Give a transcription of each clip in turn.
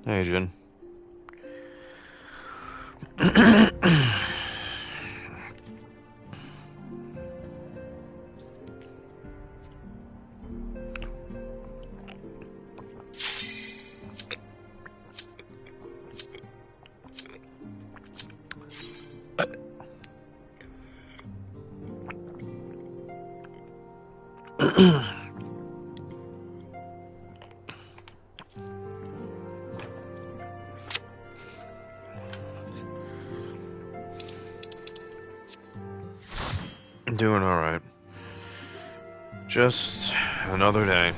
Hey, Jen. Doing alright. Just another day.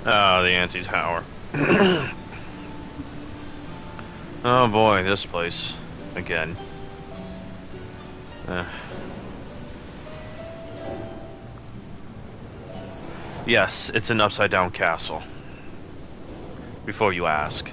Ah, the Auntie's Tower. Oh boy, this place. Again. Yes, it's an upside-down castle. Before you ask.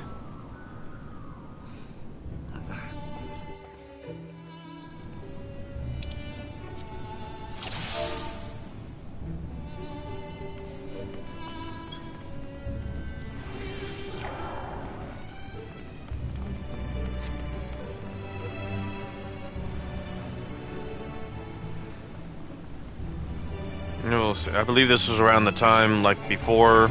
I believe this was around the time, like, before...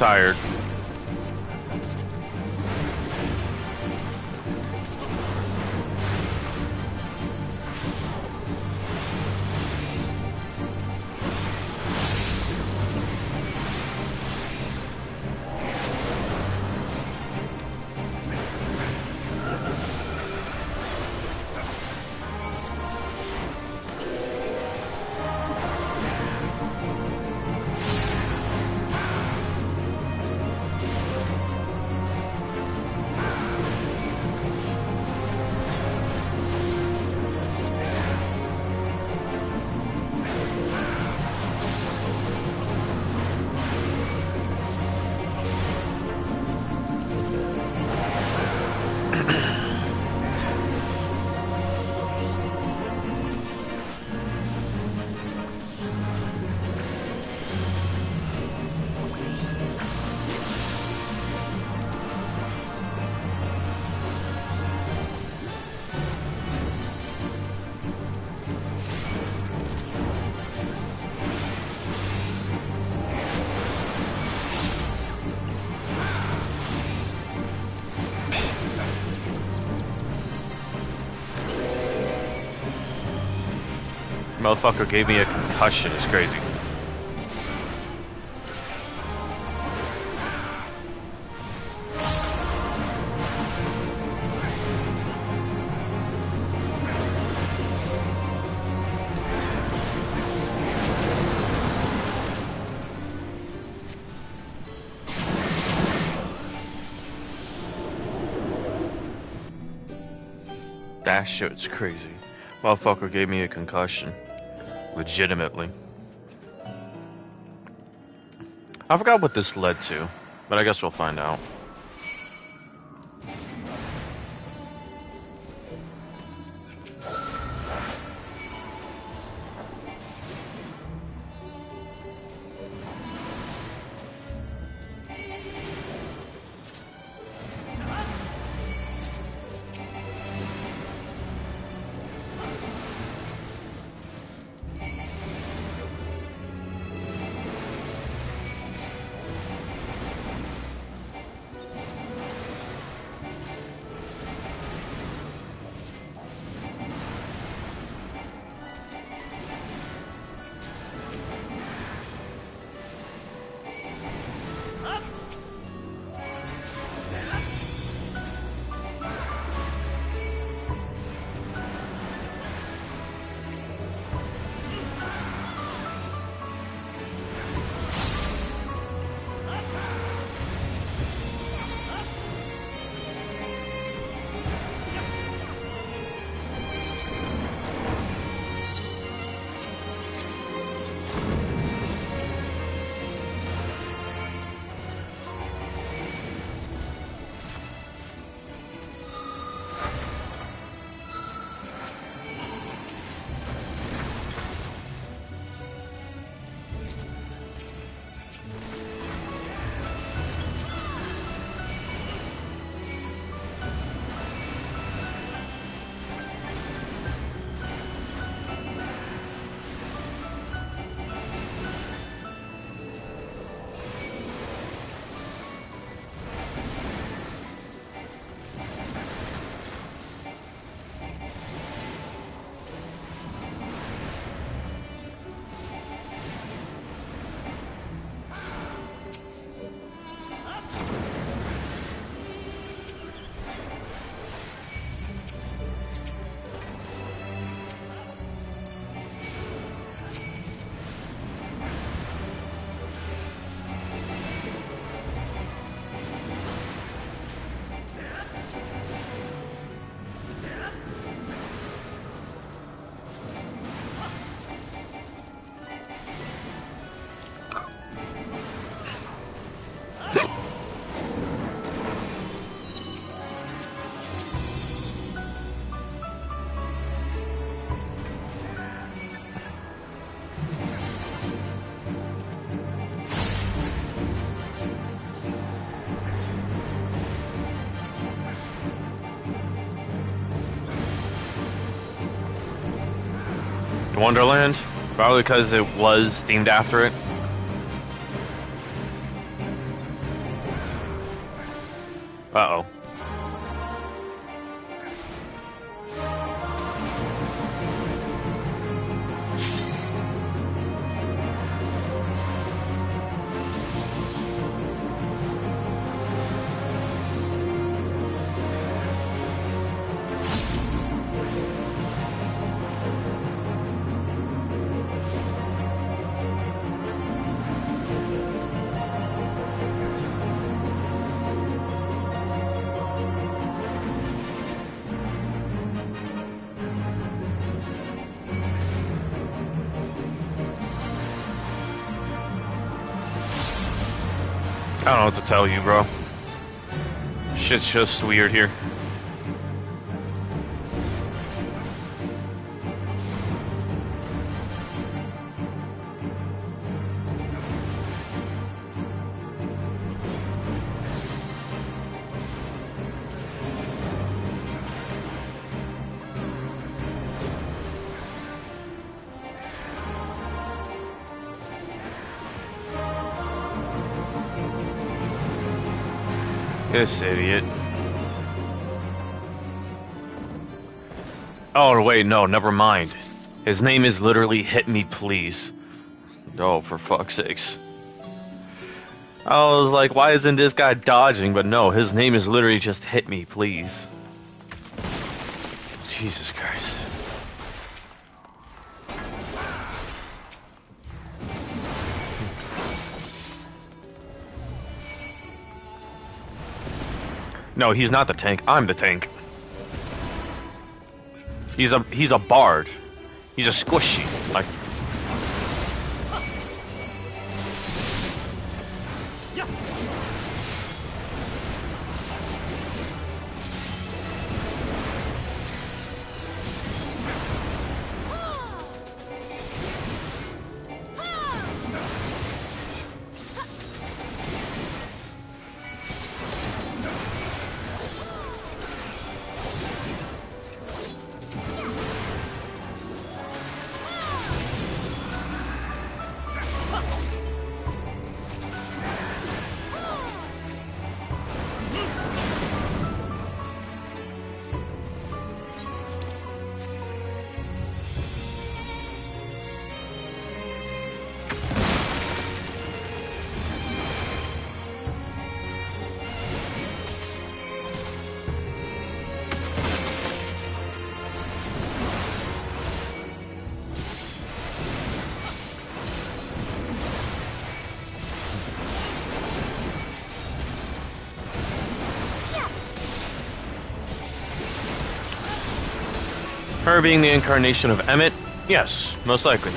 tired. Motherfucker gave me a concussion. It's crazy. That shit's crazy. Motherfucker gave me a concussion. Legitimately. I forgot what this led to, but I guess we'll find out. Wonderland? Probably because it was themed after it. Uh-oh. I don't know what to tell you, bro. Shit's just weird here. This idiot. Oh, wait, no, never mind. His name is literally Hit Me Please. Oh, for fuck's sakes. I was like, why isn't this guy dodging? But no, his name is literally just Hit Me Please. Jesus Christ. No, he's not the tank. I'm the tank. He's a bard. He's a squishy. Like her being the incarnation of Emmett? Yes, most likely.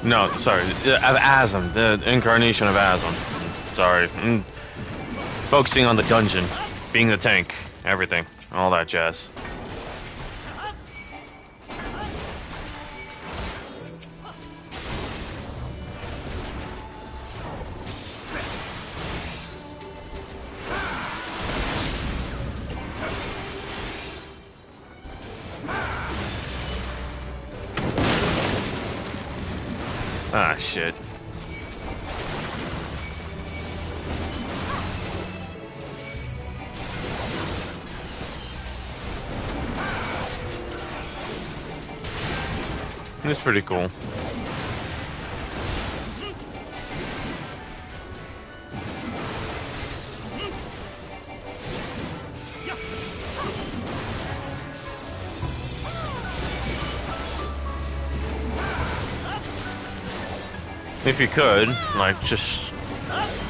No, sorry, of Asm, the incarnation of Asm. Sorry, focusing on the dungeon, being the tank, everything, all that jazz. Ah, shit. It's pretty cool. If you could, like, just...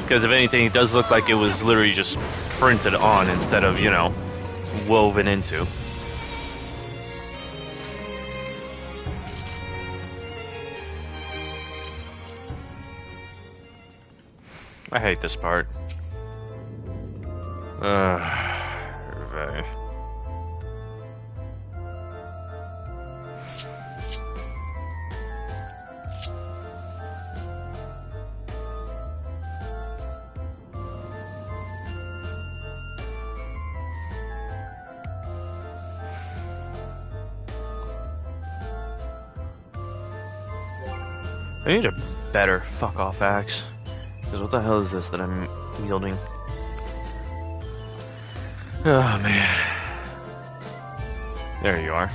Because if anything, it does look like it was literally just printed on instead of, you know, woven into. I hate this part. Very. I need a better fuck-off axe. Because what the hell is this that I'm wielding? Oh, man. There you are.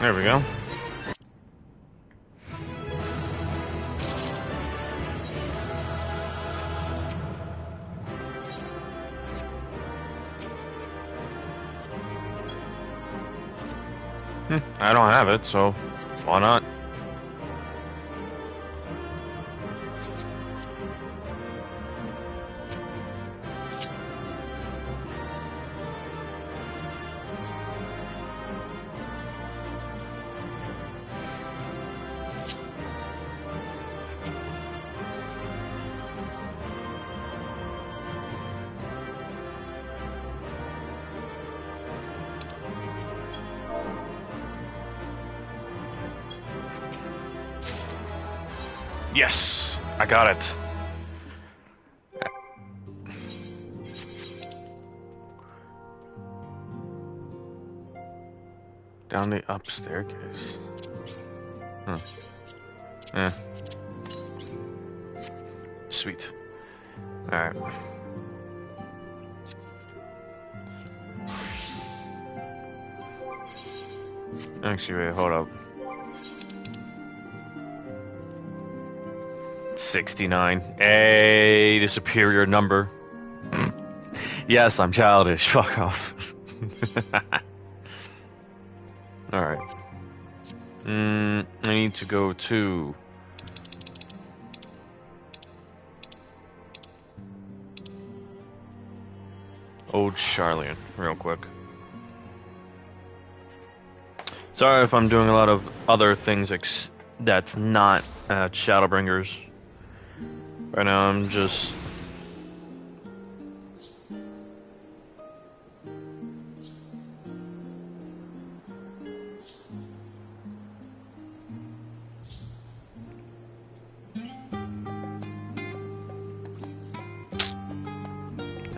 There we go. I don't have it, so why not? Yes, I got it. Down the up staircase. Eh. Sweet. Alright. Actually, wait, hold up. 69. Hey, the superior number. Yes, I'm childish. Fuck off. Alright. I need to go to... Old Charlian, real quick. Sorry if I'm doing a lot of other things that's not Shadowbringers. Right now I'm just...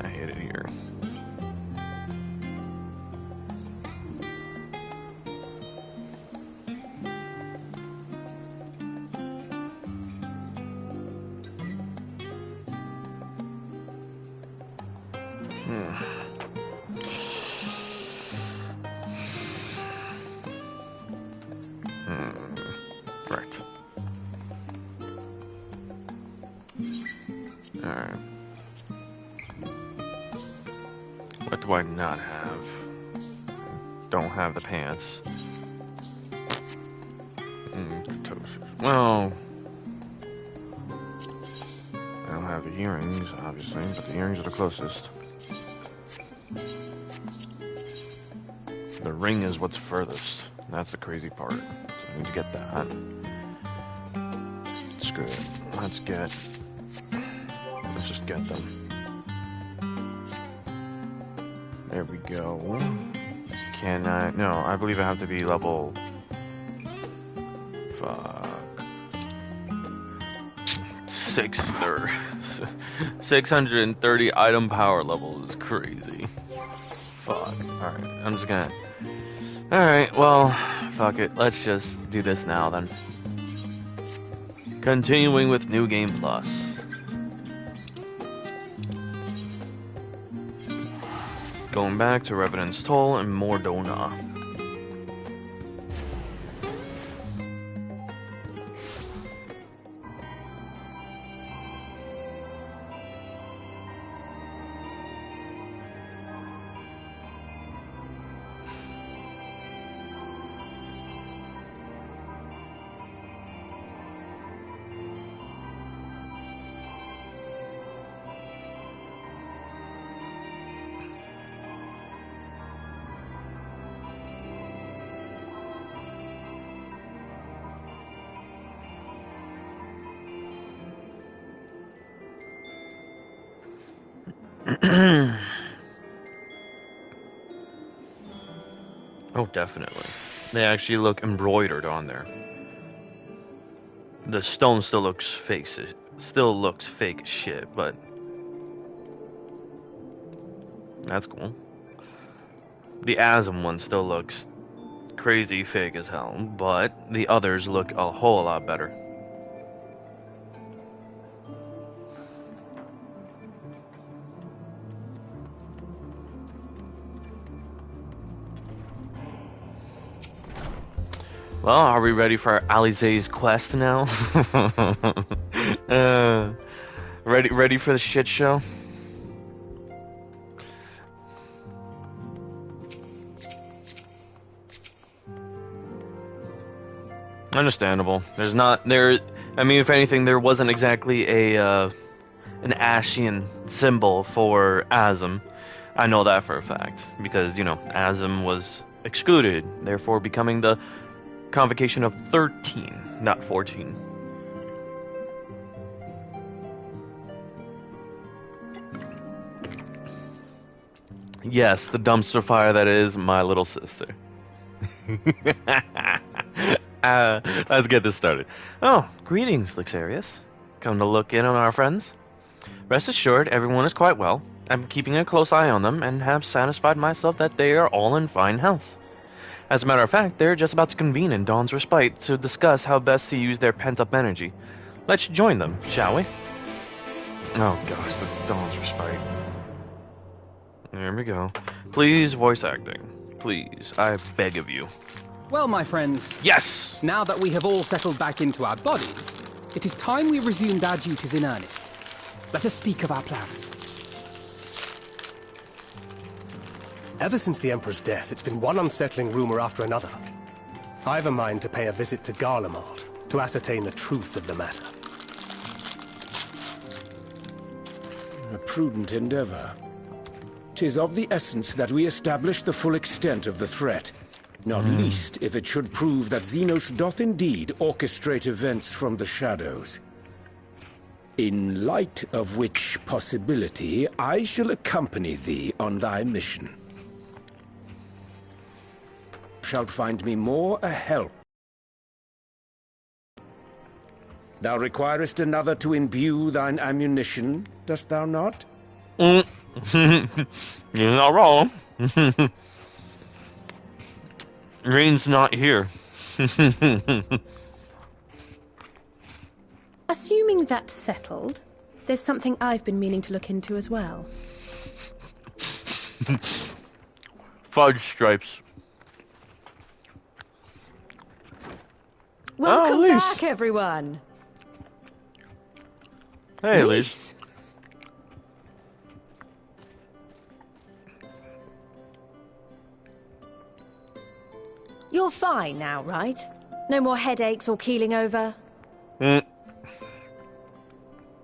I hate it here. Right. Alright. What do I not have? Don't have the pants. Well... I don't have the earrings, obviously, but the earrings are the closest. The ring is what's furthest. That's the crazy part. So I need to get that. Screw it. Let's just get them. There we go. Can I? No, I believe I have to be level... Fuck. 630 item power level is crazy. Fuck. Alright, I'm just gonna... Alright, well, fuck it. Let's just do this now then. Continuing with New Game Plus. Going back to Revenant's Toll and Mordona. Oh, definitely. They actually look embroidered on there. The stone still looks fake. Still looks fake as shit, but that's cool. The Asm one still looks crazy fake as hell, but the others look a whole lot better. Well, are we ready for Alize's quest now? uh, ready for the shit show? Understandable. There's not there. I mean, if anything, there wasn't exactly an Ashian symbol for Asm. I know that for a fact because Asm was excluded, therefore becoming the convocation of 13, not 14. Yes, the dumpster fire that is my little sister. Let's get this started. Oh, greetings, Lixarius. Come to look in on our friends? Rest assured, everyone is quite well. I'm keeping a close eye on them and have satisfied myself that they are all in fine health. As a matter of fact, they're just about to convene in Dawn's Respite to discuss how best to use their pent-up energy. Let's join them, shall we? Oh gosh, the Dawn's Respite. There we go. Please, voice acting. Please, I beg of you. Well, my friends. Yes! Now that we have all settled back into our bodies, it is time we resumed our duties in earnest. Let us speak of our plans. Ever since the Emperor's death, it's been one unsettling rumor after another. I've a mind to pay a visit to Garlemald to ascertain the truth of the matter. A prudent endeavor. 'Tis of the essence that we establish the full extent of the threat, not least if it should prove that Xenos doth indeed orchestrate events from the shadows. In light of which possibility, I shall accompany thee on thy mission. Shalt find me more a help. Thou requirest another to imbue thine ammunition, dost thou not? You're not wrong. Rain's not here. Assuming that's settled, there's something I've been meaning to look into as well. Fudge stripes. Welcome Lise. back, everyone. Hey, Lise. You're fine now, right? No more headaches or keeling over?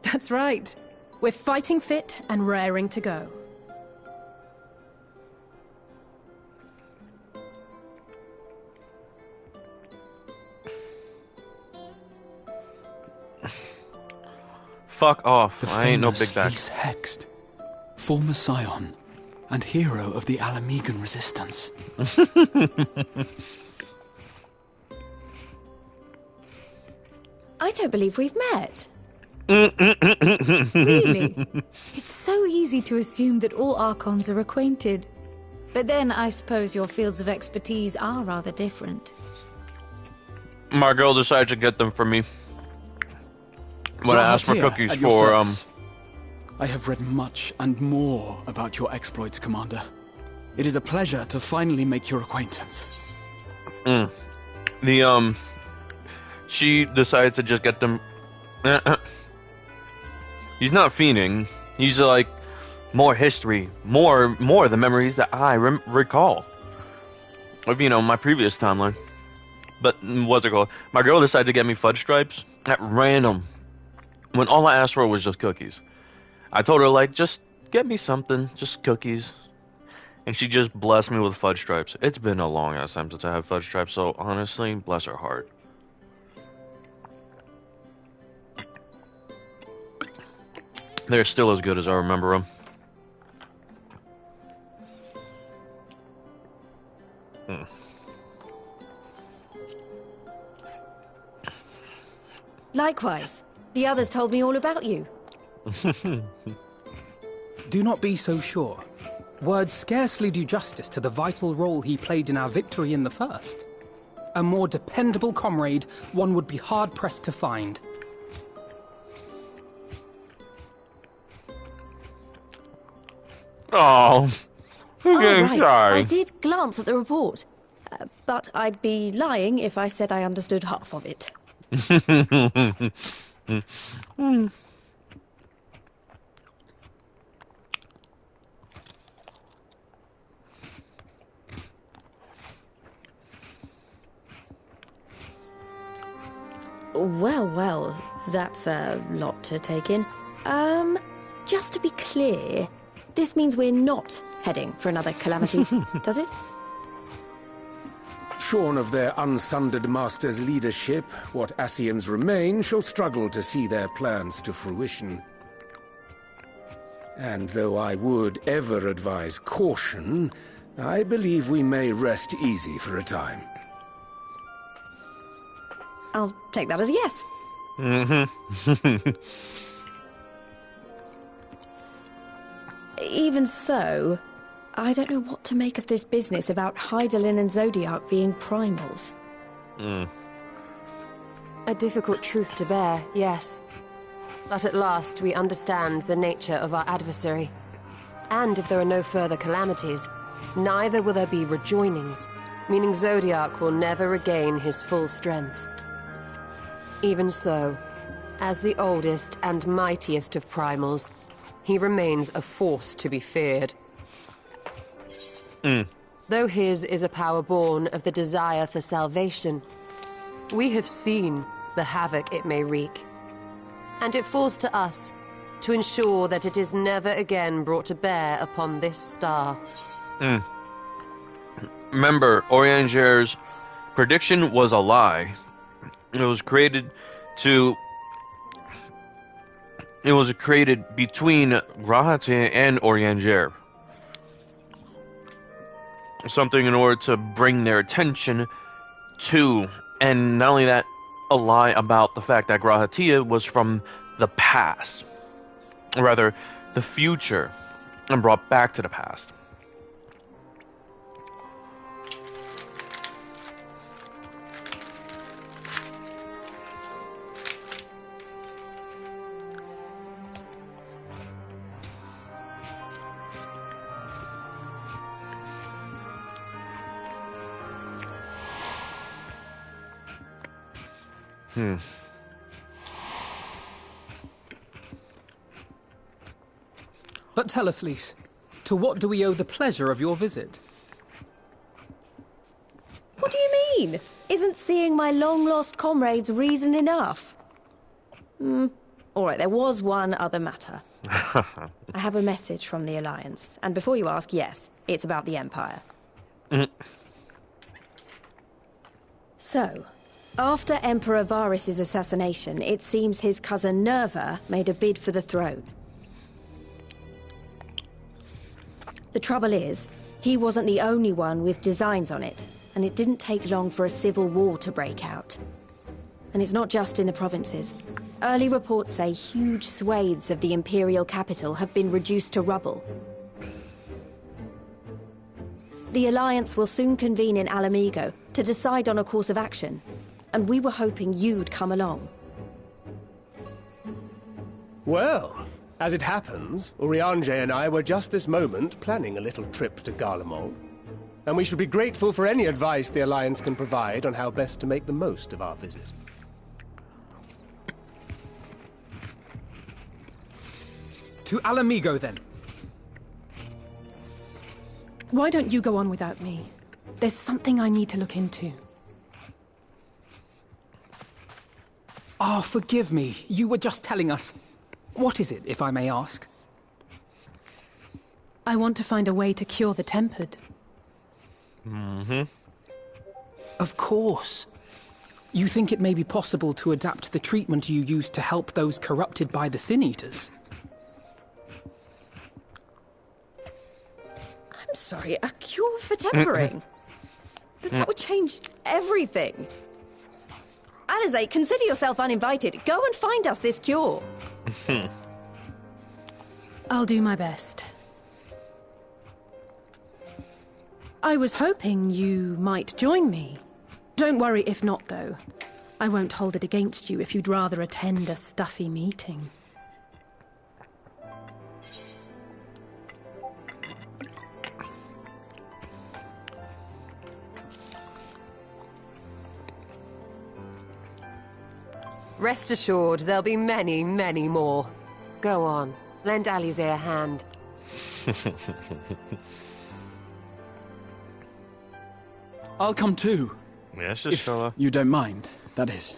That's right. We're fighting fit and raring to go. Fuck off. The I ain't no famous big back. He's Hext, former scion, and hero of the Alamegan resistance. I don't believe we've met. Really? It's so easy to assume that all Archons are acquainted. But then I suppose your fields of expertise are rather different. My girl decided to get them for me. When I asked for cookies at your for, service. I have read much and more about your exploits, Commander. It is a pleasure to finally make your acquaintance. She decided to just get them. He's not fiending. He's like, more history, more of the memories that I recall of, my previous timeline. But what's it called? My girl decided to get me fudge stripes at random, when all I asked for was just cookies. I told her, like, just get me something, just cookies. And she just blessed me with fudge stripes. It's been a long ass time since I had fudge stripes, so honestly, bless her heart. They're still as good as I remember them. Likewise. The others told me all about you. Do not be so sure. Words scarcely do justice to the vital role he played in our victory in the first. A more dependable comrade one would be hard-pressed to find. Oh, I'm getting right. sorry. I did glance at the report. But I'd be lying if I said I understood half of it. Well, that's a lot to take in. Just to be clear, this means we're not heading for another calamity, does it? Shorn of their unsundered master's leadership, what Ascians remain shall struggle to see their plans to fruition. And though I would ever advise caution, I believe we may rest easy for a time. I'll take that as a yes. Even so, I don't know what to make of this business about Hydaelyn and Zodiac being primals. A difficult truth to bear, yes. But at last we understand the nature of our adversary. And if there are no further calamities, neither will there be rejoinings, meaning Zodiac will never regain his full strength. Even so, as the oldest and mightiest of primals, he remains a force to be feared. Though his is a power born of the desire for salvation, we have seen the havoc it may wreak. And it falls to us to ensure that it is never again brought to bear upon this star. Remember, Orianger's prediction was a lie. It was created between G'raha and Orianger. Something in order to bring their attention to, and not only that, a lie about the fact that G'raha was from the past, or rather, the future, and brought back to the past. But tell us, Lys, to what do we owe the pleasure of your visit? What do you mean? Isn't seeing my long-lost comrades reason enough? Alright, there was one other matter. I have a message from the Alliance, and before you ask, yes, it's about the Empire. So, after Emperor Varys' assassination, it seems his cousin Nerva made a bid for the throne. The trouble is, he wasn't the only one with designs on it, and it didn't take long for a civil war to break out. And it's not just in the provinces. Early reports say huge swathes of the Imperial capital have been reduced to rubble. The Alliance will soon convene in Alamigo to decide on a course of action, and we were hoping you'd come along. Well, as it happens, Urianger and I were just this moment planning a little trip to Garlemald, and we should be grateful for any advice the Alliance can provide on how best to make the most of our visit. To Alamigo, then. Why don't you go on without me? There's something I need to look into. Oh, forgive me. You were just telling us. What is it, if I may ask? I want to find a way to cure the tempered. Of course. You think it may be possible to adapt the treatment you used to help those corrupted by the Sin Eaters? I'm sorry, a cure for tempering? But that would change everything. Alizé, consider yourself uninvited. Go and find us this cure. I'll do my best. I was hoping you might join me. Don't worry if not, though. I won't hold it against you if you'd rather attend a stuffy meeting. Rest assured, there'll be many, many more. Go on, lend Alize a hand. I'll come too. Yes, If fella. you don't mind, that is.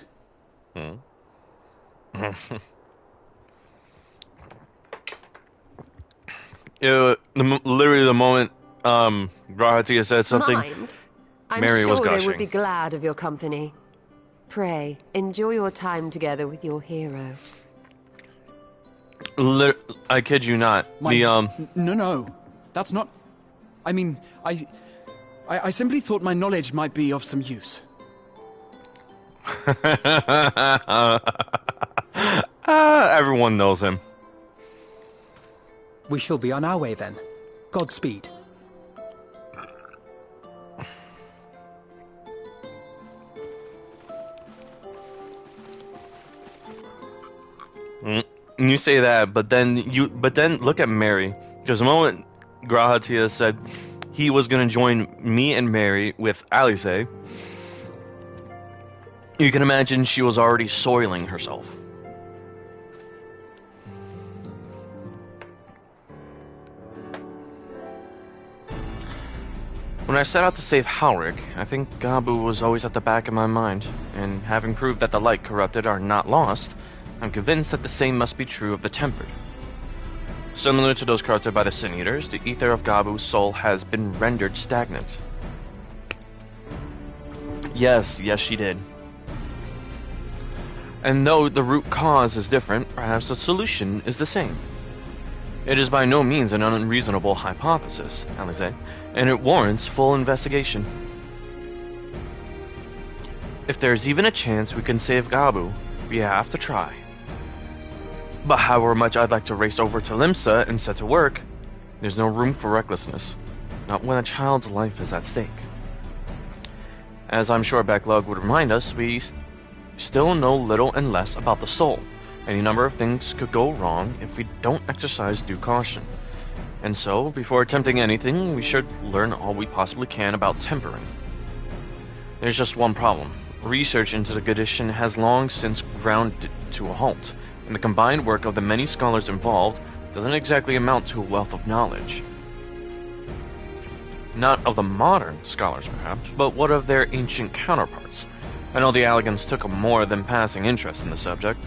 Literally the moment Rahatia said something, Mind? I'm Mary was sure they gushing. would be glad of your company. Pray, enjoy your time together with your hero. I kid you not. No, that's not... I mean, I simply thought my knowledge might be of some use. Everyone knows him. We shall be on our way then. Godspeed. You say that, but then look at Mary. Because the moment Grahatia said he was going to join me and Mary with Alize, you can imagine she was already soiling herself. When I set out to save Halric, I think Gabu was always at the back of my mind, and having proved that the light corrupted are not lost, I'm convinced that the same must be true of the tempered. Similar to those corrupted by the Sin Eaters, the ether of Gabu's soul has been rendered stagnant. Yes, she did. And though the root cause is different, perhaps the solution is the same. It is by no means an unreasonable hypothesis, Alize, and it warrants full investigation. If there's even a chance we can save Gabu, we have to try. But however much I'd like to race over to Limsa and set to work, there's no room for recklessness, not when a child's life is at stake. As I'm sure Backlog would remind us, we still know little and less about the soul. Any number of things could go wrong if we don't exercise due caution. And so, before attempting anything, we should learn all we possibly can about tempering. There's just one problem. Research into the condition has long since ground to a halt, and the combined work of the many scholars involved doesn't exactly amount to a wealth of knowledge. Not of the modern scholars, perhaps, but what of their ancient counterparts? I know the Alligans took a more than passing interest in the subject.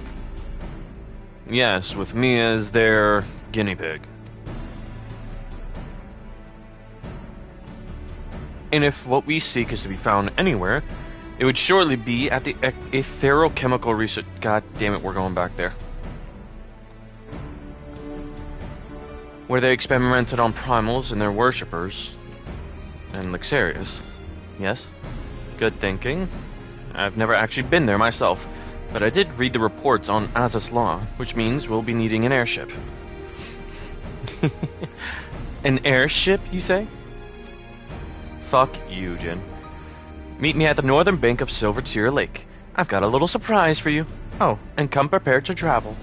Yes, with me as their guinea pig. And if what we seek is to be found anywhere, it would surely be at the etherochemical research. God damn it, we're going back there. Where they experimented on primals and their worshippers. And Lixarius. Yes? Good thinking. I've never actually been there myself, but I did read the reports on Azaz Law, which means we'll be needing an airship. An airship, you say? Fuck you, Jin. Meet me at the northern bank of Silver Tear Lake. I've got a little surprise for you. Oh, and come prepared to travel.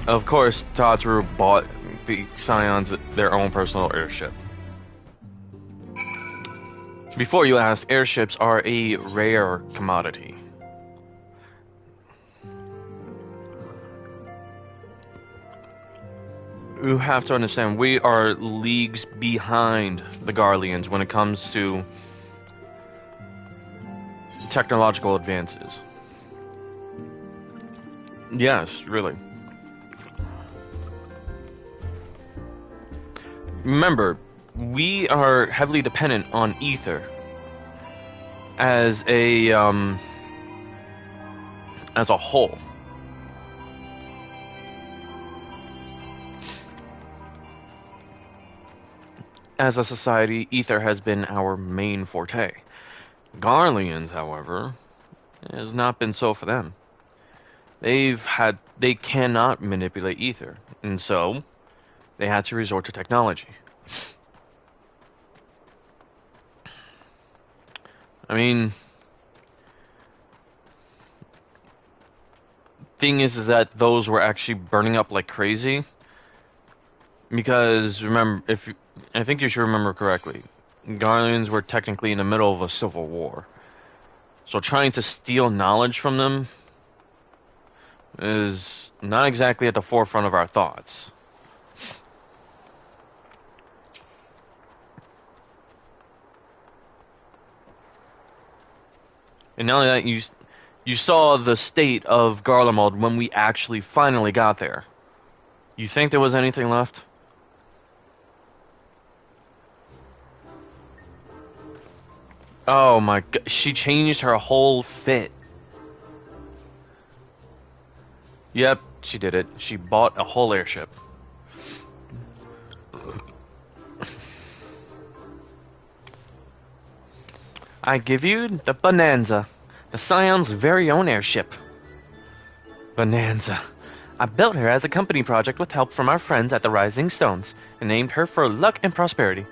Of course, Tatru bought the Scions their own personal airship. Before you ask, airships are a rare commodity. You have to understand, we are leagues behind the Garleans when it comes to technological advances. Yes, really. Remember, we are heavily dependent on ether as a whole. As a society, ether has been our main forte. Garleans, however, has not been so for them. They cannot manipulate ether, and so they had to resort to technology. I mean, thing is that those were actually burning up like crazy. Because remember, I think you should remember correctly, Garleans were technically in the middle of a civil war, So trying to steal knowledge from them is not exactly at the forefront of our thoughts. And now that you saw the state of Garlemald when we actually finally got there, you think there was anything left? Oh my god, she changed her whole fit. Yep, she did it. She bought a whole airship. I give you the Bonanza, the Scion's very own airship. Bonanza. I built her as a company project with help from our friends at the Rising Stones, and named her for luck and prosperity.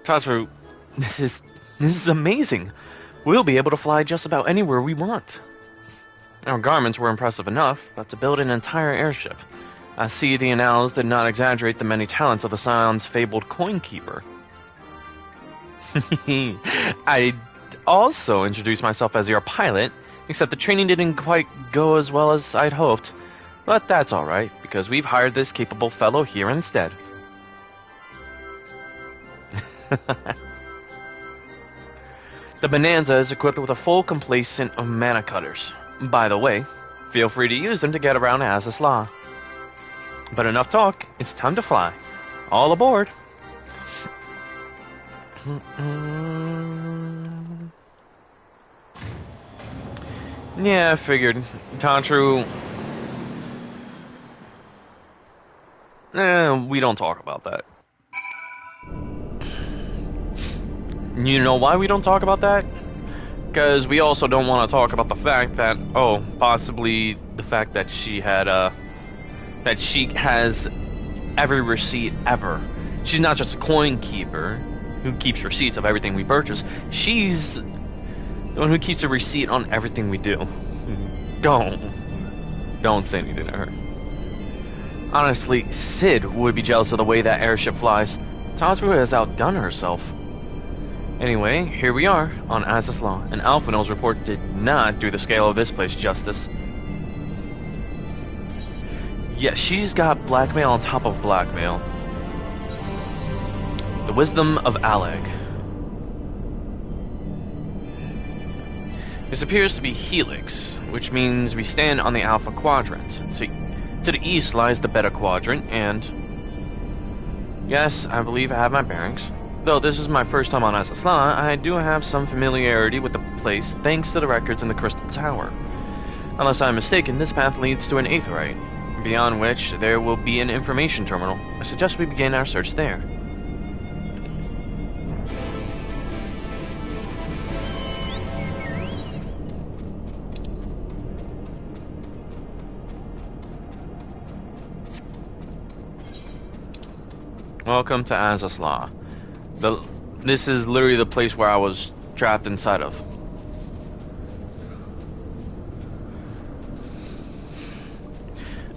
Tazru, this is amazing. We'll be able to fly just about anywhere we want. Our garments were impressive enough, but to build an entire airship, I see the annals did not exaggerate the many talents of the Scion's fabled coin keeper. I also introduced myself as your pilot, except the training didn't quite go as well as I'd hoped. But that's alright, because we've hired this capable fellow here instead. The Bonanza is equipped with a full complacent of mana cutters. By the way, feel free to use them to get around Azaz Law. But enough talk, it's time to fly. All aboard! Yeah, I figured. Tantru... we don't talk about that. You know why we don't talk about that? Because we also don't want to talk about the fact that, oh, possibly the fact that she had, that she has every receipt ever. She's not just a coin keeper who keeps receipts of everything we purchase. She's the one who keeps a receipt on everything we do. Don't say anything to her. Honestly, Sid would be jealous of the way that airship flies. Tazru has outdone herself. Anyway, here we are, on Azaz Law, and Alphanel's report did not do the scale of this place justice. Yeah, she's got blackmail on top of blackmail. The wisdom of Aleg. This appears to be Helix, which means we stand on the Alpha Quadrant. To the east lies the Beta Quadrant, and... yes, I believe I have my bearings. Though this is my first time on Azaz Law, I do have some familiarity with the place thanks to the records in the Crystal Tower. Unless I'm mistaken, this path leads to an aetheryte, beyond which there will be an information terminal. I suggest we begin our search there. Welcome to Azaz Law. This is literally the place where I was trapped inside of.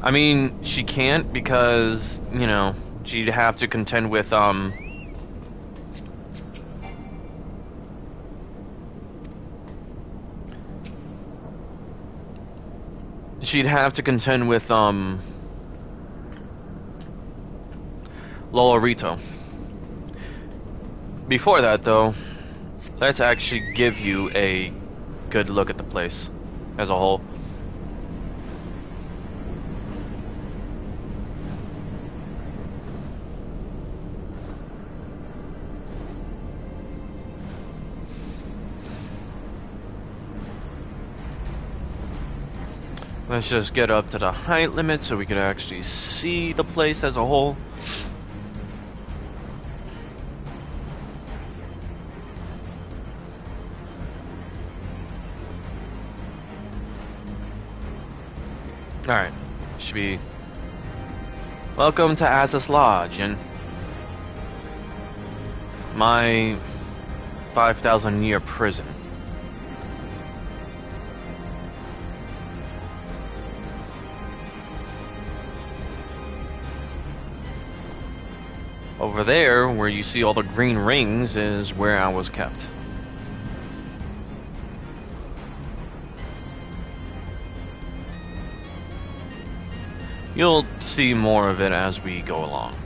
I mean, she can't because, you know, she'd have to contend with, she'd have to contend with, Lolorito. Before that, though, let's actually give you a good look at the place as a whole. Let's just get up to the height limit so we can actually see the place as a whole. Alright, should be... welcome to Azaz Lodge, and my 5,000-year prison. Over there, where you see all the green rings, is where I was kept. You'll see more of it as we go along.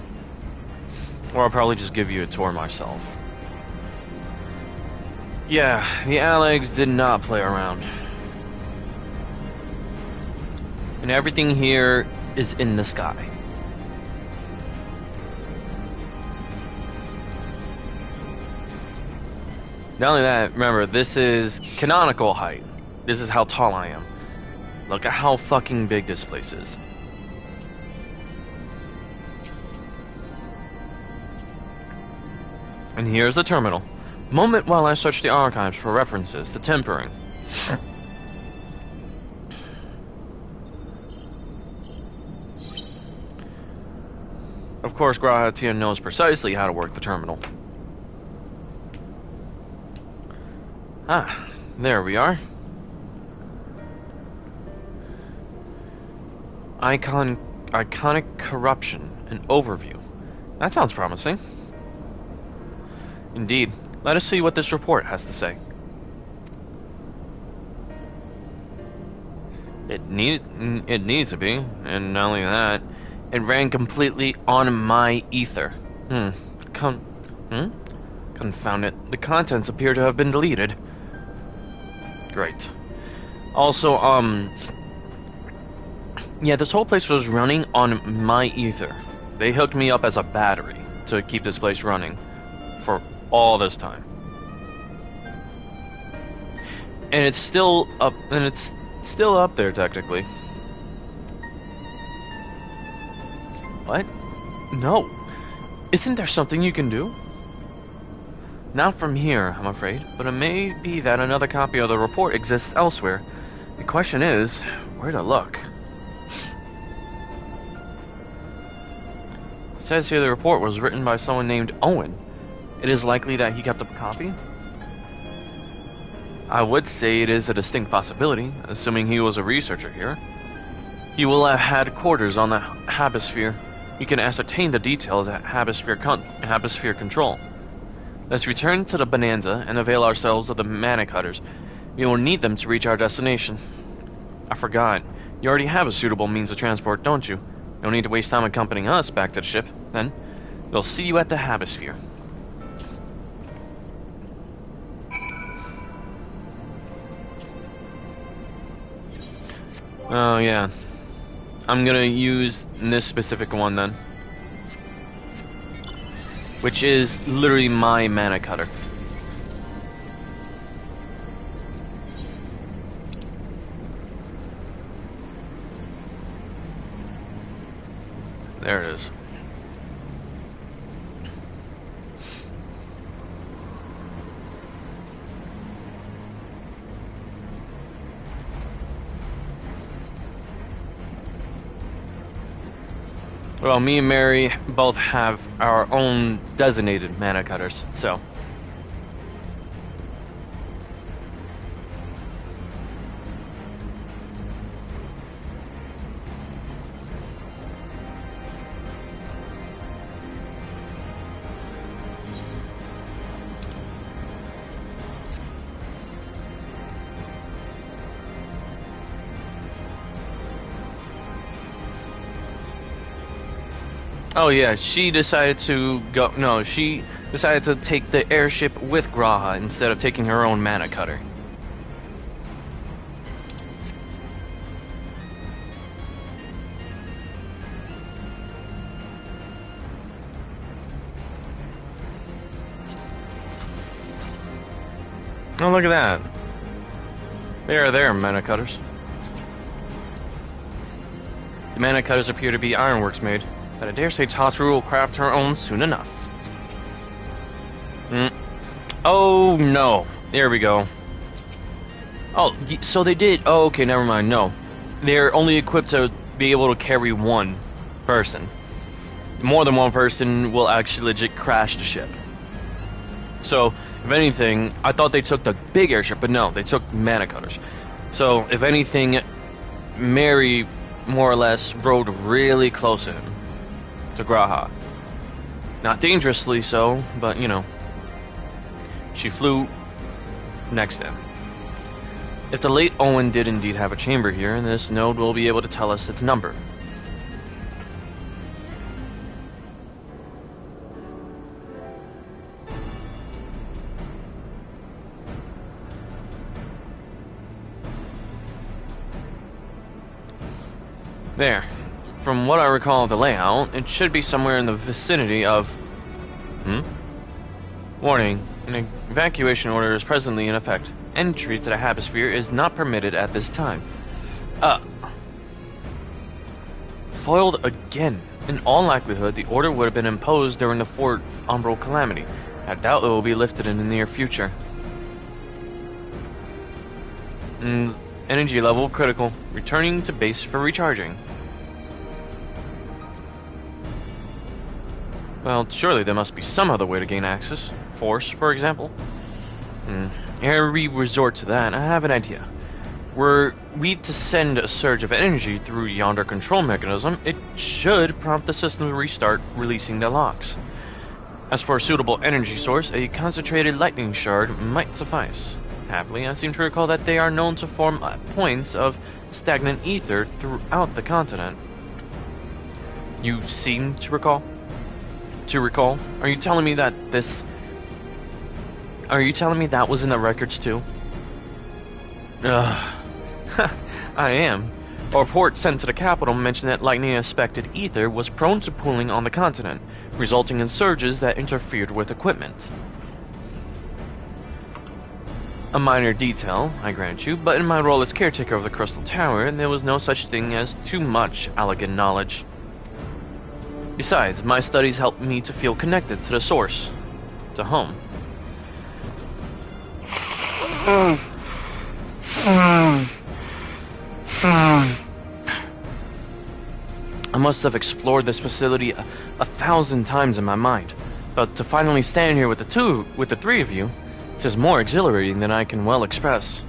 Or I'll probably just give you a tour myself. Yeah, the Alex did not play around. And everything here is in the sky. Not only that, remember, this is canonical height. This is how tall I am. Look at how fucking big this place is. And here's the terminal. Moment while I search the archives for references to tempering. Of course, Grahatia knows precisely how to work the terminal. Ah, there we are. Iconic corruption, an overview. That sounds promising. Indeed. Let us see what this report has to say. It needs to be, and not only that, it ran completely on my ether. Confound it. The contents appear to have been deleted. Great. Also, yeah, this whole place was running on my ether. They hooked me up as a battery to keep this place running for all this time. And it's still up, there technically. What? No. Isn't there something you can do? Not from here, I'm afraid, but it may be that another copy of the report exists elsewhere. The question is, where to look? It says here the report was written by someone named Owen. It is likely that he kept a copy? I would say it is a distinct possibility, assuming he was a researcher here. He will have had quarters on the Habisphere. You can ascertain the details at Habisphere Control. Let's return to the Bonanza and avail ourselves of the Mana Cutters. We will need them to reach our destination. I forgot. You already have a suitable means of transport, don't you? No need to waste time accompanying us back to the ship. Then, we'll see you at the Habisphere. Oh, yeah. I'm gonna use this specific one then. Which is literally my Mana Cutter. There it is. Well, me and Mary both have our own designated Mana Cutters, so. Oh yeah, she decided to go. No, she decided to take the airship with Graha instead of taking her own Mana Cutter. Oh, look at that. They are there, Mana Cutters. The Mana Cutters appear to be ironworks made. But I dare say Tatru will craft her own soon enough. Oh, no. There we go. Oh, so they did. Oh, okay, never mind. No. They're only equipped to be able to carry one person. More than one person will actually legit crash the ship. So, if anything, I thought they took the big airship, but no, they took Mana Cutters. So, if anything, Mary more or less rode really close to him. To Graha. Not dangerously so, but you know. She flew next in. If the late Owen did indeed have a chamber here, this node will be able to tell us its number. There. From what I recall of the layout, it should be somewhere in the vicinity of... Warning. An evacuation order is presently in effect. Entry to the Habisphere is not permitted at this time. Foiled again. In all likelihood, the order would have been imposed during the fourth umbral calamity. I doubt it will be lifted in the near future. Energy level critical. Returning to base for recharging. Well, surely there must be some other way to gain access. Force, for example. Ere we resort to that, I have an idea. Were we to send a surge of energy through yonder control mechanism, it should prompt the system to restart, releasing the locks. As for a suitable energy source, a concentrated lightning shard might suffice. Happily, I seem to recall that they are known to form points of stagnant ether throughout the continent. You seem to recall? Are you telling me that that was in the records too? I am. A report sent to the capital mentioned that lightning-aspected ether was prone to pooling on the continent, resulting in surges that interfered with equipment. A minor detail, I grant you, but in my role as caretaker of the Crystal Tower, there was no such thing as too much elegant knowledge. Besides, my studies helped me to feel connected to the source, to home. I must have explored this facility a 1,000 times in my mind, but to finally stand here with the three of you, 'tis more exhilarating than I can well express.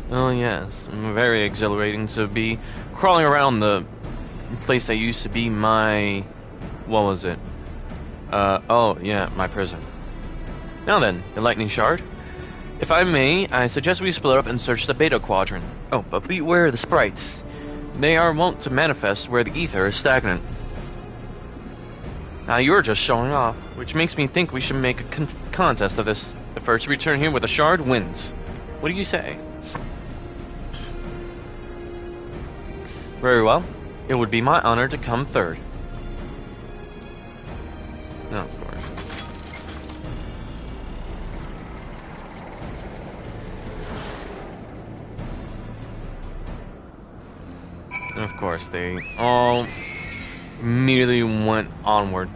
Oh yes, very exhilarating to be crawling around the place that used to be my... what was it? Oh yeah, my prison. Now then, the lightning shard. If I may, I suggest we split up and search the Beta Quadrant. Oh, but beware the sprites. They are wont to manifest where the ether is stagnant. Now you're just showing off, which makes me think we should make a contest of this. The first to return here with a shard wins. What do you say? Very well. It would be my honor to come third. No, of course. Of course, they all immediately went onward.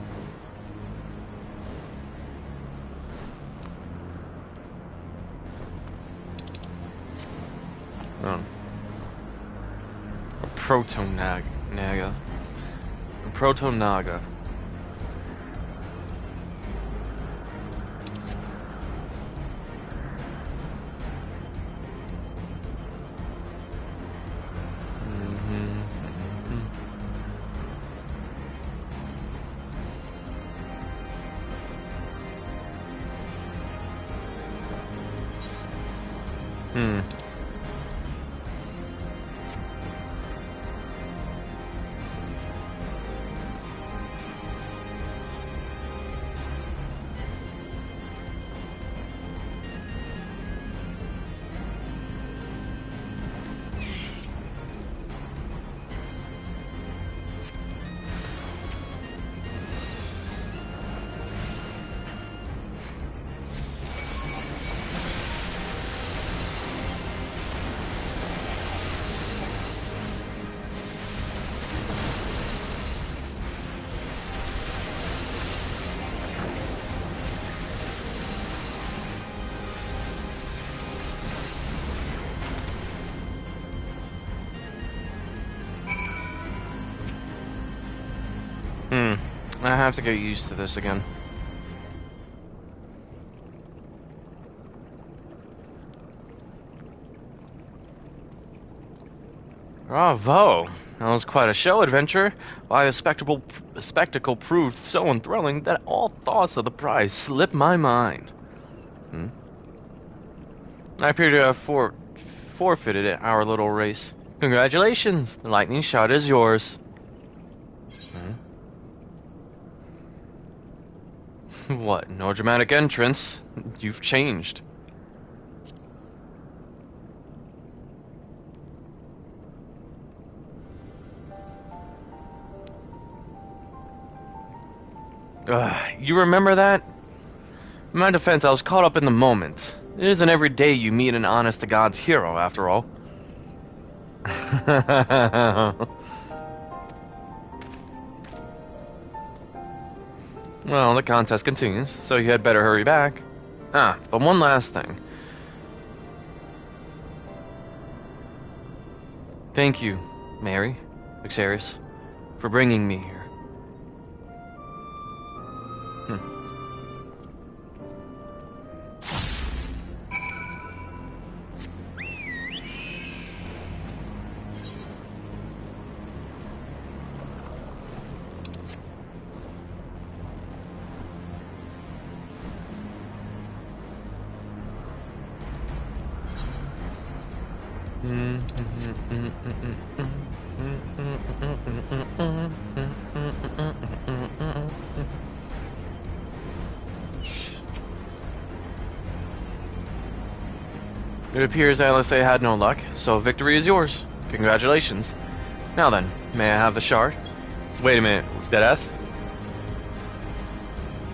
Oh. A Proto-Naga. A Proto-Naga. I have to get used to this again. Bravo! That was quite a show, adventurer. Why, the spectacle proved so enthralling that all thoughts of the prize slipped my mind. I appear to have forfeited our little race. Congratulations! The lightning shot is yours. What? No dramatic entrance? You've changed. You remember that? In my defense, I was caught up in the moment. It isn't every day you meet an honest-to-God's hero, after all. Well, the contest continues, so you had better hurry back. But one last thing. Thank you, Mary, Vixarius, for bringing me here. It appears LSA had no luck, so victory is yours. Congratulations. Now then, may I have the shard? Wait a minute, deadass?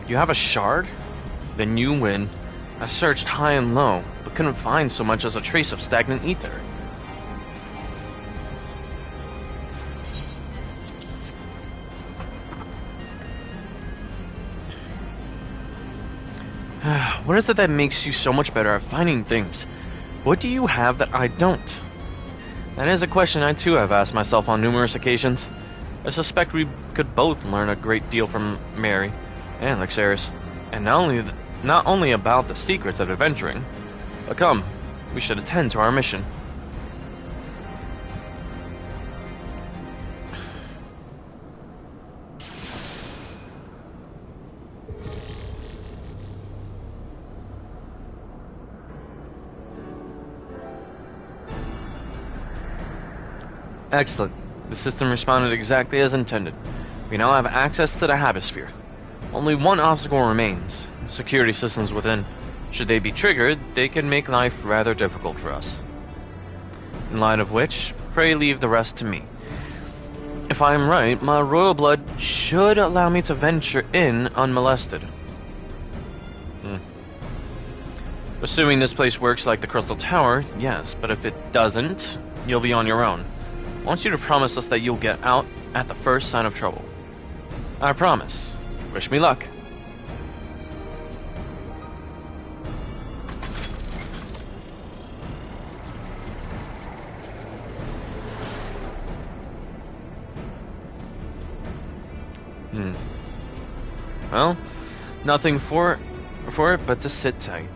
You have a shard? Then you win. I searched high and low, but couldn't find so much as a trace of stagnant ether. What is it that makes you so much better at finding things? What do you have that I don't? That is a question I too have asked myself on numerous occasions. I suspect we could both learn a great deal from Mary and Lixaris, and not only about the secrets of adventuring, but come, we should attend to our mission. Excellent. The system responded exactly as intended. We now have access to the Habisphere. Only one obstacle remains: the security systems within. Should they be triggered, they can make life rather difficult for us. In light of which, pray leave the rest to me. If I am right, my royal blood should allow me to venture in unmolested. Assuming this place works like the Crystal Tower, yes, but if it doesn't, you'll be on your own. I want you to promise us that you'll get out at the first sign of trouble. I promise. Wish me luck. Well, nothing for it but to sit tight.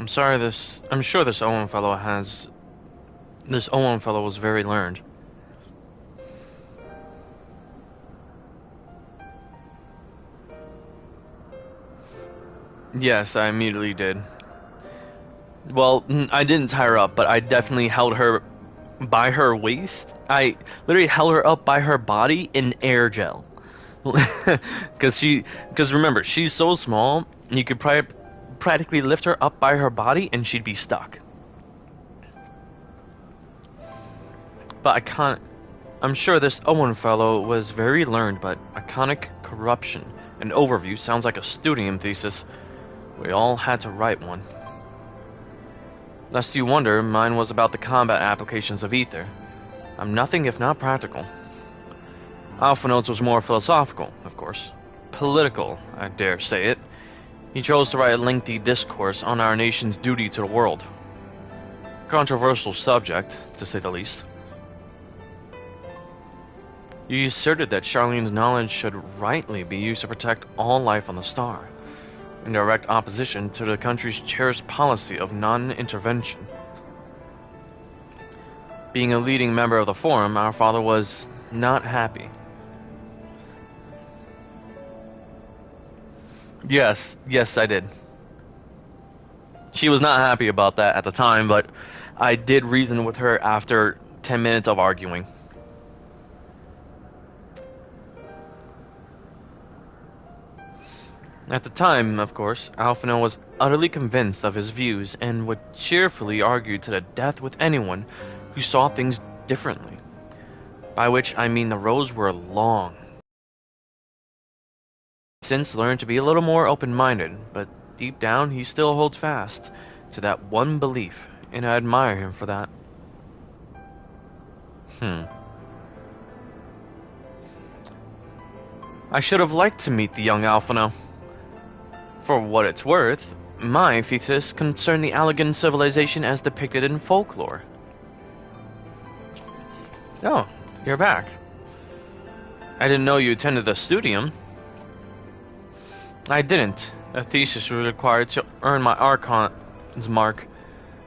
I'm sure this Owen fellow was very learned. Yes, I immediately did. Well, I didn't tie her up, but I definitely held her by her waist. I literally held her up by her body in air gel. Because remember, she's so small, you could practically lift her up by her body and she'd be stuck. But I'm sure this Owen fellow was very learned, but iconic corruption and overview sounds like a studium thesis. We all had to write one. Lest you wonder, mine was about the combat applications of ether. I'm nothing if not practical. Alphonse was more philosophical, of course. Political, I dare say it. He chose to write a lengthy discourse on our nation's duty to the world. Controversial subject, to say the least. He asserted that Charlene's knowledge should rightly be used to protect all life on the star, in direct opposition to the country's cherished policy of non-intervention. Being a leading member of the Forum, our father was not happy. Yes, I did. She was not happy about that at the time, but I did reason with her after 10 minutes of arguing. At the time, of course, Alphino was utterly convinced of his views and would cheerfully argue to the death with anyone who saw things differently. By which I mean the rows were long. Since learned to be a little more open-minded, but deep down he still holds fast to that one belief, and I admire him for that. I should have liked to meet the young Alphino. For what it's worth, my thesis concerned the Allegan civilization as depicted in folklore. Oh, you're back. I didn't know you attended the studium. I didn't. A thesis was required to earn my Archon's mark.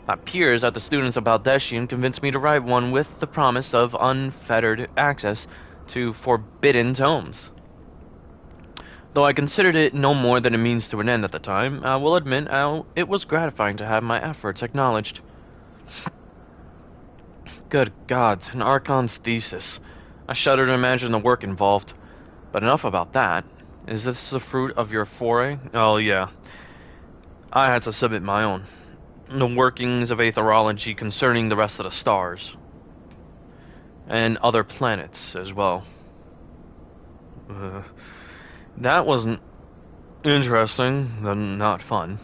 My peers at the Students of Baldeshian convinced me to write one with the promise of unfettered access to forbidden tomes. Though I considered it no more than a means to an end at the time, I will admit it was gratifying to have my efforts acknowledged. Good gods, an Archon's thesis. I shudder to imagine the work involved. But enough about that. Is this the fruit of your foray? Oh yeah. I had to submit my own. The workings of aetherology concerning the rest of the stars. And other planets as well. That wasn't interesting, then not fun.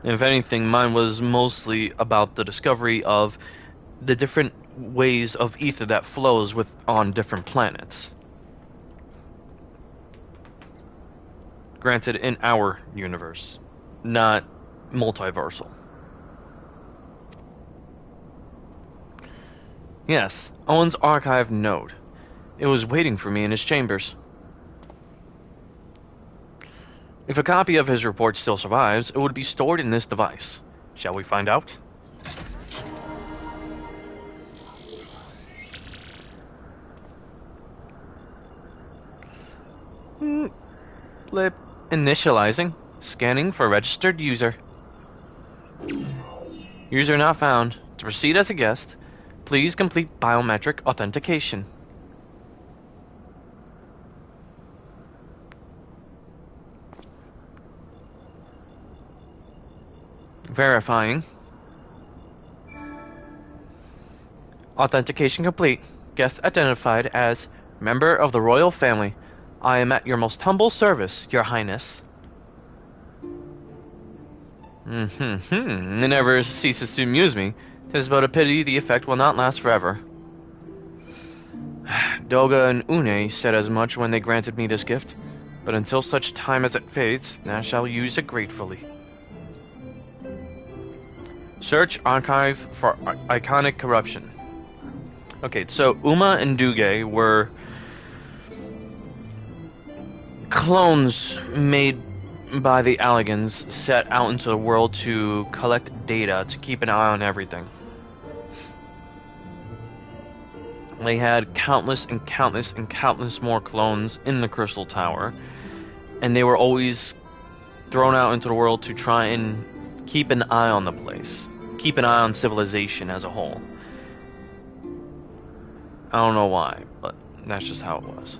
If anything, mine was mostly about the discovery of the different ways of ether that flows on different planets. Granted, in our universe, not multiversal. Yes, Owen's archive node. It was waiting for me in his chambers. If a copy of his report still survives, it would be stored in this device. Shall we find out? Blip. Initializing. Scanning for registered user. User not found. To proceed as a guest, please complete biometric authentication. Verifying. Authentication complete. Guest identified as member of the royal family. I am at your most humble service, your highness. It never ceases to amuse me. 'Tis but a pity the effect will not last forever. Doga and Une said as much when they granted me this gift, but until such time as it fades, I shall use it gratefully. Search archive for iconic corruption. Okay, so Uma and Duge were clones made by the Allegans set out into the world to collect data, to keep an eye on everything. They had countless and countless and countless more clones in the Crystal Tower, and they were always thrown out into the world to try and keep an eye on the place. Keep an eye on civilization as a whole. I don't know why, but that's just how it was.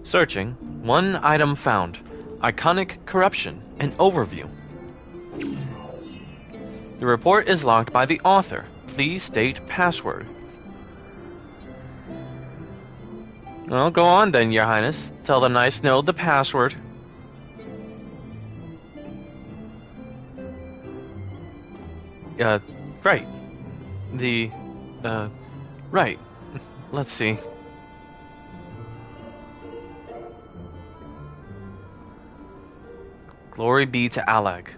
Searching. One item found. Iconic corruption. An overview. The report is locked by the author. Please state password. Well, go on then, your highness. Tell the nice node the password. right. Right. Let's see. Glory be to Alag.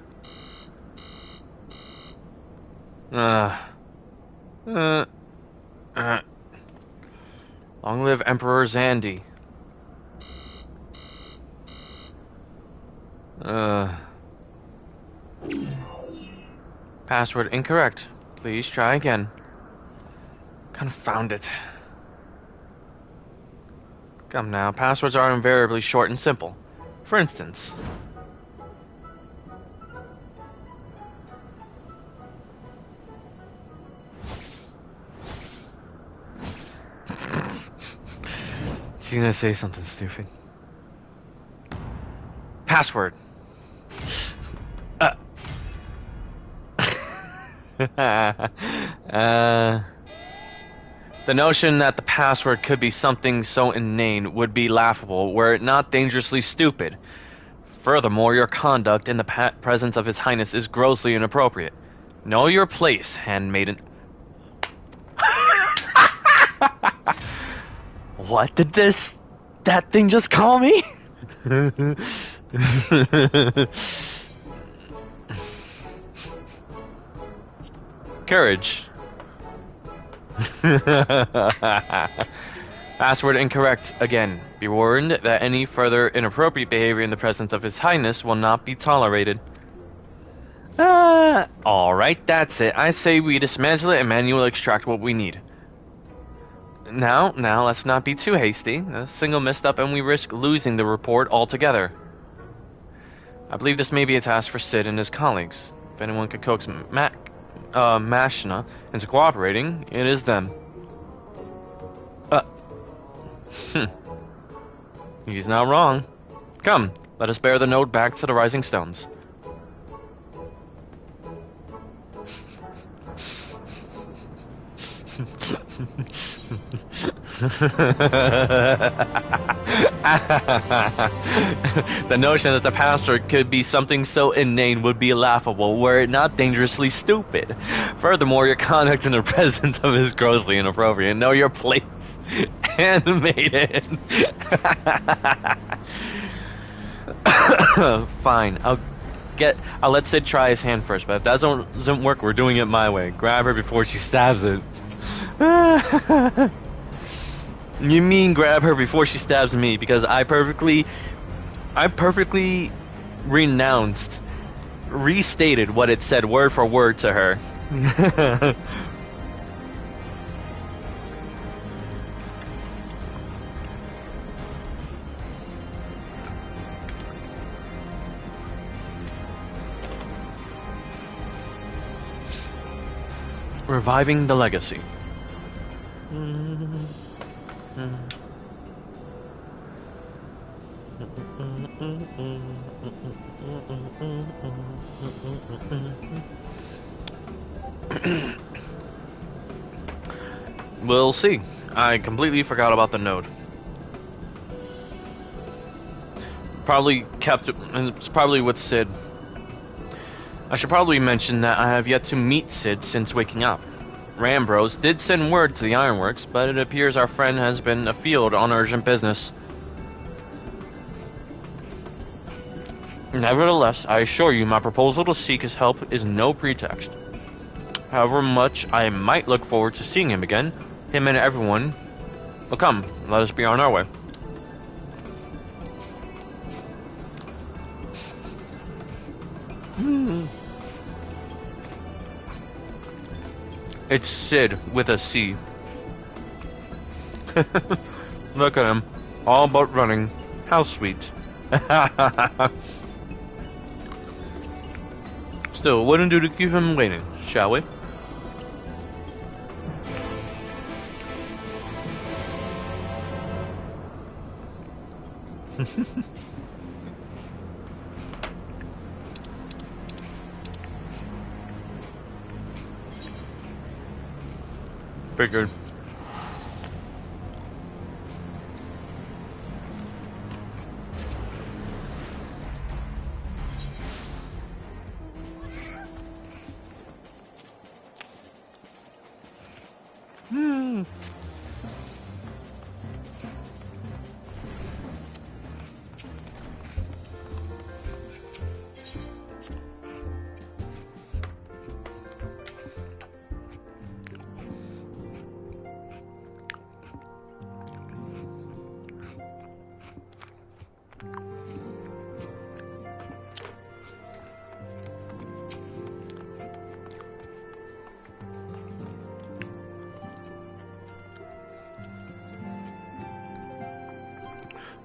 Long live Emperor Zandy. Password incorrect. Please try again. Confound it. Come now, passwords are invariably short and simple. For instance... She's gonna say something stupid. Password. The notion that the password could be something so inane would be laughable were it not dangerously stupid. Furthermore, your conduct in the presence of His Highness is grossly inappropriate. Know your place, handmaiden. What did that thing just call me? Courage. Password incorrect again. Be warned that any further inappropriate behavior in the presence of His Highness will not be tolerated. Alright, that's it. I say we dismantle it and manually extract what we need. Now, let's not be too hasty. A single misstep and we risk losing the report altogether. I believe this may be a task for Sid and his colleagues. If anyone could coax Mashna into cooperating, it is them. He's not wrong. Come, let us bear the note back to the Rising Stones. The notion that the password could be something so inane would be laughable were it not dangerously stupid. Furthermore, your conduct in the presence of is grossly inappropriate. Know your place, handmaiden. Fine, I'll let Sid try his hand first, but if that doesn't work, we're doing it my way. Grab her before she stabs it. You mean grab her before she stabs me, because I perfectly restated what it said word for word to her. Reviving the legacy. We'll see. I completely forgot about the node. It's probably with Sid. I should probably mention that I have yet to meet Sid since waking up. Rambros did send word to the Ironworks, but it appears our friend has been afield on urgent business. Nevertheless, I assure you my proposal to seek his help is no pretext. However much I might look forward to seeing him again, him and everyone... Well, come, let us be on our way. It's Sid with a C. Look at him, all about running. How sweet. Still, wouldn't do to keep him waiting, shall we? Figured.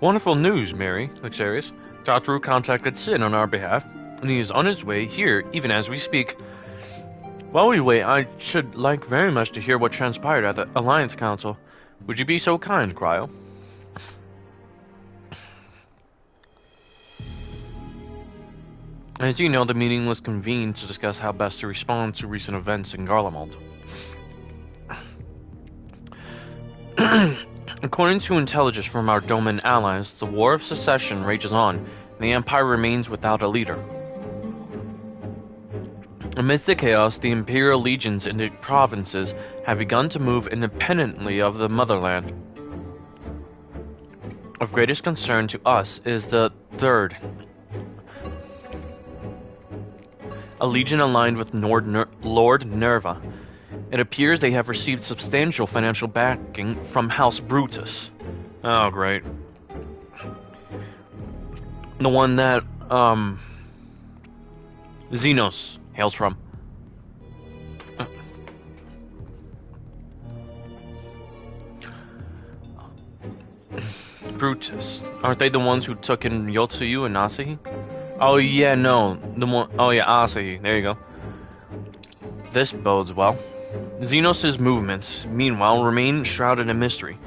Wonderful news, Mary, Luxarius. Dr. contacted Sid on our behalf, and he is on his way here even as we speak. While we wait, I should like very much to hear what transpired at the Alliance Council. Would you be so kind, Cryo? As you know, the meeting was convened to discuss how best to respond to recent events in Garlemald. According to intelligence from our Doman allies, the War of Secession rages on, and the Empire remains without a leader. Amidst the chaos, the Imperial legions in the provinces have begun to move independently of the motherland. Of greatest concern to us is the Third, a legion aligned with Lord Nerva. It appears they have received substantial financial backing from House Brutus. Oh, great. The one that, Xenos hails from. Brutus. Aren't they the ones who took in Yotsuyu and Asahi? Oh, yeah, no. The one. Oh, yeah, Asahi. There you go. This bodes well. Xenos' movements, meanwhile, remain shrouded in mystery.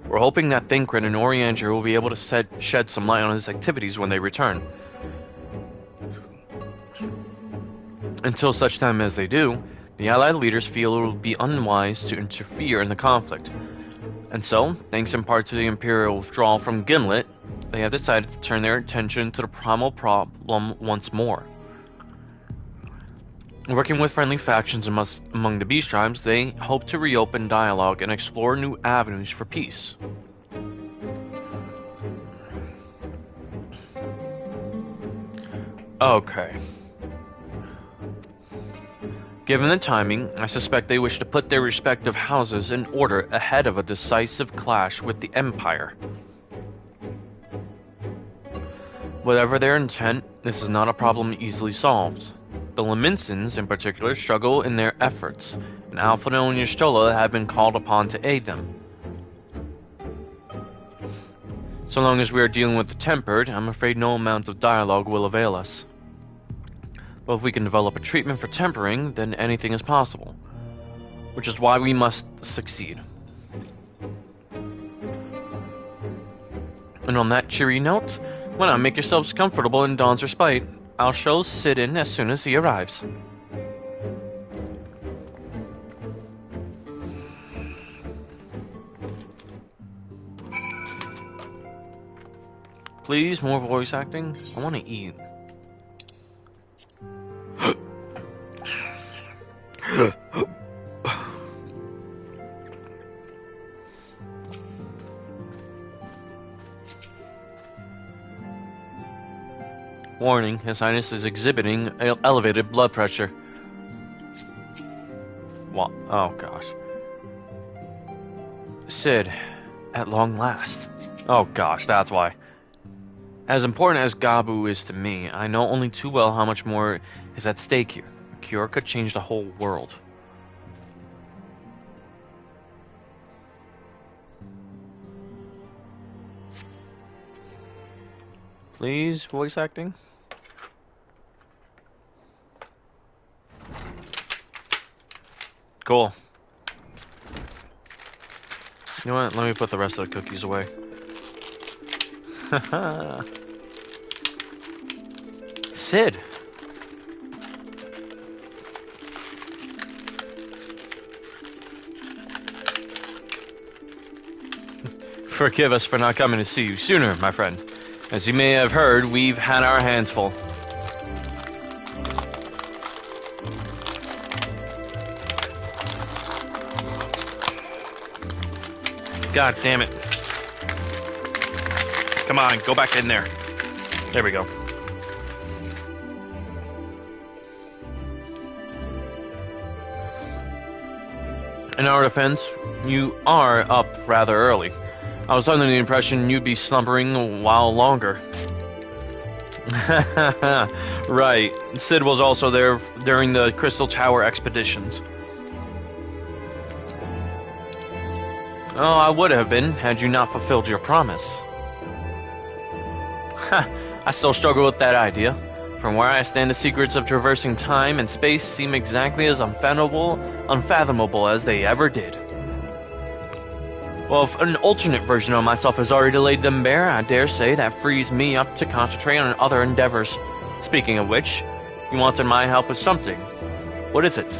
We're hoping that Thinkred and Orianger will be able to shed some light on his activities when they return. Until such time as they do, the Allied leaders feel it will be unwise to interfere in the conflict. And so, thanks in part to the Imperial withdrawal from Gimlet, they have decided to turn their attention to the primal problem once more. Working with friendly factions among the Beast Tribes, they hope to reopen dialogue and explore new avenues for peace. Okay. Given the timing, I suspect they wish to put their respective houses in order ahead of a decisive clash with the Empire. Whatever their intent, this is not a problem easily solved. The Laminsons, in particular, struggle in their efforts, and Alphino and Y'shtola have been called upon to aid them. So long as we are dealing with the Tempered, I'm afraid no amount of dialogue will avail us. But if we can develop a treatment for tempering, then anything is possible. Which is why we must succeed. And on that cheery note, why not make yourselves comfortable in Dawn's respite? I'll show Sid in as soon as he arrives. Please, more voice acting? I want to eat. Warning, His Highness is exhibiting elevated blood pressure. What? Oh gosh. Sid, at long last. Oh gosh, that's why. As important as Gabu is to me, I know only too well how much more is at stake here. A cure could change the whole world. Please, voice acting? Cool. You know what? Let me put the rest of the cookies away. Haha. Sid. Forgive us for not coming to see you sooner, my friend. As you may have heard, we've had our hands full. God damn it. Come on, go back in there. There we go. In our defense, you are up rather early. I was under the impression you'd be slumbering a while longer. Right. Sid was also there during the Crystal Tower expeditions. Oh, I would have been, had you not fulfilled your promise. I still struggle with that idea. From where I stand, the secrets of traversing time and space seem exactly as unfathomable as they ever did. Well, if an alternate version of myself has already laid them bare, I dare say that frees me up to concentrate on other endeavors. Speaking of which, you wanted my help with something. What is it?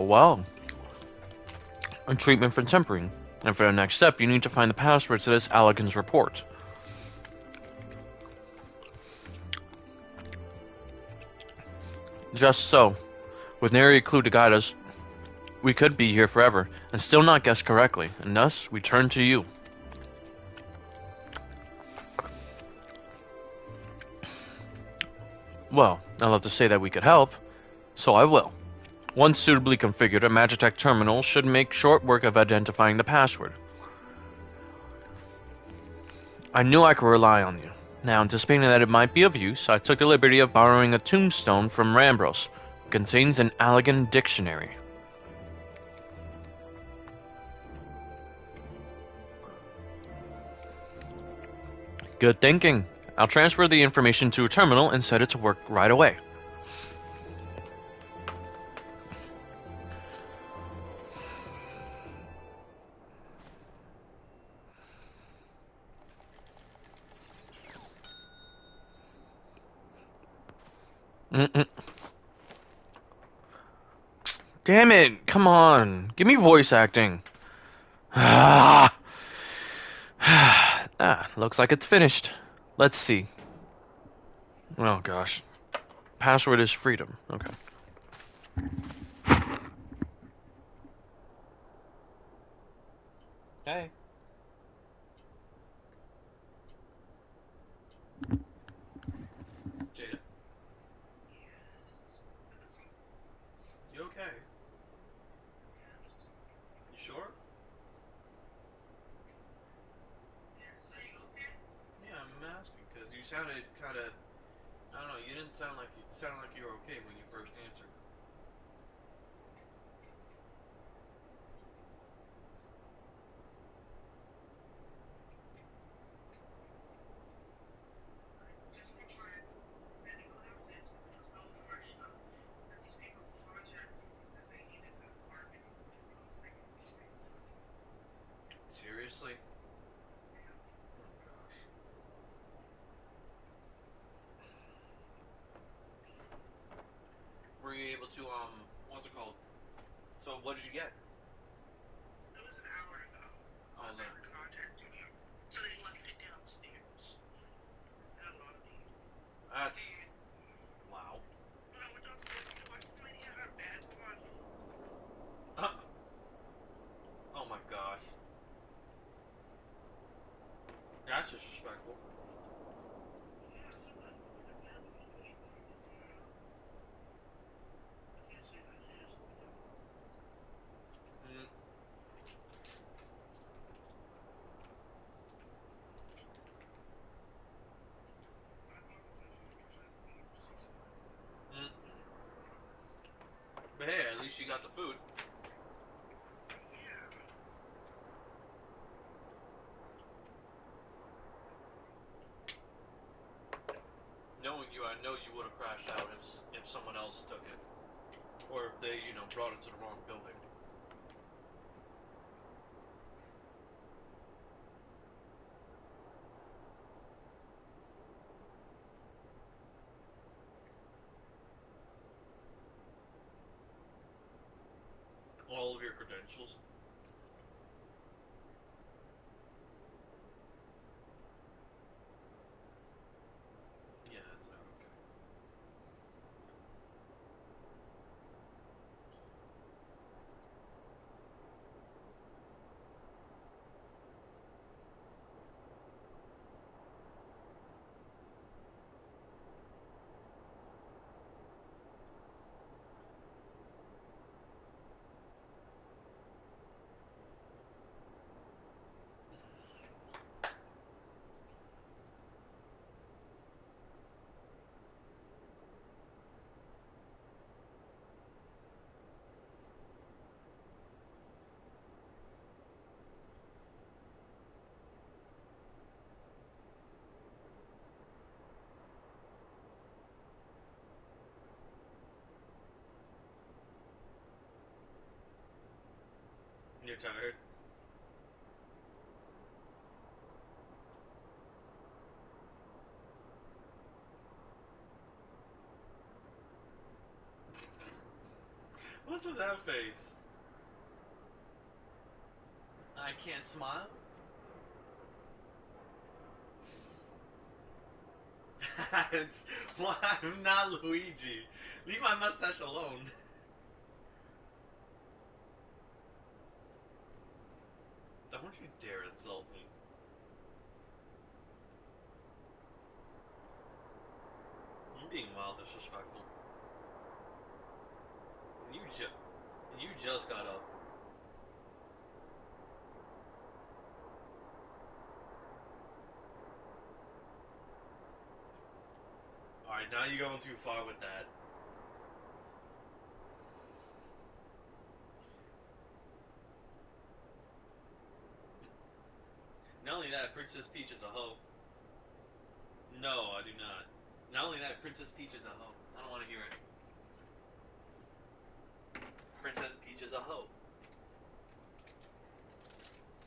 Well. A treatment for tempering. And for the next step, you need to find the password to this Allegan's report. Just so. With nary a clue to guide us, we could be here forever, and still not guess correctly, and thus we turn to you. Well, I'd love to say that we could help, so I will. Once suitably configured, a Magitech terminal should make short work of identifying the password. I knew I could rely on you. Now, anticipating that it might be of use, I took the liberty of borrowing a tombstone from Rambros. It contains an Allegan dictionary. Good thinking. I'll transfer the information to a terminal and set it to work right away. Damn it! Come on! Give me voice acting! Looks like it's finished. Let's see. Oh gosh. Password is freedom. Okay. Hey. Jada. You okay? You sure? Yeah, I'm asking because you sounded kind of. I don't know. You didn't sound like you were okay when you first answered. Seriously? Oh gosh. Were you able to what's it called? So what did you get? Oh, look. That's wow. Oh my gosh. That's disrespectful. Mm, mm. But hey, at least you got the food. Knowing you, I know you would have crashed out if someone else took it, or if they, brought it to the wrong building. All of your credentials. tired. What's with that face? I can't smile? Well, I'm not Luigi. Leave my mustache alone. Don't you dare insult me. I'm being mild disrespectful. You just got up. Alright, now you're going too far with that. Not only that, Princess Peach is a hoe. No, I do not. Not only that, Princess Peach is a hoe. I don't want to hear it. Princess Peach is a hoe.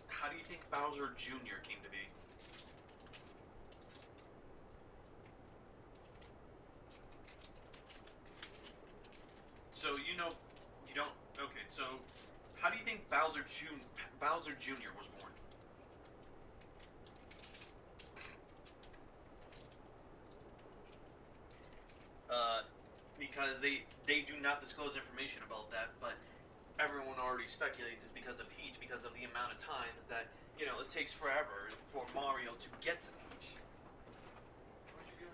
How do you think Bowser Jr. came to be? So you know, you don't. Okay, so how do you think Bowser Jr. was born? Because they do not disclose information about that, but everyone already speculates it's because of Peach, because of the amount of times that it takes forever for Mario to get to Peach. Where'd you go?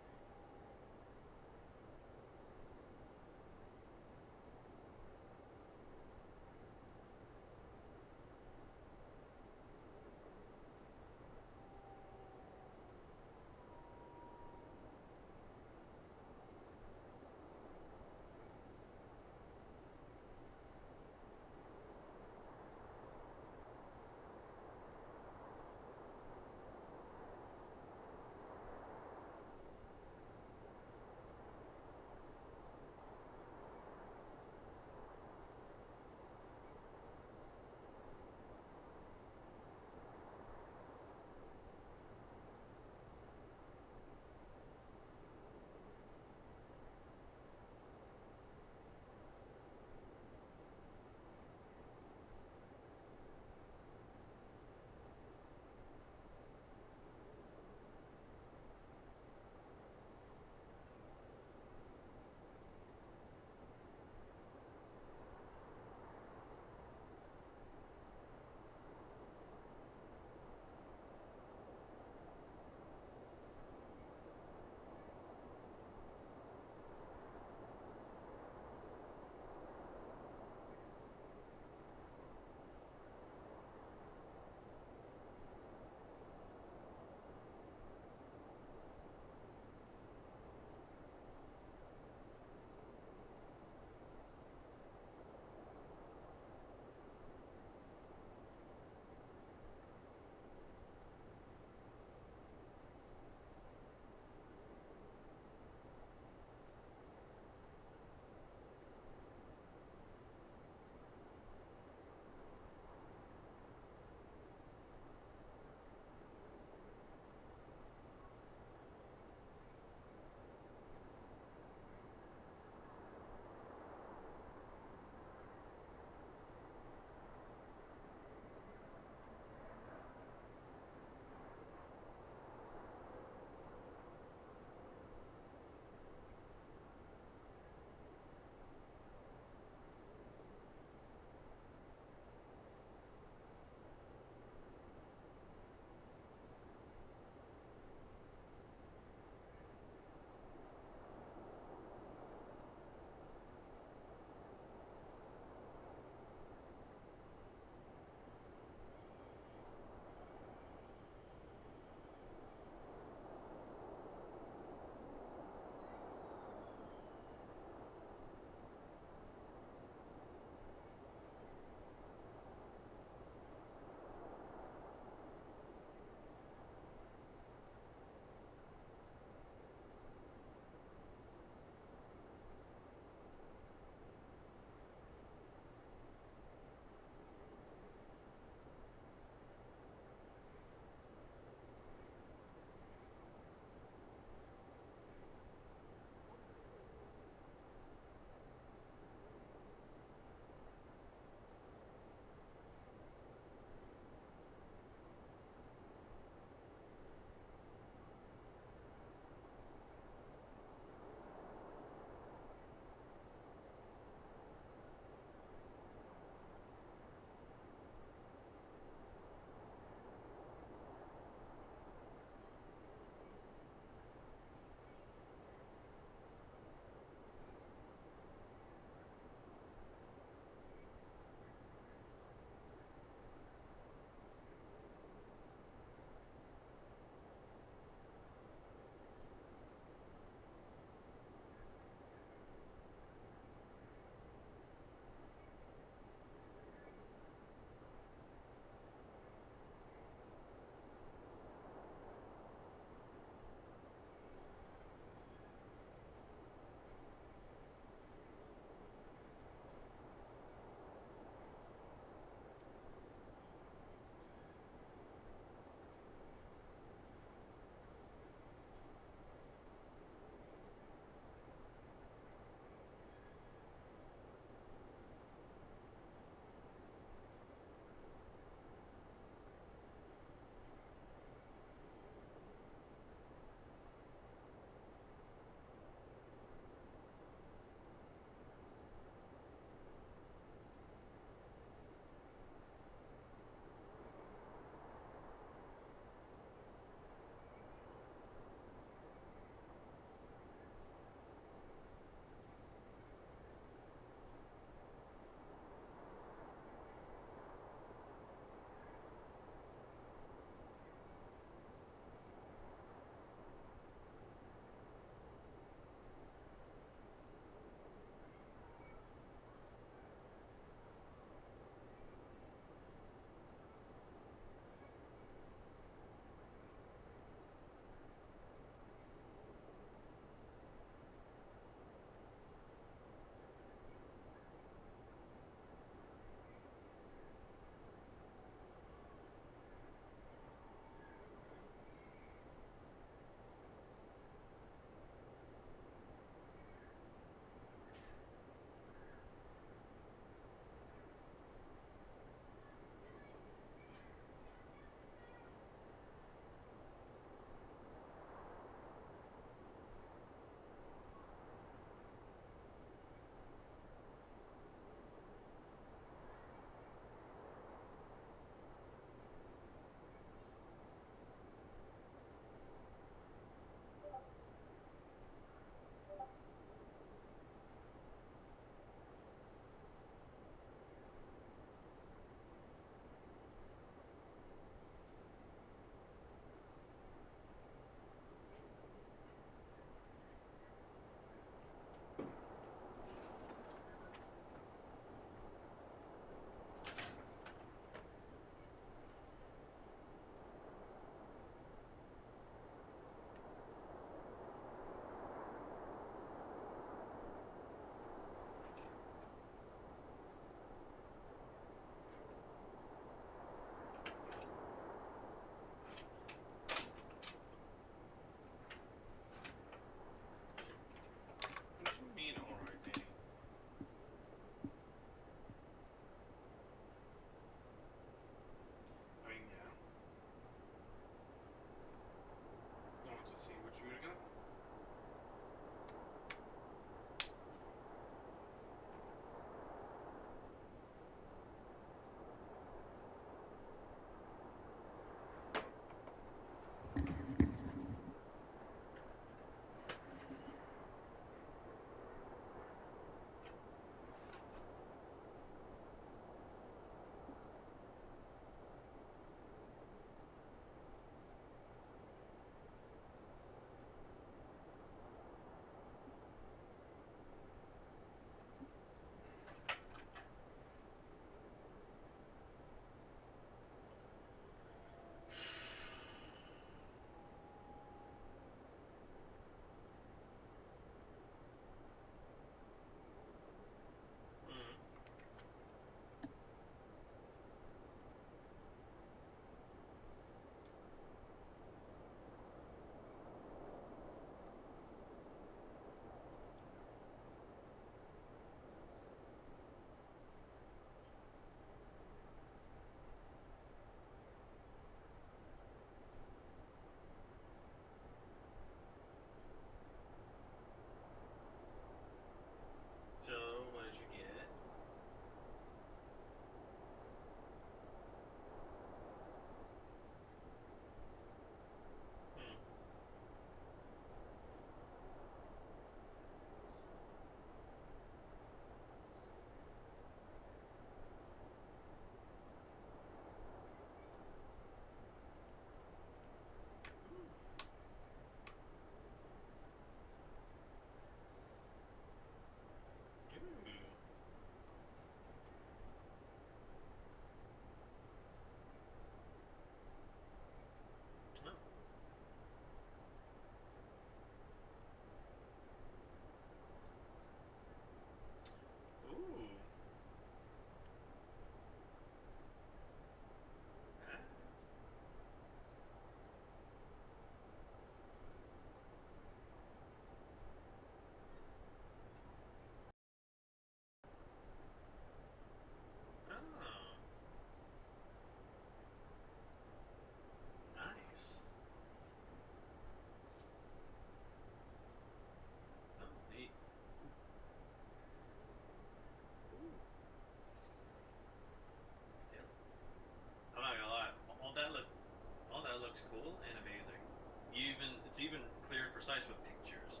precise with pictures.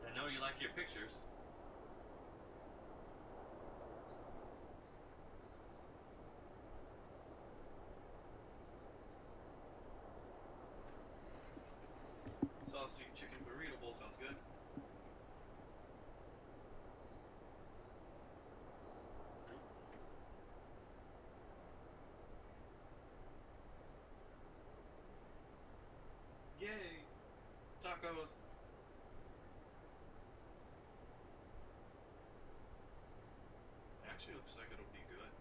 I know you like your pictures. Saucy chicken burrito bowl sounds good. Yay! Tacos! Actually looks like it'll be good.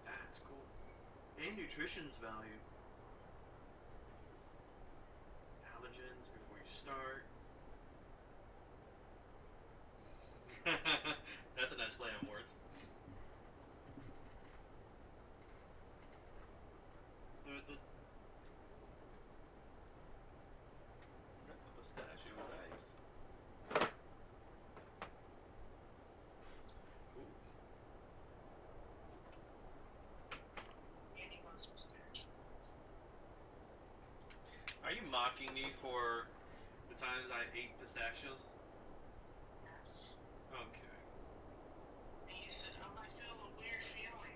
That's cool. And nutrition's value. Allergens before you start. That's a nice play on words. Pistachio, nice. Cool. Are you mocking me for the times I ate pistachios? Yes. Okay. And you said, oh, I feel a weird feeling.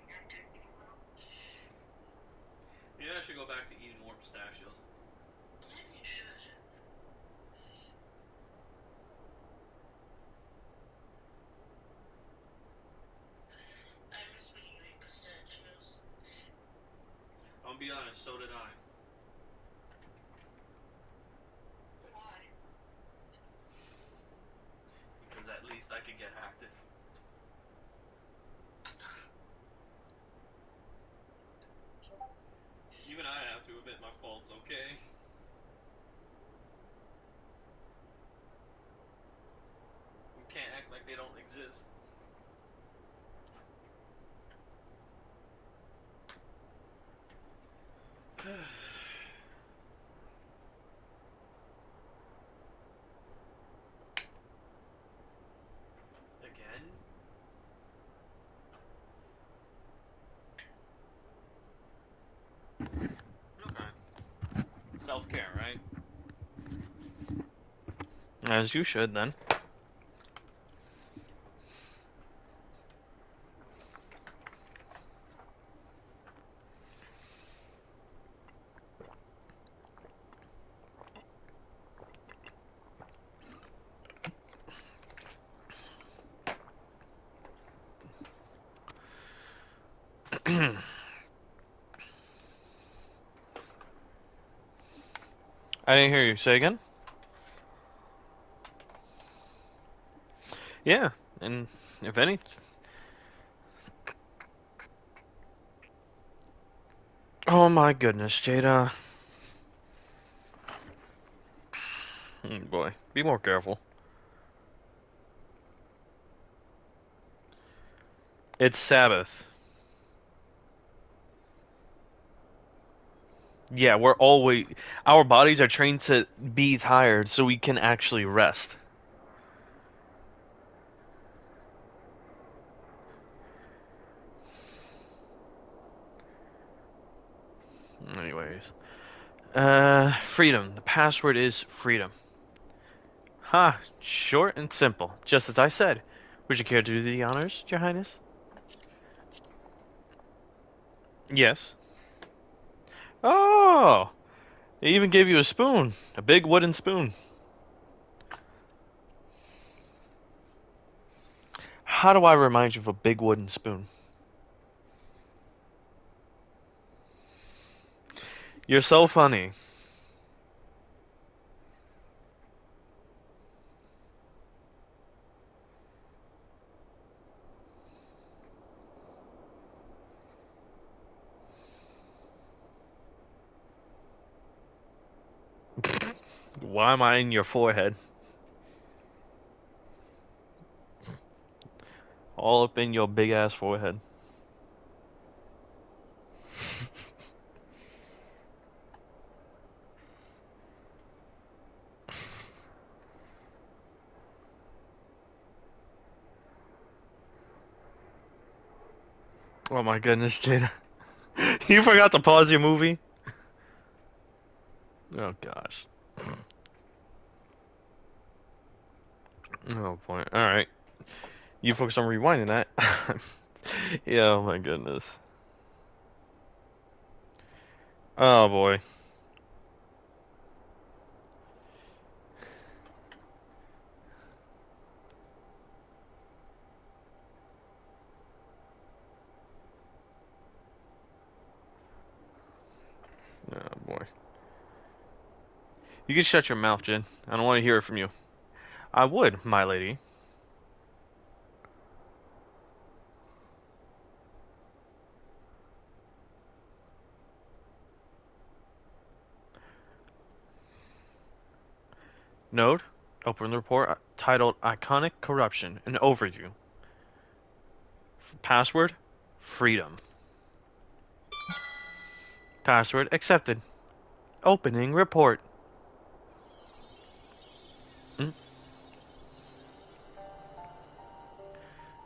Maybe I should go back to eating more pistachios. Maybe you should. I miss when you ate pistachios. I'll be honest, so did I. Why? Because at least I could get active. Even I have to admit my faults, okay? You can't act like they don't exist. Again? Okay. Self-care, right? As you should, then. I didn't hear you. Say again? Yeah, and if any... Oh my goodness, Jada. Oh boy, be more careful. It's Sabbath. Yeah, we're always... Our bodies are trained to be tired so we can actually rest. Anyways. Freedom. The password is freedom. Ha, short and simple. Just as I said. Would you care to do the honors, Your Highness? Yes. Oh! They even gave you a spoon. A big wooden spoon. How do I remind you of a big wooden spoon? You're so funny. Why am I in your forehead? All up in your big ass forehead. Oh my goodness, Jada. You forgot to pause your movie? Oh gosh. Oh boy. Alright. You focus on rewinding that. Yeah, oh my goodness. Oh boy. Oh boy. You can shut your mouth, Jin. I don't want to hear it from you. I would, my lady. Node, open the report titled Iconic Corruption, an overview. Password, freedom. Password accepted. Opening report.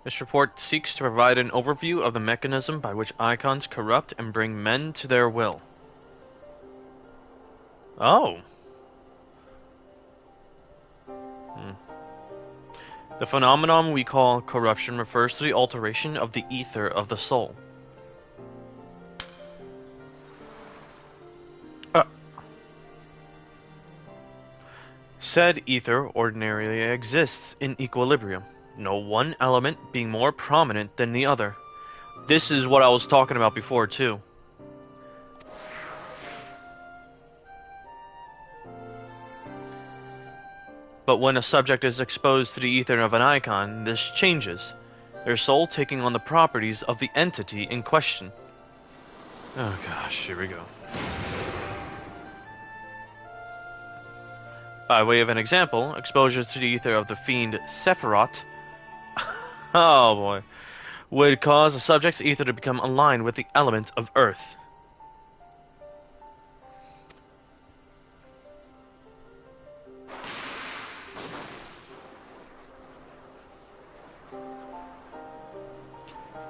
This report seeks to provide an overview of the mechanism by which icons corrupt and bring men to their will. Oh. The phenomenon we call corruption refers to the alteration of the ether of the soul. Said ether ordinarily exists in equilibrium, no one element being more prominent than the other. This is what I was talking about before, too. But when a subject is exposed to the ether of an icon, this changes, their soul taking on the properties of the entity in question. Oh gosh, here we go. By way of an example, exposure to the ether of the fiend Sephiroth, oh boy, would cause a subject's ether to become aligned with the element of earth.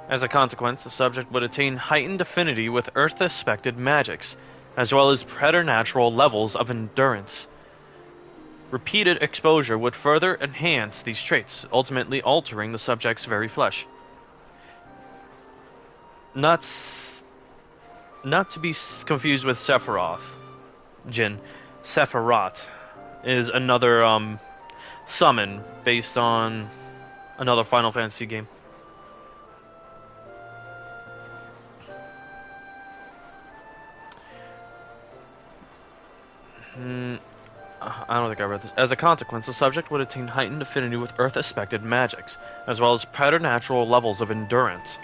As a consequence, the subject would attain heightened affinity with earth-aspected magics, as well as preternatural levels of endurance. Repeated exposure would further enhance these traits, ultimately altering the subject's very flesh. Not to be confused with Sephiroth, Jin. Sephiroth is another summon based on another Final Fantasy game. I don't think I read this. As a consequence, the subject would attain heightened affinity with earth-aspected magics, as well as preternatural levels of endurance.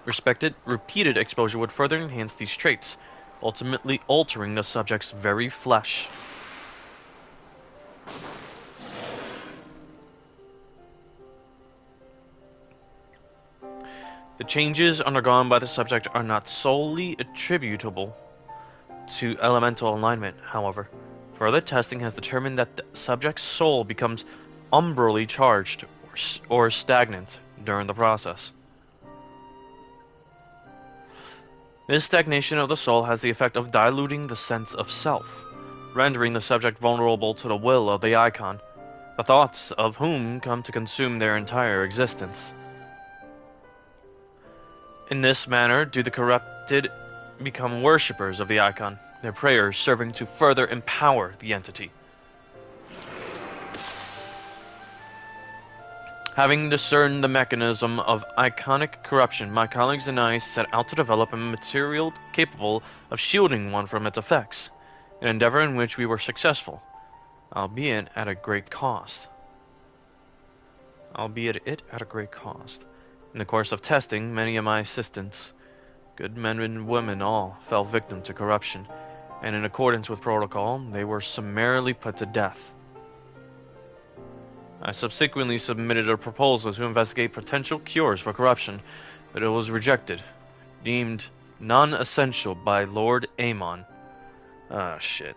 Repeated exposure would further enhance these traits, ultimately altering the subject's very flesh. The changes undergone by the subject are not solely attributable to elemental alignment, however. Further testing has determined that the subject's soul becomes umbrally charged or stagnant during the process. This stagnation of the soul has the effect of diluting the sense of self, rendering the subject vulnerable to the will of the icon, the thoughts of whom come to consume their entire existence. In this manner do the corrupted become worshippers of the icon, their prayers serving to further empower the entity. Having discerned the mechanism of iconic corruption, my colleagues and I set out to develop a material capable of shielding one from its effects, an endeavor in which we were successful, albeit at a great cost. In the course of testing, many of my assistants, good men and women all, fell victim to corruption, and in accordance with protocol, they were summarily put to death. I subsequently submitted a proposal to investigate potential cures for corruption, but it was rejected, deemed non-essential by Lord Amon. Ah, shit.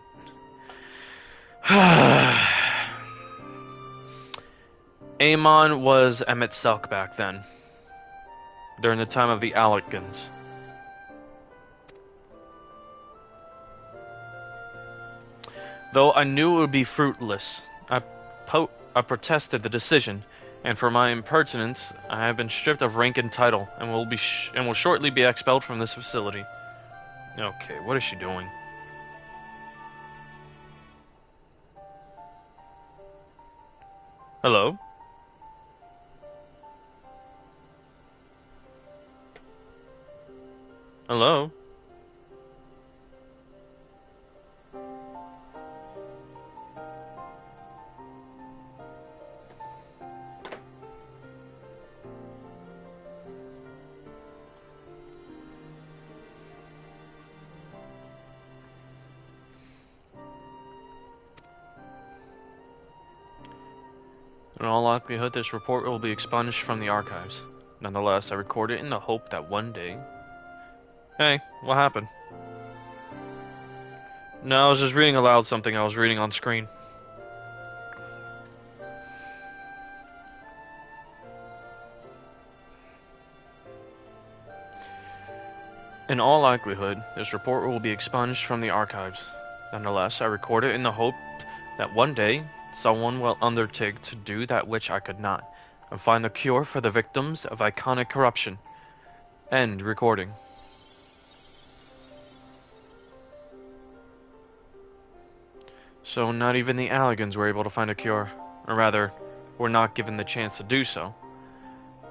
Amon was Emmett Selk back then. during the time of the Alekans. Though I knew it would be fruitless, I protested the decision, and for my impertinence, I have been stripped of rank and title, and will shortly be expelled from this facility. Okay, what is she doing? Hello? Hello? In all likelihood, this report will be expunged from the archives. Nonetheless, I record it in the hope that one day... Hey, what happened? No, I was just reading aloud something I was reading on screen. In all likelihood, this report will be expunged from the archives. Nonetheless, I record it in the hope that one day, someone will undertake to do that which I could not, and find the cure for the victims of iconic corruption. End recording. So not even the Allegans were able to find a cure, or rather, were not given the chance to do so.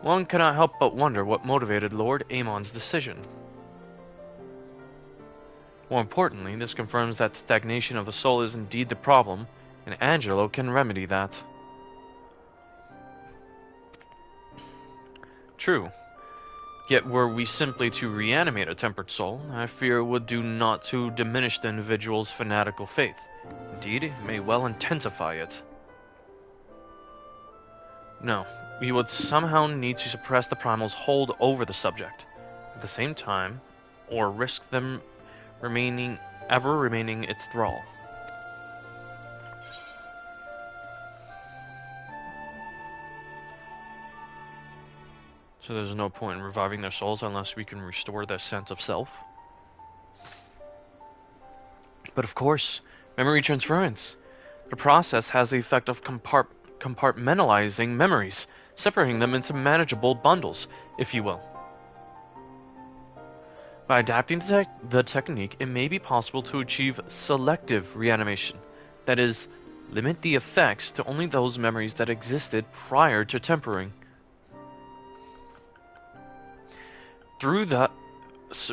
One cannot help but wonder what motivated Lord Amon's decision. More importantly, this confirms that stagnation of the soul is indeed the problem, and Angelo can remedy that. True. Yet were we simply to reanimate a tempered soul, I fear it would do naught to diminish the individual's fanatical faith. Indeed, it may well intensify it. No, we would somehow need to suppress the primal's hold over the subject, at the same time, or risk them ever remaining its thrall. So there's no point in reviving their souls unless we can restore their sense of self. But of course, memory transference. The process has the effect of compartmentalizing memories, separating them into manageable bundles, if you will. By adapting the technique, it may be possible to achieve selective reanimation. That is, limit the effects to only those memories that existed prior to tempering. Through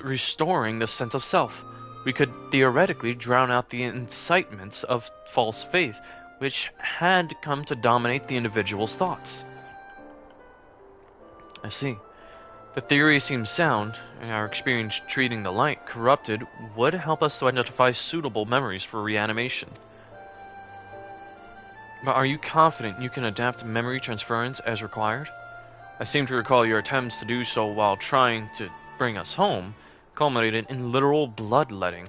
restoring the sense of self, we could theoretically drown out the incitements of false faith, which had come to dominate the individual's thoughts. I see. The theory seems sound, and our experience treating the light corrupted would help us to identify suitable memories for reanimation. But are you confident you can adapt memory transference as required? I seem to recall your attempts to do so while trying to bring us home culminated in literal bloodletting.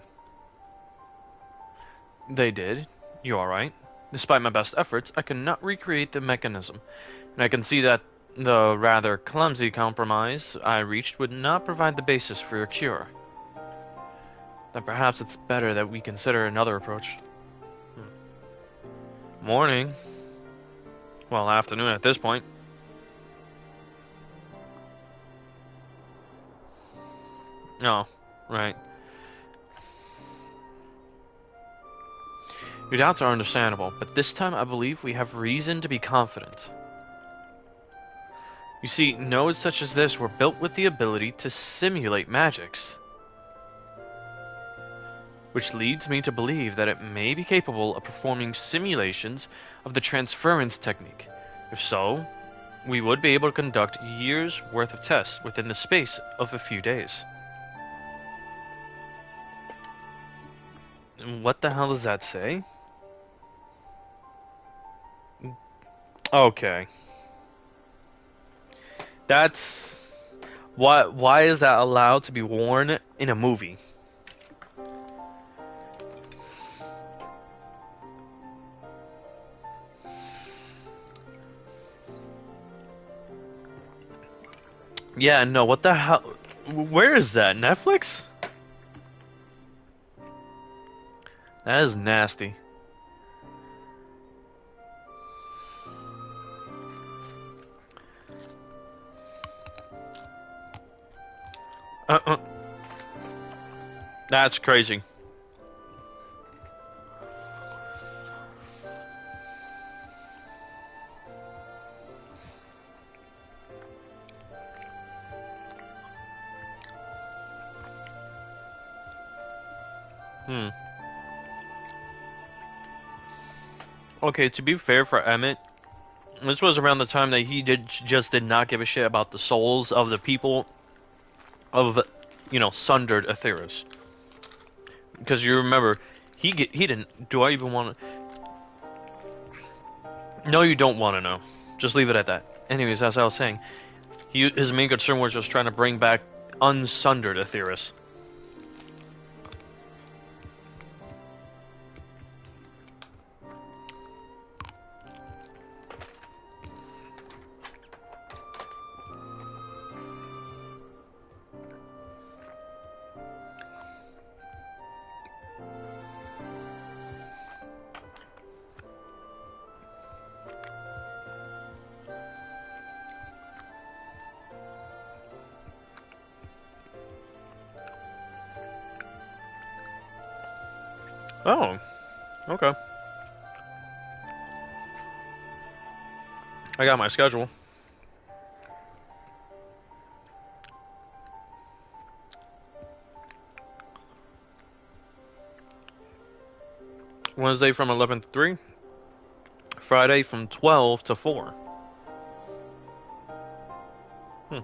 They did. You are right. Despite my best efforts, I cannot recreate the mechanism, and I can see that the rather clumsy compromise I reached would not provide the basis for your cure. Then perhaps it's better that we consider another approach. Morning. Well, afternoon at this point. Oh, right. Your doubts are understandable, but this time I believe we have reason to be confident. You see, nodes such as this were built with the ability to simulate magics, which leads me to believe that it may be capable of performing simulations of the transference technique. If so, we would be able to conduct years' worth of tests within the space of a few days. What the hell does that say? Okay. That's... Why is that allowed to be worn in a movie? Yeah, no, what the hell? Where is that? Netflix? That is nasty. Uh-uh. That's crazy. Hmm. Okay, to be fair for Emmett, this was around the time that he just did not give a shit about the souls of the people of, sundered Aetheris. Because you remember, he didn't. Do I even want to? No, you don't want to know. Just leave it at that. Anyways, as I was saying, his main concern was just trying to bring back unsundered Aetheris. Oh, okay. I got my schedule. Wednesday from 11 to 3. Friday from 12 to 4. Hmm.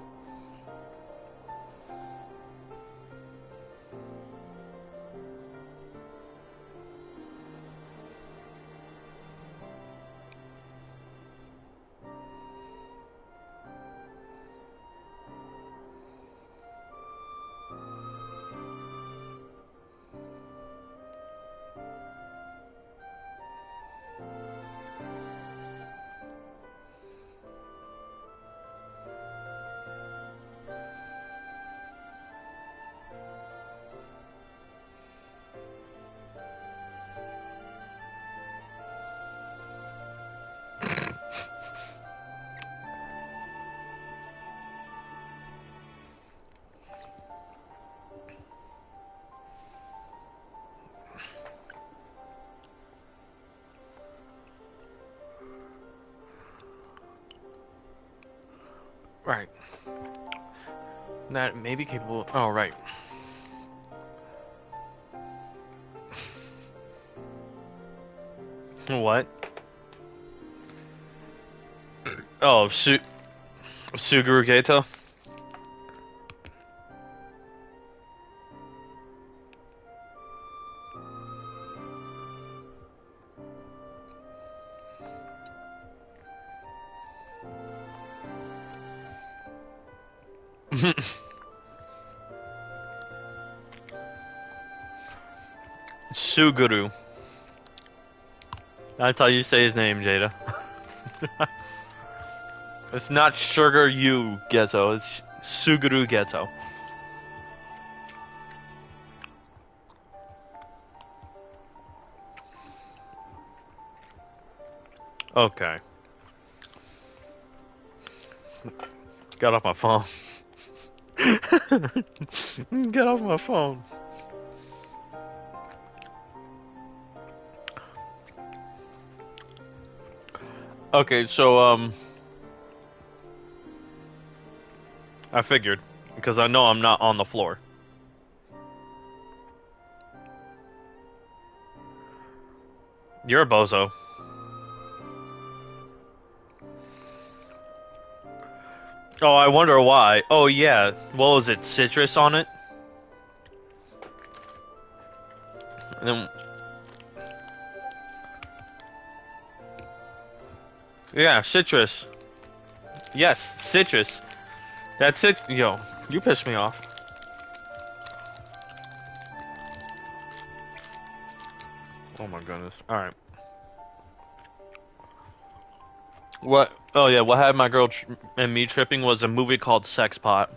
Right. That may be capable. Oh, right. What? Oh, Suguru Geto? Suguru. That's how you say his name, Jada. It's not Sugar You Ghetto, it's Suguru Ghetto. Okay. Got off my phone. Get off my phone. Okay, so, I figured. Because I know I'm not on the floor. You're a bozo. Oh, I wonder why. Oh, yeah. What was it? Citrus on it? And then... Yeah, citrus. Yes, citrus. That's it. Yo, you pissed me off. Oh my goodness. Alright. What? Oh yeah, what had my girl and me tripping was a movie called Sex Pot.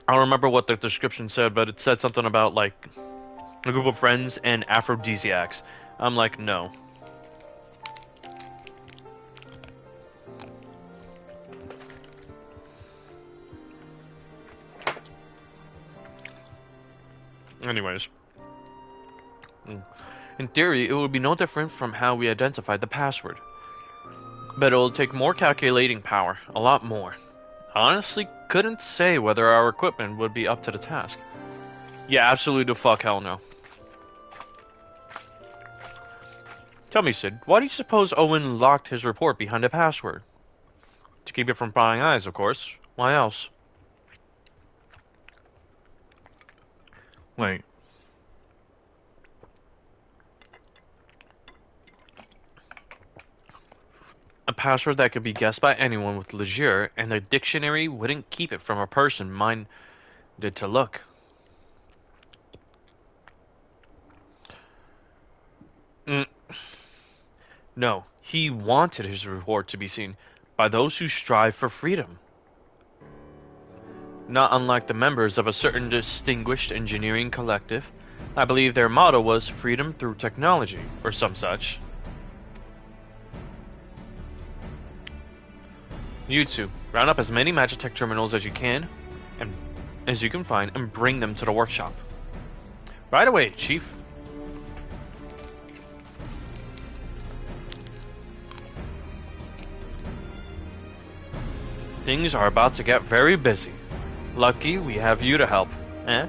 I don't remember what the description said, but it said something about like a group of friends and aphrodisiacs. I'm like, no. Anyways. In theory, it would be no different from how we identified the password. But it'll take more calculating power, a lot more. I honestly couldn't say whether our equipment would be up to the task. Yeah, absolutely the fuck hell no. Tell me, Sid, why do you suppose Owen locked his report behind a password? To keep it from prying eyes, of course. Why else? Wait. A password that could be guessed by anyone with leisure, and the dictionary wouldn't keep it from a person minded to look. No, he wanted his report to be seen by those who strive for freedom. Not unlike the members of a certain distinguished engineering collective, I believe their motto was freedom through technology, or some such. You two, round up as many Magitech terminals as you can, and as you can find, and bring them to the workshop. Right away, Chief. Things are about to get very busy. Lucky we have you to help, eh?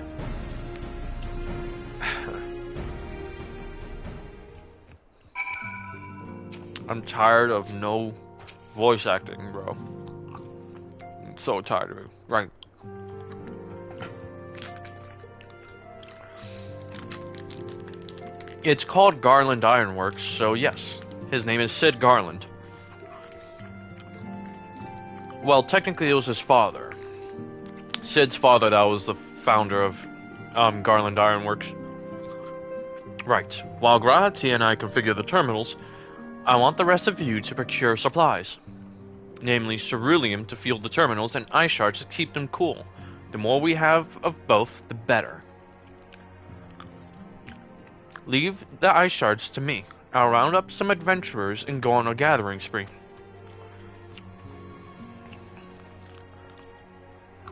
I'm tired of no voice acting, bro. I'm so tired of it. Right. It's called Garland Ironworks, so yes. His name is Sid Garland. Well, technically it was his father. Sid's father that was the founder of Garland Ironworks. Right. While Grahati and I configure the terminals, I want the rest of you to procure supplies. Namely, ceruleum to fuel the terminals and ice shards to keep them cool. The more we have of both, the better. Leave the ice shards to me. I'll round up some adventurers and go on a gathering spree.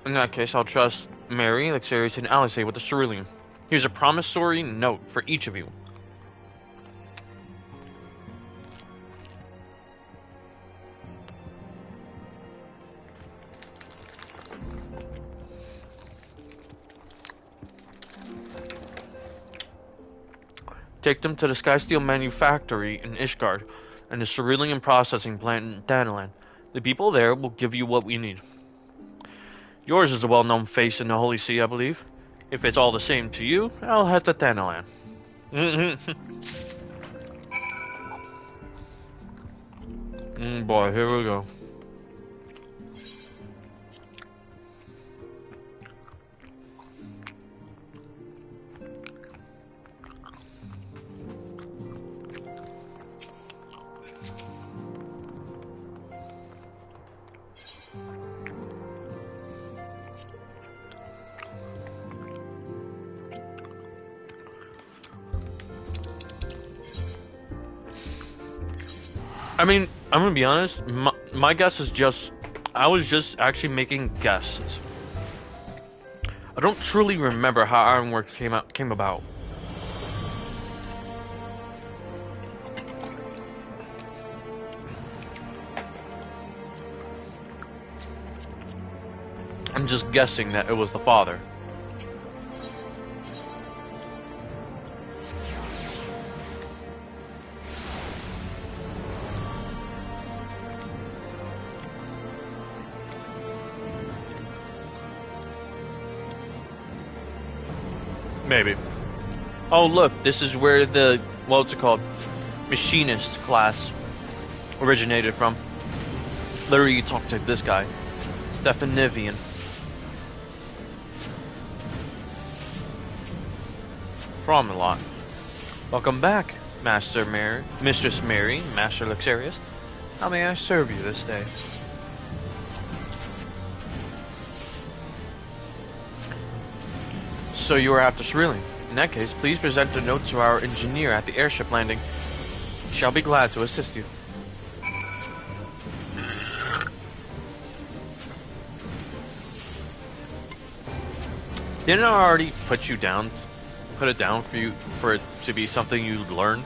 In that case, I'll trust Mary, Luxurious, and Alice with the ceruleum. Here's a promissory note for each of you. Take them to the Skysteel Manufactory in Ishgard and the ceruleum processing plant in Danalan. The people there will give you what we need. Yours is a well-known face in the Holy See, I believe. If it's all the same to you, I'll head to Danalan. Boy, here we go. I mean, I'm gonna be honest, my guess is just, I was just actually making guesses. I don't truly remember how Ironworks came about. I'm just guessing that it was the father. Maybe. Oh look, this is where the, what's it called? Machinist class originated from. Literally, you talk to this guy. Stefan Nivian. From a lot. Welcome back. Mistress Mary, Master Luxarius. How may I serve you this day? So you are after Cerulean. In that case, please present the note to our engineer at the airship landing. He shall be glad to assist you. Didn't I already put it down for you for it to be something you learn?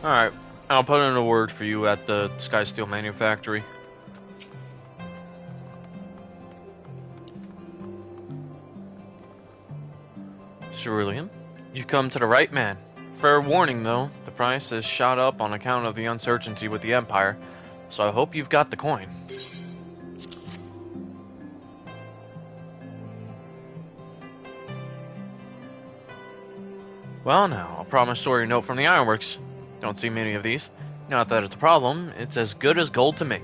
Alright, I'll put in a word for you at the Sky Steel Manufactory. Cerulean, you've come to the right man. Fair warning though, the price has shot up on account of the uncertainty with the Empire, so I hope you've got the coin. Well now, a promissory note from the Ironworks. Don't see many of these. Not that it's a problem, it's as good as gold to me.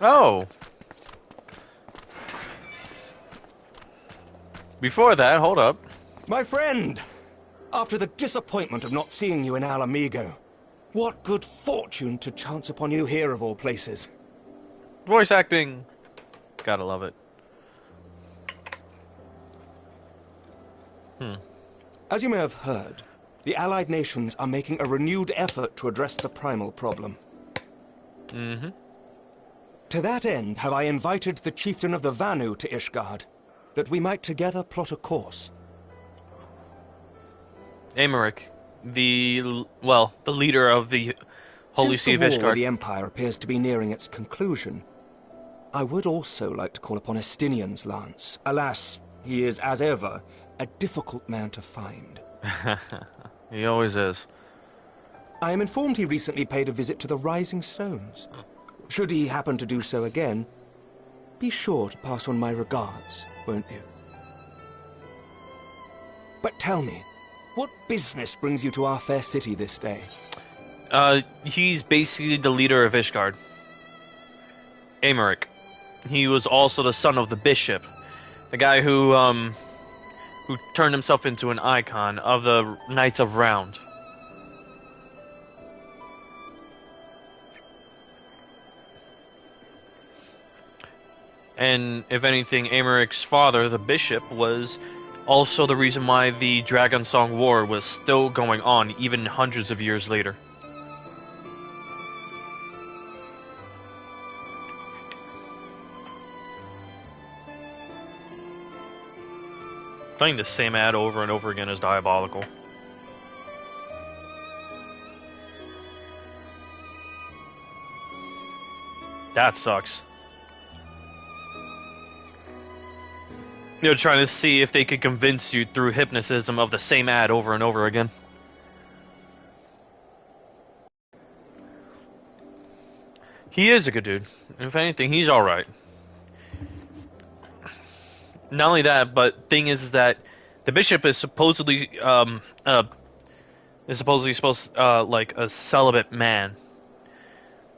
Oh! Before that, hold up. My friend! After the disappointment of not seeing you in Alamigo, what good fortune to chance upon you here of all places. Voice acting! Gotta love it. As you may have heard, the Allied nations are making a renewed effort to address the primal problem. Mm-hmm. To that end, have I invited the chieftain of the Vanu to Ishgard, that we might together plot a course. Aymeric, the leader of the Holy See of Since the war with Ishgard. the Empire appears to be nearing its conclusion, I would also like to call upon Estinian's lance. Alas, he is, as ever, a difficult man to find. He always is. I am informed he recently paid a visit to the Rising Stones. Should he happen to do so again, be sure to pass on my regards, won't you? But tell me, what business brings you to our fair city this day? He's basically the leader of Ishgard. Aymeric. He was also the son of the bishop. The guy who turned himself into an icon of the Knights of Round. And if anything, Aymeric's father, the bishop, was also the reason why the Dragon Song War was still going on even hundreds of years later. Playing the same ad over and over again is diabolical. That sucks. They're trying to see if they could convince you through hypnotism of the same ad over and over again. He is a good dude. If anything, he's alright. Not only that, but thing is that the bishop is supposedly supposed like a celibate man.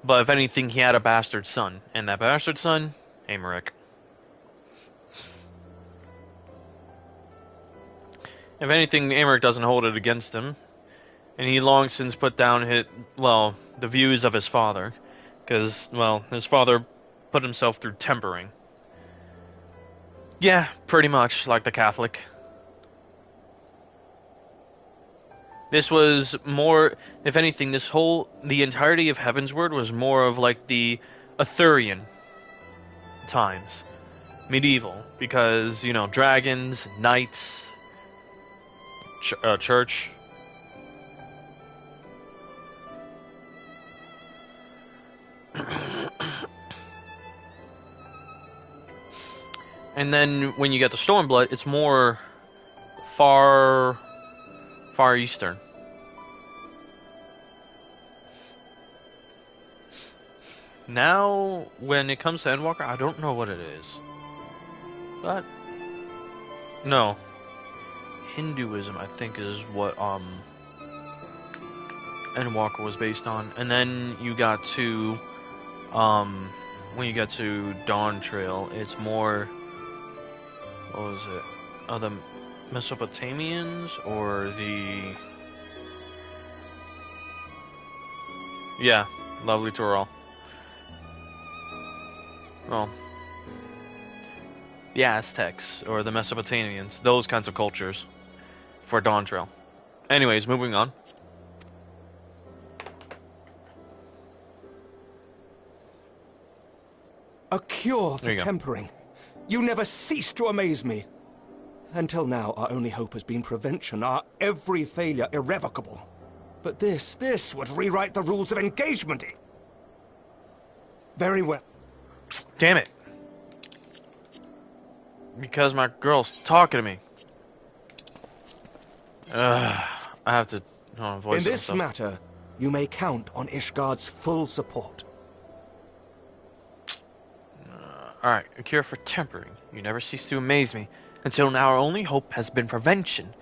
But if anything, he had a bastard son, and that bastard son, Aymeric. If anything, Aymeric doesn't hold it against him, and he long since put down the views of his father, because his father put himself through tempering. Yeah, pretty much like the Catholic. This was more, if anything, the entirety of Heavensward was more of like the Arthurian times. medieval because, you know, dragons, knights, church. And then when you get to Stormblood, it's more far eastern. Now, when it comes to Endwalker, I don't know what it is. But no, Hinduism, I think, is what Endwalker was based on. And then you got to when you get to Dawn Trail, it's more, what was it? The Mesopotamians or the, yeah, lovely Torall. Well, the Aztecs or the Mesopotamians, those kinds of cultures for Dawn Trail. Anyways, moving on. A cure for There you go. tempering. You never cease to amaze me. Until now, our only hope has been prevention, our every failure irrevocable. But this would rewrite the rules of engagement. Very well. Damn it. Because my girl's talking to me. I have to voice In this myself. matter, you may count on Ishgard's full support. Alright, a cure for tempering. You never cease to amaze me. Until now, our only hope has been prevention.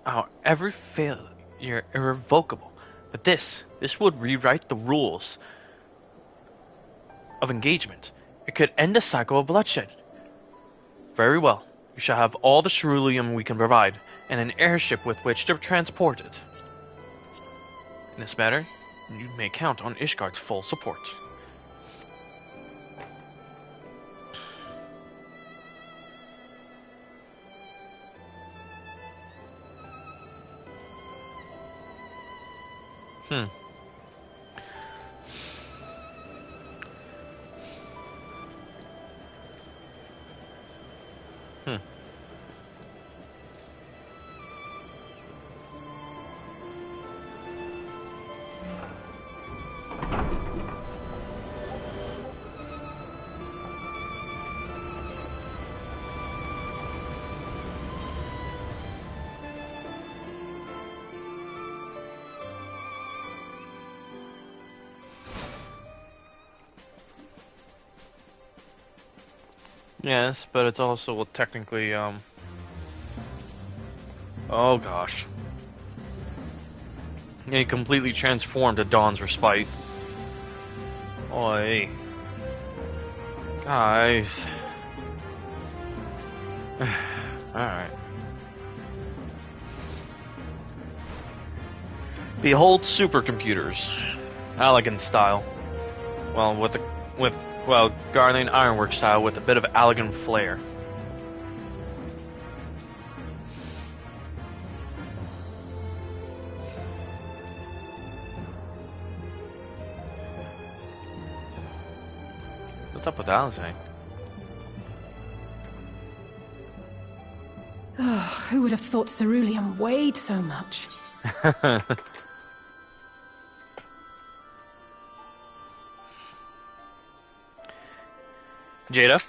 Our every failure irrevocable. But this would rewrite the rules of engagement. It could end the cycle of bloodshed. Very well. You shall have all the ceruleum we can provide, and an airship with which to transport it. In this matter, you may count on Ishgard's full support. Hmm. Yes, but it's also technically, oh gosh. He completely transformed to Dawn's Respite. Oi. Guys. Alright. Behold supercomputers. Elegant style. Well, well, Guardian Ironwork style with a bit of elegant flair. What's up with Alizé? Oh, who would have thought ceruleum weighed so much? Jada?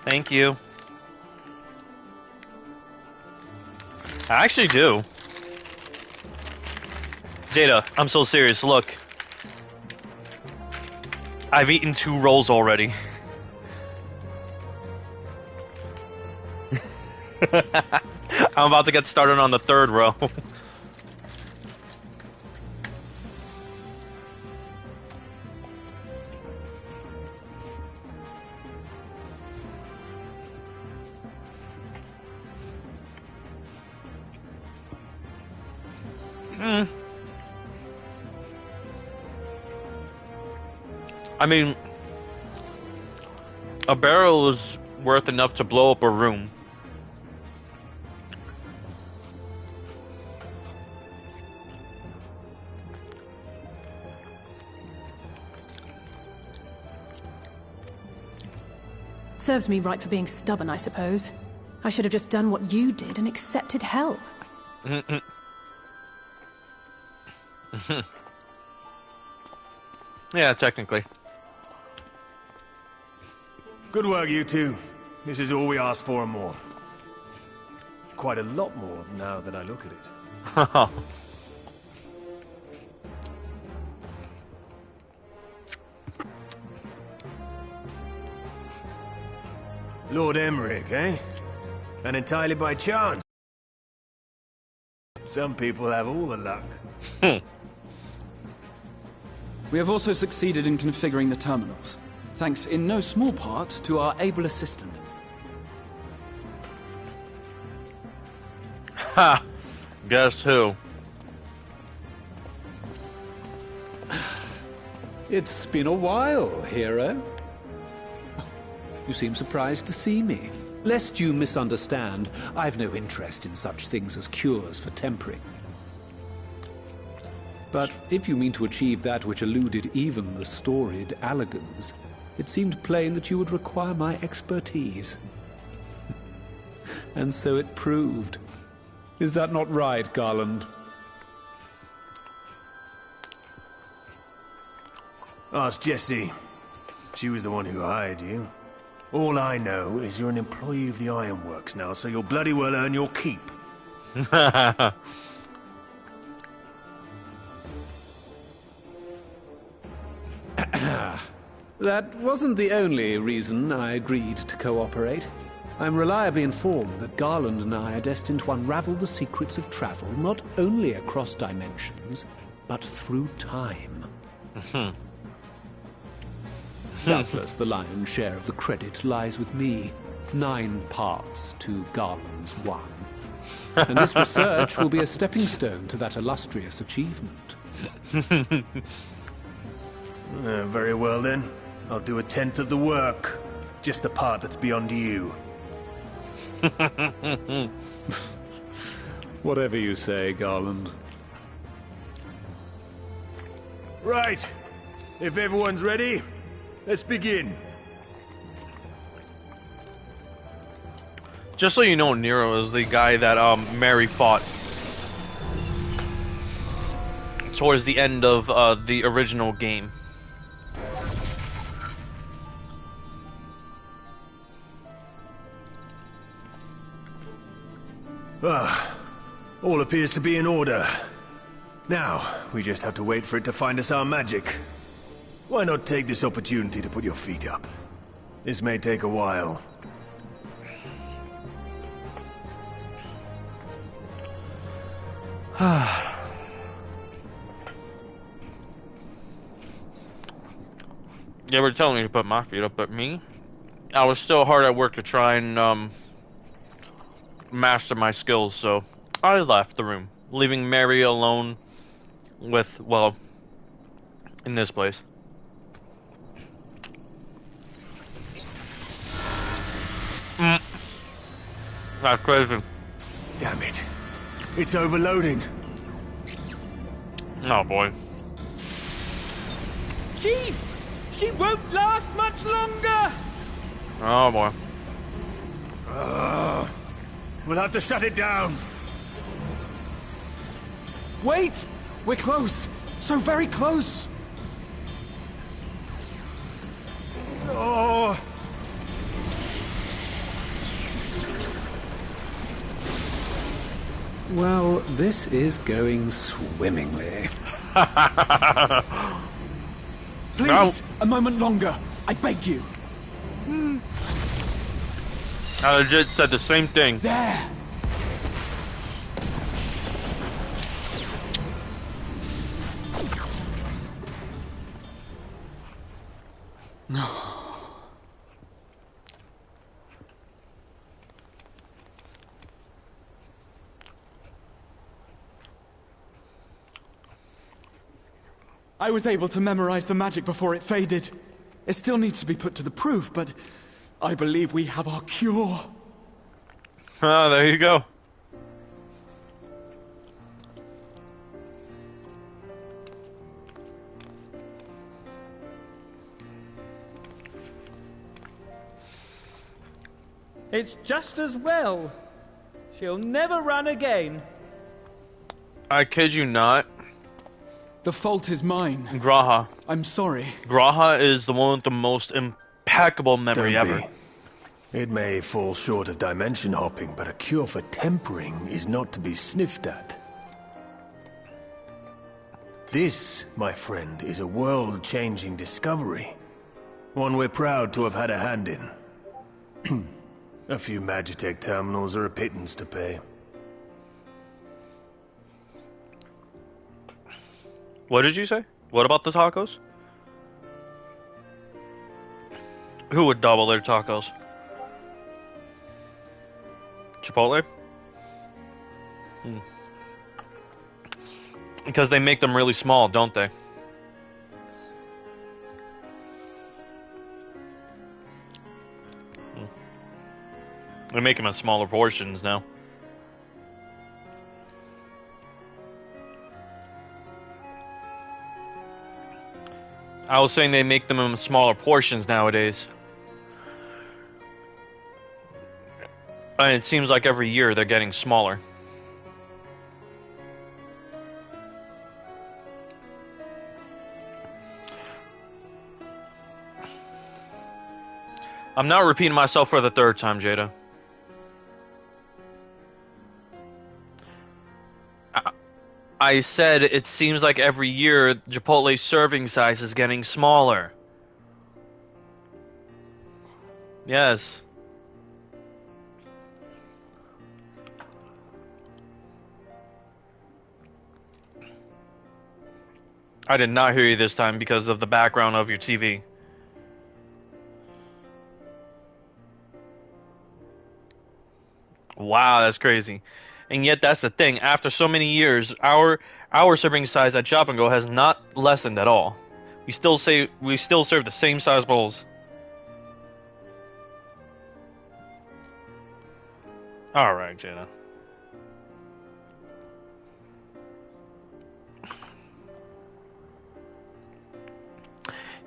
Thank you. I actually do. Jada, I'm so serious. Look. I've eaten 2 rolls already. I'm about to get started on the 3rd row. I mean, a barrel is worth enough to blow up a room. Serves me right for being stubborn, I suppose. I should have just done what you did and accepted help. Yeah, technically. Good work, you two. This is all we asked for and more. Quite a lot more now that I look at it. Lord Emmerich, eh? And entirely by chance. Some people have all the luck. We have also succeeded in configuring the terminals, thanks in no small part to our able assistant. Ha! Guess who? It's been a while, hero. You seem surprised to see me. Lest you misunderstand, I've no interest in such things as cures for tempering. But if you mean to achieve that which eluded even the storied Allagans, it seemed plain that you would require my expertise. And so it proved. Is that not right, Garland? Ask Jessie. She was the one who hired you. All I know is you're an employee of the Ironworks now, so you'll bloody well earn your keep. That wasn't the only reason I agreed to cooperate. I'm reliably informed that Garland and I are destined to unravel the secrets of travel, not only across dimensions, but through time. Doubtless the lion's share of the credit lies with me. 9 parts to Garland's 1. And this research will be a stepping stone to that illustrious achievement. Very well then. I'll do 1/10 of the work. Just the part that's beyond you. Whatever you say, Garland. Right. If everyone's ready, let's begin. Just so you know, Nero is the guy that Mary fought towards the end of the original game. All appears to be in order. Now, we just have to wait for it to find us our magic. Why not take this opportunity to put your feet up? This may take a while. They were telling me to put my feet up, but me? I was still hard at work to try and master my skills, so I left the room, leaving Mary alone with, well, in this place. That's crazy. Damn it. It's overloading. Oh boy. Chief! She won't last much longer! Oh boy. We'll have to shut it down. Wait! We're close! So very close! Oh. Well, this is going swimmingly. Please, a moment longer. I beg you. I legit said the same thing. There! No. I was able to memorize the magic before it faded. It still needs to be put to the proof, but I believe we have our cure. Oh, there you go. It's just as well. She'll never run again. I kid you not. The fault is mine. Graha. I'm sorry. Graha is the one with the most impeccable memory Don't ever. be. It may fall short of dimension hopping, but a cure for tempering is not to be sniffed at. This, my friend, is a world-changing discovery. One we're proud to have had a hand in. A few Magitech terminals are a pittance to pay. What did you say? What about the tacos? Who would double their tacos? Chipotle? Because they make them really small, don't they? They make them in smaller portions now. I was saying they make them in smaller portions nowadays. And it seems like every year they're getting smaller. I'm not repeating myself for the third time, Jada. I said it seems like every year Chipotle's serving size is getting smaller. Yes. I did not hear you this time because of the background of your TV. Wow, that's crazy. And yet that's the thing. After so many years, our serving size at Shop and Go has not lessened at all. We still serve the same size bowls. All right, Jenna.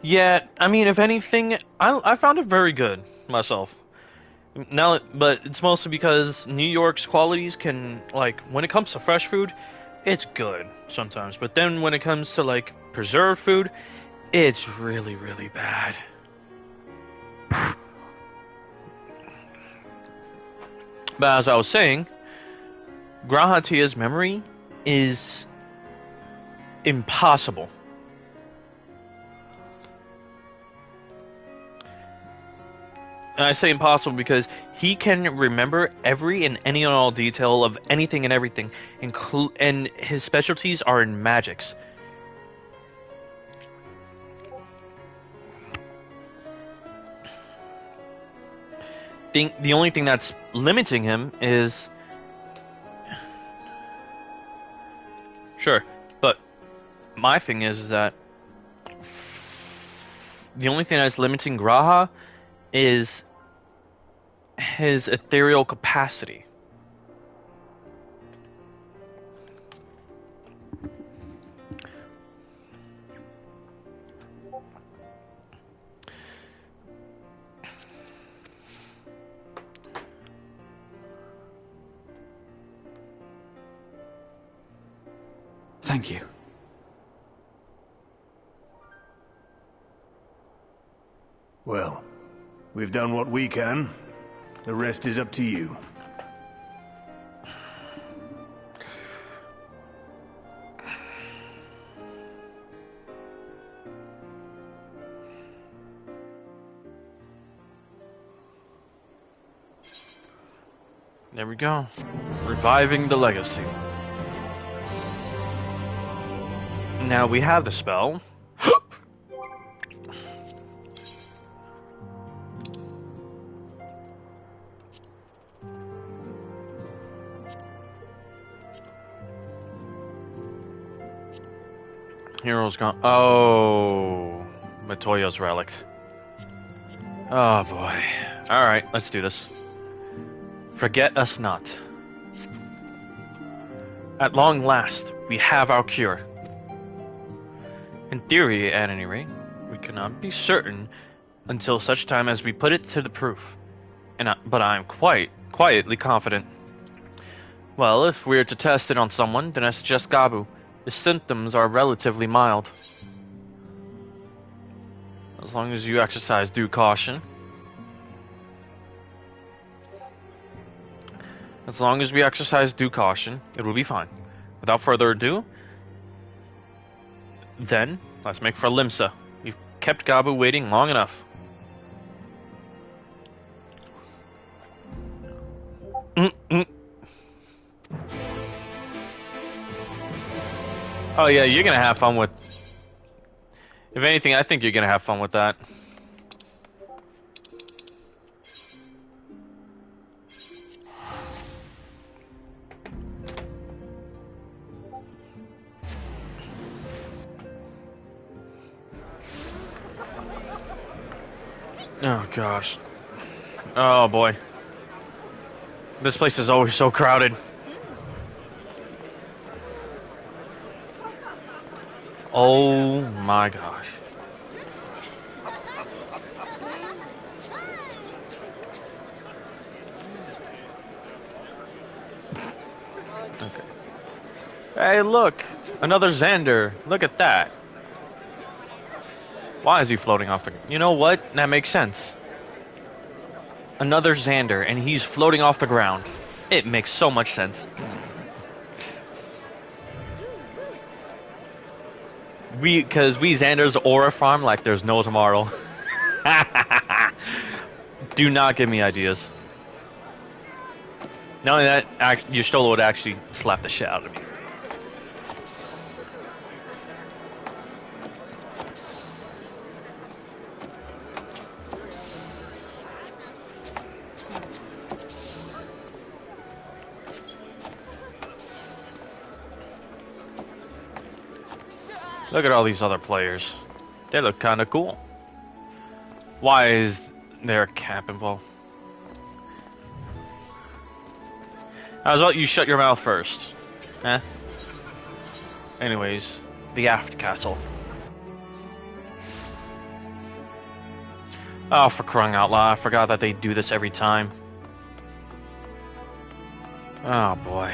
Yeah, I mean, if anything, I found it very good myself. Now, but it's mostly because New York's qualities can, like, when it comes to fresh food, it's good sometimes. But then when it comes to, like, preserved food, it's really, really bad. But as I was saying, Grahatia's memory is impossible. And I say impossible because he can remember every and any and all detail of anything and everything, and his specialties are in magics. The only thing that's limiting him is... Sure, but my thing is that the only thing that's limiting Graha is his ethereal capacity. Thank you. Well, we've done what we can. The rest is up to you. There we go. Reviving the legacy. Now we have the spell. Hero's gone. Oh, Matoya's relic. Oh boy. Alright, let's do this. Forget us not. At long last, we have our cure. In theory, at any rate, we cannot be certain until such time as we put it to the proof. but I'm quietly confident. Well, if we're to test it on someone, then I suggest Gabu. His symptoms are relatively mild. As long as you exercise due caution. As long as we exercise due caution, it will be fine. Without further ado, then, let's make for Limsa. We've kept Gabu waiting long enough. Oh yeah, you're gonna have fun with... If anything, I think you're gonna have fun with that. Oh gosh. Oh boy. This place is always so crowded. Oh my gosh. Okay. Hey, look! Another Xander. Look at that. Why is he floating off the... You know what? That makes sense. Another Xander, and he's floating off the ground. It makes so much sense. Because we Xanders aura farm like there's no tomorrow. Do not give me ideas. Not only that, Y'shtola would actually slap the shit out of me. Look at all these other players. They look kind of cool. Why is there a cap involved? How about you shut your mouth first? Eh? Anyways, the aft castle. Oh, for crying out loud, I forgot that they do this every time. Oh boy.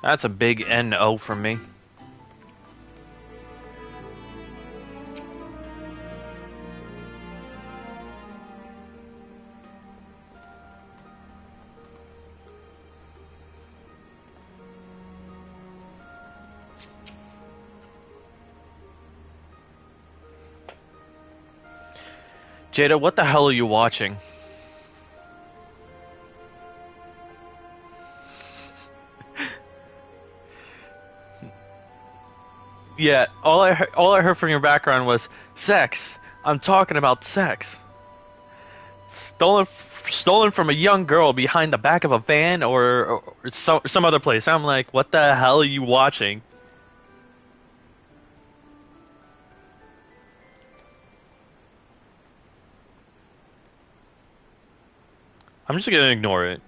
That's a big NO from me. Jada, what the hell are you watching? Yeah, all I heard from your background was sex. I'm talking about sex. Stolen from a young girl behind the back of a van or some other place. I'm like, what the hell are you watching? I'm just gonna ignore it.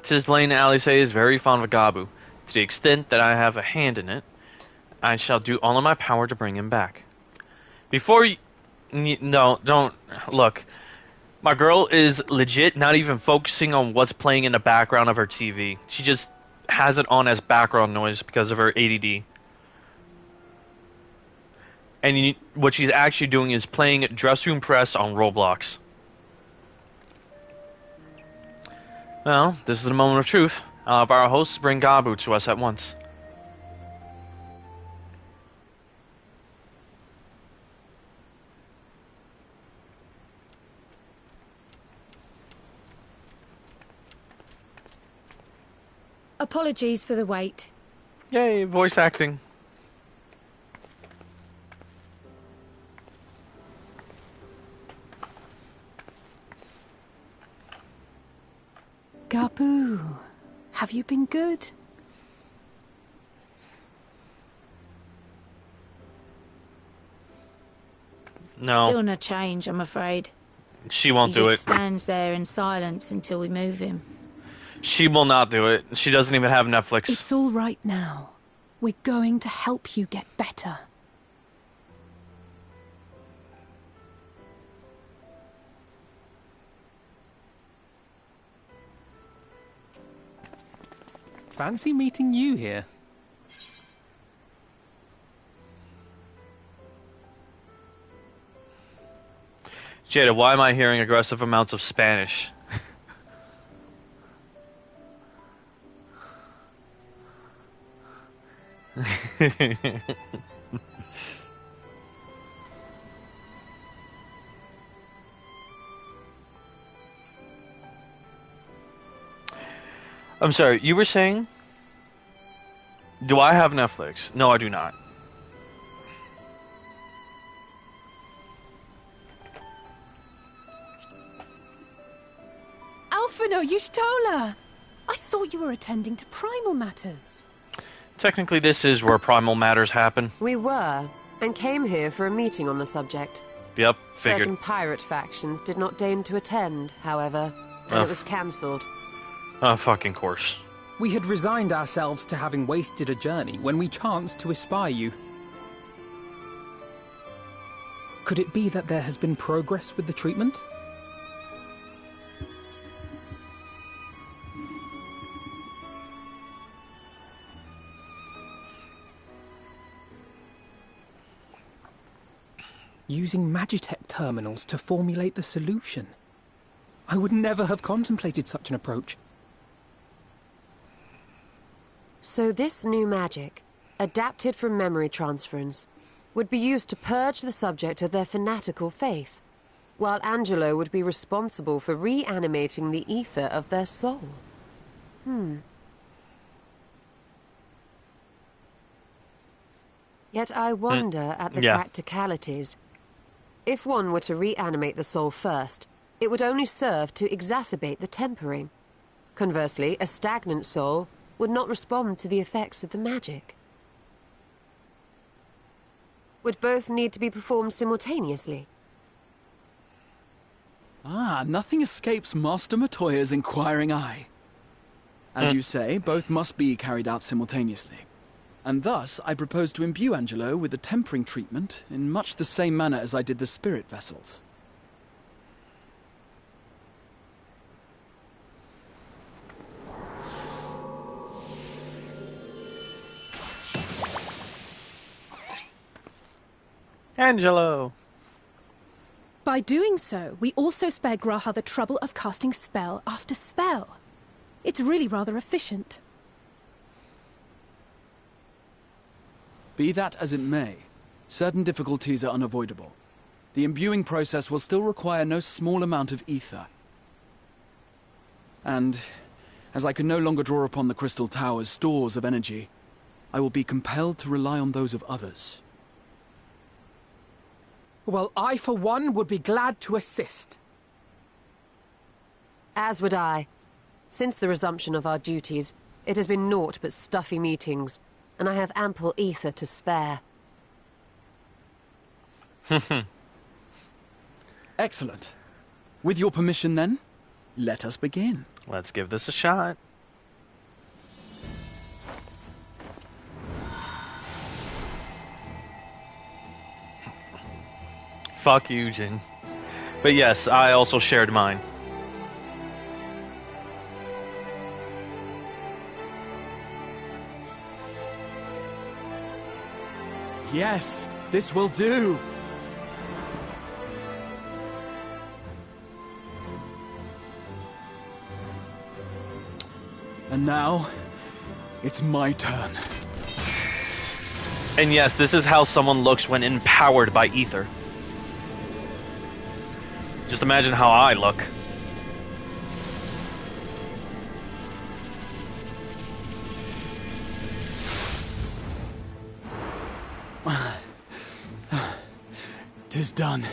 Tis plain Alice is very fond of Gabu. To the extent that I have a hand in it, I shall do all in my power to bring him back. Before you... No, don't... Look, my girl is legit not even focusing on what's playing in the background of her TV. She just has it on as background noise because of her ADD. And what she's actually doing is playing Dress Room Press on Roblox. Well, this is the moment of truth. I'll have our hosts bring Gabu to us at once. Apologies for the wait. Yay, voice acting. Gabu, have you been good? No. Still no change, I'm afraid. She won't do He it. just stands there in silence until we move him. She will not do it. She doesn't even have Netflix. It's all right now. We're going to help you get better. Fancy meeting you here. Jada, why am I hearing aggressive amounts of Spanish? I'm sorry, you were saying? Do I have Netflix? No, I do not. Alphino, Y'shtola! I thought you were attending to primal matters. Technically, this is where primal matters happen. We were, and came here for a meeting on the subject. Yep, figured. Certain pirate factions did not deign to attend, however, and it was cancelled. Oh, fucking course. We had resigned ourselves to having wasted a journey when we chanced to espy you. Could it be that there has been progress with the treatment? Using Magitech terminals to formulate the solution. I would never have contemplated such an approach. So this new magic, adapted from memory transference, would be used to purge the subject of their fanatical faith, while Angelo would be responsible for reanimating the ether of their soul. Yet I wonder at the practicalities. If one were to reanimate the soul first, it would only serve to exacerbate the tempering. Conversely, a stagnant soul would not respond to the effects of the magic. Would both need to be performed simultaneously? Nothing escapes Master Matoya's inquiring eye. As you say, both must be carried out simultaneously. And thus, I propose to imbue Angelo with the tempering treatment in much the same manner as I did the spirit vessels. Angelo! By doing so, we also spare Graha the trouble of casting spell after spell. It's really rather efficient. Be that as it may, certain difficulties are unavoidable. The imbuing process will still require no small amount of ether. And, as I can no longer draw upon the Crystal Tower's stores of energy, I will be compelled to rely on those of others. Well, I, for one, would be glad to assist. As would I. Since the resumption of our duties, it has been naught but stuffy meetings, and I have ample ether to spare. Excellent. With your permission, then, let us begin. Let's give this a shot. Fuck you, Jin. But yes, I also shared mine. Yes, this will do. And now, it's my turn. And yes, this is how someone looks when empowered by ether. Just imagine how I look. Tis done.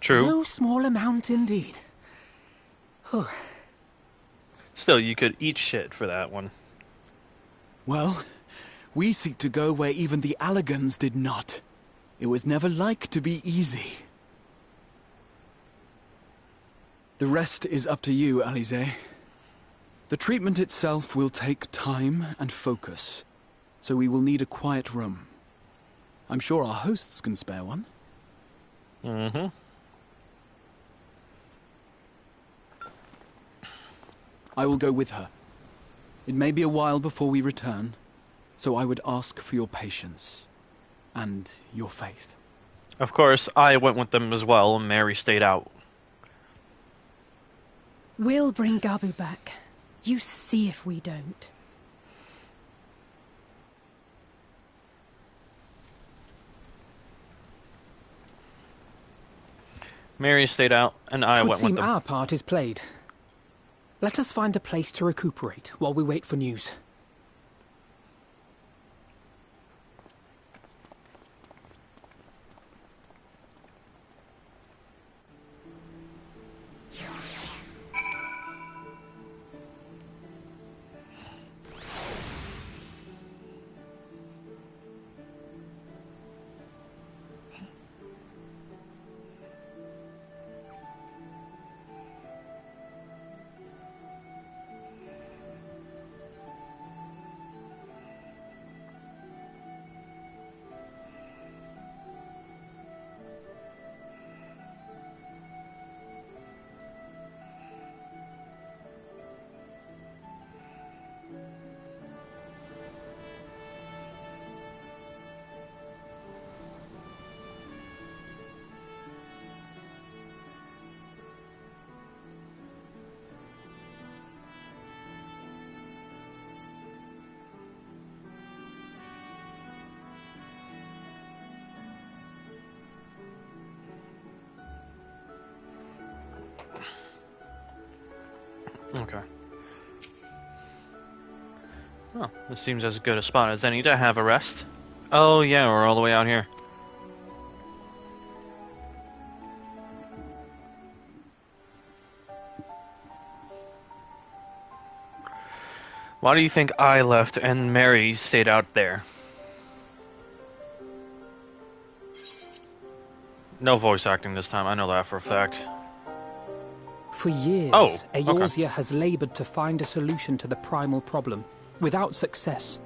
True. No small amount indeed. Still, you could eat shit for that one. Well, we seek to go where even the Allagans did not. It was never like to be easy. The rest is up to you, Alize. The treatment itself will take time and focus, so we will need a quiet room. I'm sure our hosts can spare one. Mm-hmm. I will go with her. It may be a while before we return, so I would ask for your patience and your faith. Of course, I went with them as well, and Mary stayed out. We'll bring Gabu back. You see if we don't. Mary stayed out, and I It would went with seem them. our part is played. Let us find a place to recuperate while we wait for news. Okay. Well, this seems as good a spot as any to have a rest. Oh yeah, we're all the way out here. Why do you think I left and Mary stayed out there? No voice acting this time, I know that for a fact. For years, okay. Eorzea has labored to find a solution to the primal problem, without success.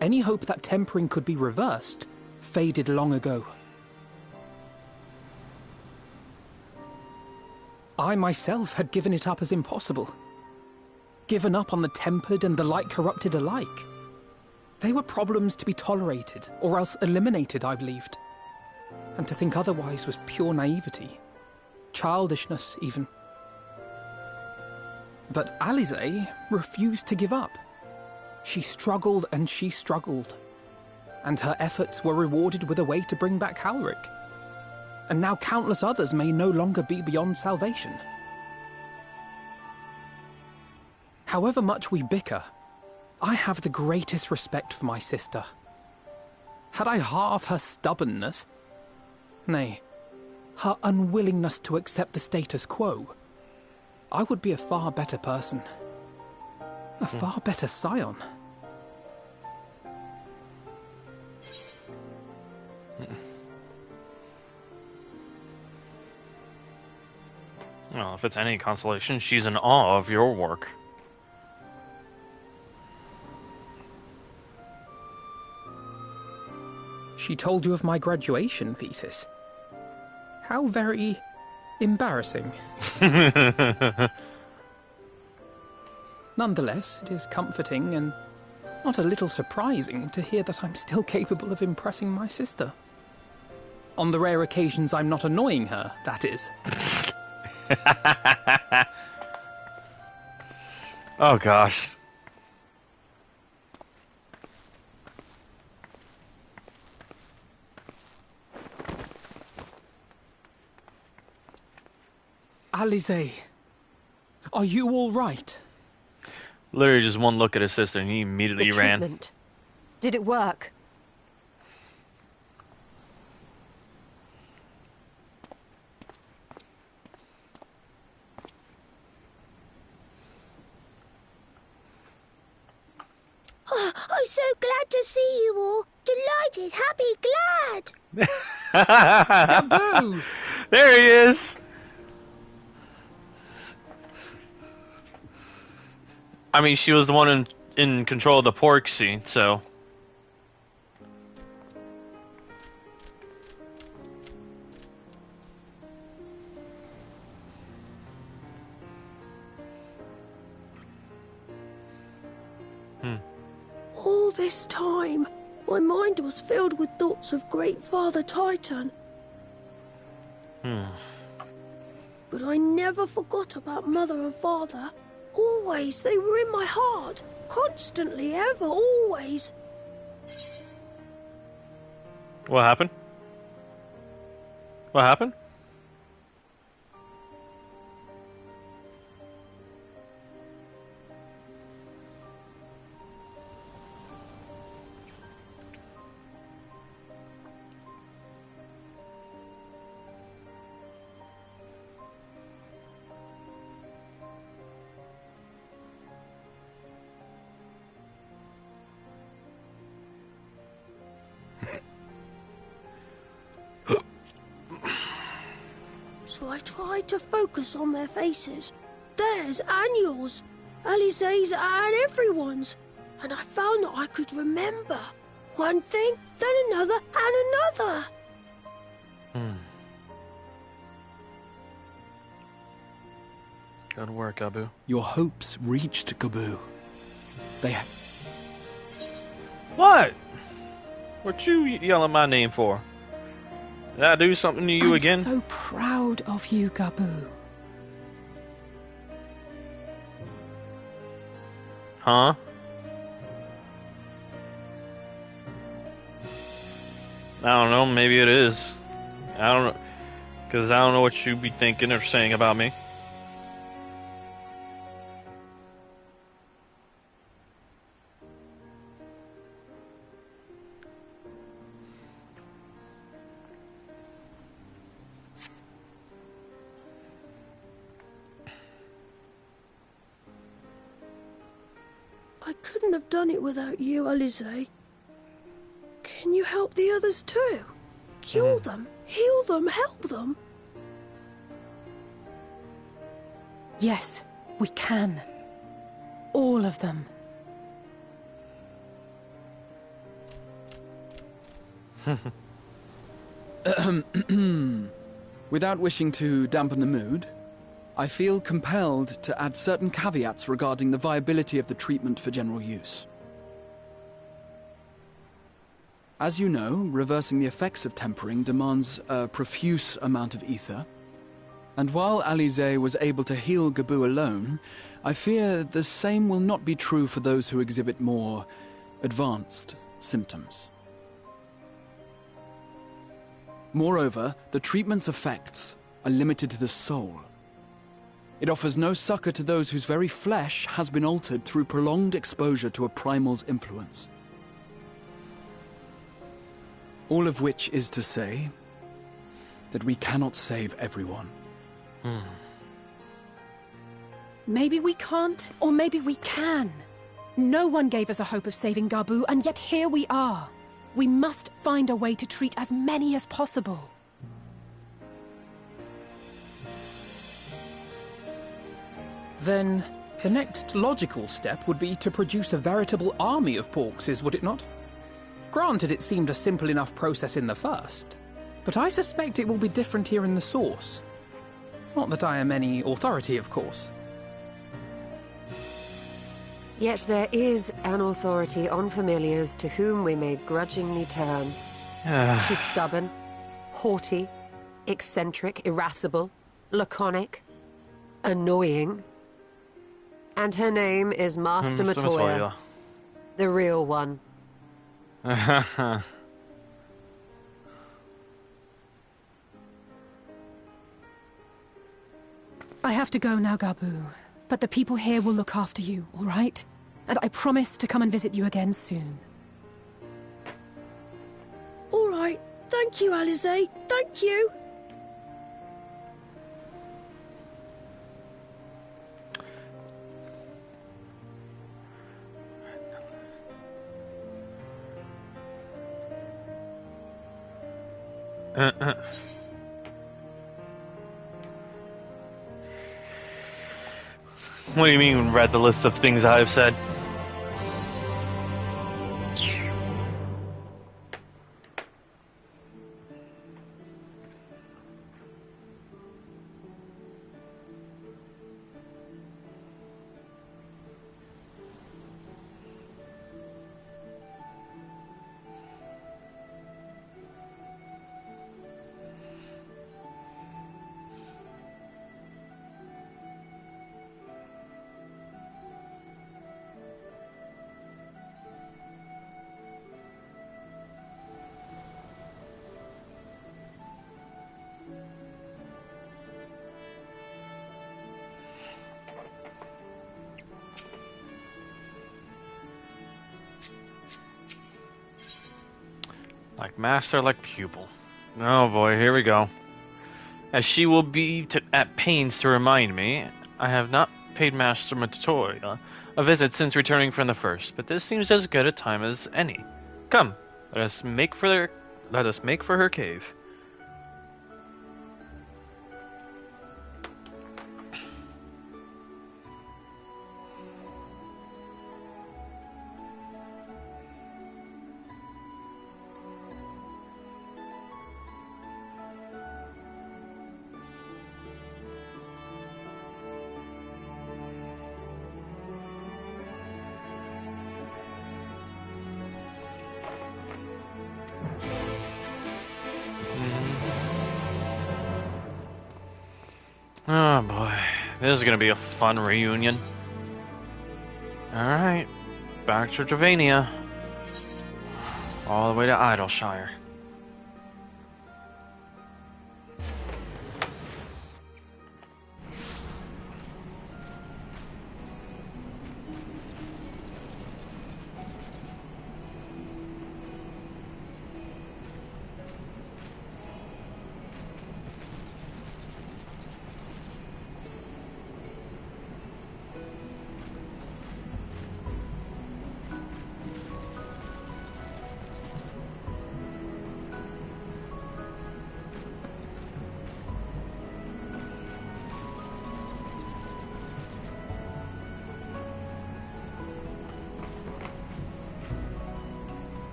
Any hope that tempering could be reversed faded long ago. I myself had given it up as impossible. Given up on the tempered and the light-corrupted alike. They were problems to be tolerated, or else eliminated, I believed. And to think otherwise was pure naivety. Childishness, even. But Alize refused to give up. She struggled and she struggled. And her efforts were rewarded with a way to bring back Halric. And now countless others may no longer be beyond salvation. However much we bicker, I have the greatest respect for my sister. Had I half her stubbornness, nay, her unwillingness to accept the status quo, I would be a far better person. A far better scion. Well, if it's any consolation, she's in awe of your work. She told you of my graduation thesis. How very embarrassing. Nonetheless, it is comforting and not a little surprising to hear that I'm still capable of impressing my sister. On the rare occasions I'm not annoying her, that is. Oh gosh. Alize, are you all right? Literally just one look at his sister and he immediately ran. Treatment. Did it work? Oh, I'm so glad to see you all. Delighted, happy, glad. Boo! There he is. I mean, she was the one in control of the pork scene, so. All this time, my mind was filled with thoughts of Great Father Titan. But I never forgot about Mother and Father. Always, they were in my heart. Constantly, ever, always. What happened? What happened? So I tried to focus on their faces. Theirs and yours. Alize's and everyone's. And I found that I could remember. One thing, then another, and another. Good work, Abu. Your hopes reached Gabu. They What? What you yelling my name for? Did I do something to you again? I'm so proud of you, Gabu. Huh? I don't know, maybe it is. I don't know. Because I don't know what you be thinking or saying about me. I couldn't have done it without you, Alize. Can you help the others too? Cure them, heal them, help them? Yes, we can. All of them. Without wishing to dampen the mood, I feel compelled to add certain caveats regarding the viability of the treatment for general use. As you know, reversing the effects of tempering demands a profuse amount of ether. And while Alize was able to heal Gabu alone, I fear the same will not be true for those who exhibit more advanced symptoms. Moreover, the treatment's effects are limited to the soul. It offers no succor to those whose very flesh has been altered through prolonged exposure to a primal's influence. All of which is to say that we cannot save everyone. Maybe we can't, or maybe we can. No one gave us a hope of saving Gabu, and yet here we are. We must find a way to treat as many as possible. Then, the next logical step would be to produce a veritable army of Porkses, would it not? Granted, it seemed a simple enough process in the first, but I suspect it will be different here in the source. Not that I am any authority, of course. Yet there is an authority on familiars to whom we may grudgingly turn. She's stubborn, haughty, eccentric, irascible, laconic, annoying. And her name is Master Matoya. The real one. I have to go now, Gabu. But the people here will look after you, all right? And I promise to come and visit you again soon. All right. Thank you, Alize. Thank you. What do you mean, read the list of things I have said? Like master, like pupil. Oh boy, here we go. As she will be at pains to remind me, I have not paid Master Matoya a visit since returning from the first, but this seems as good a time as any. Come, let us make for her cave. Oh boy, this is gonna be a fun reunion. Alright, back to Dravania. All the way to Idleshire.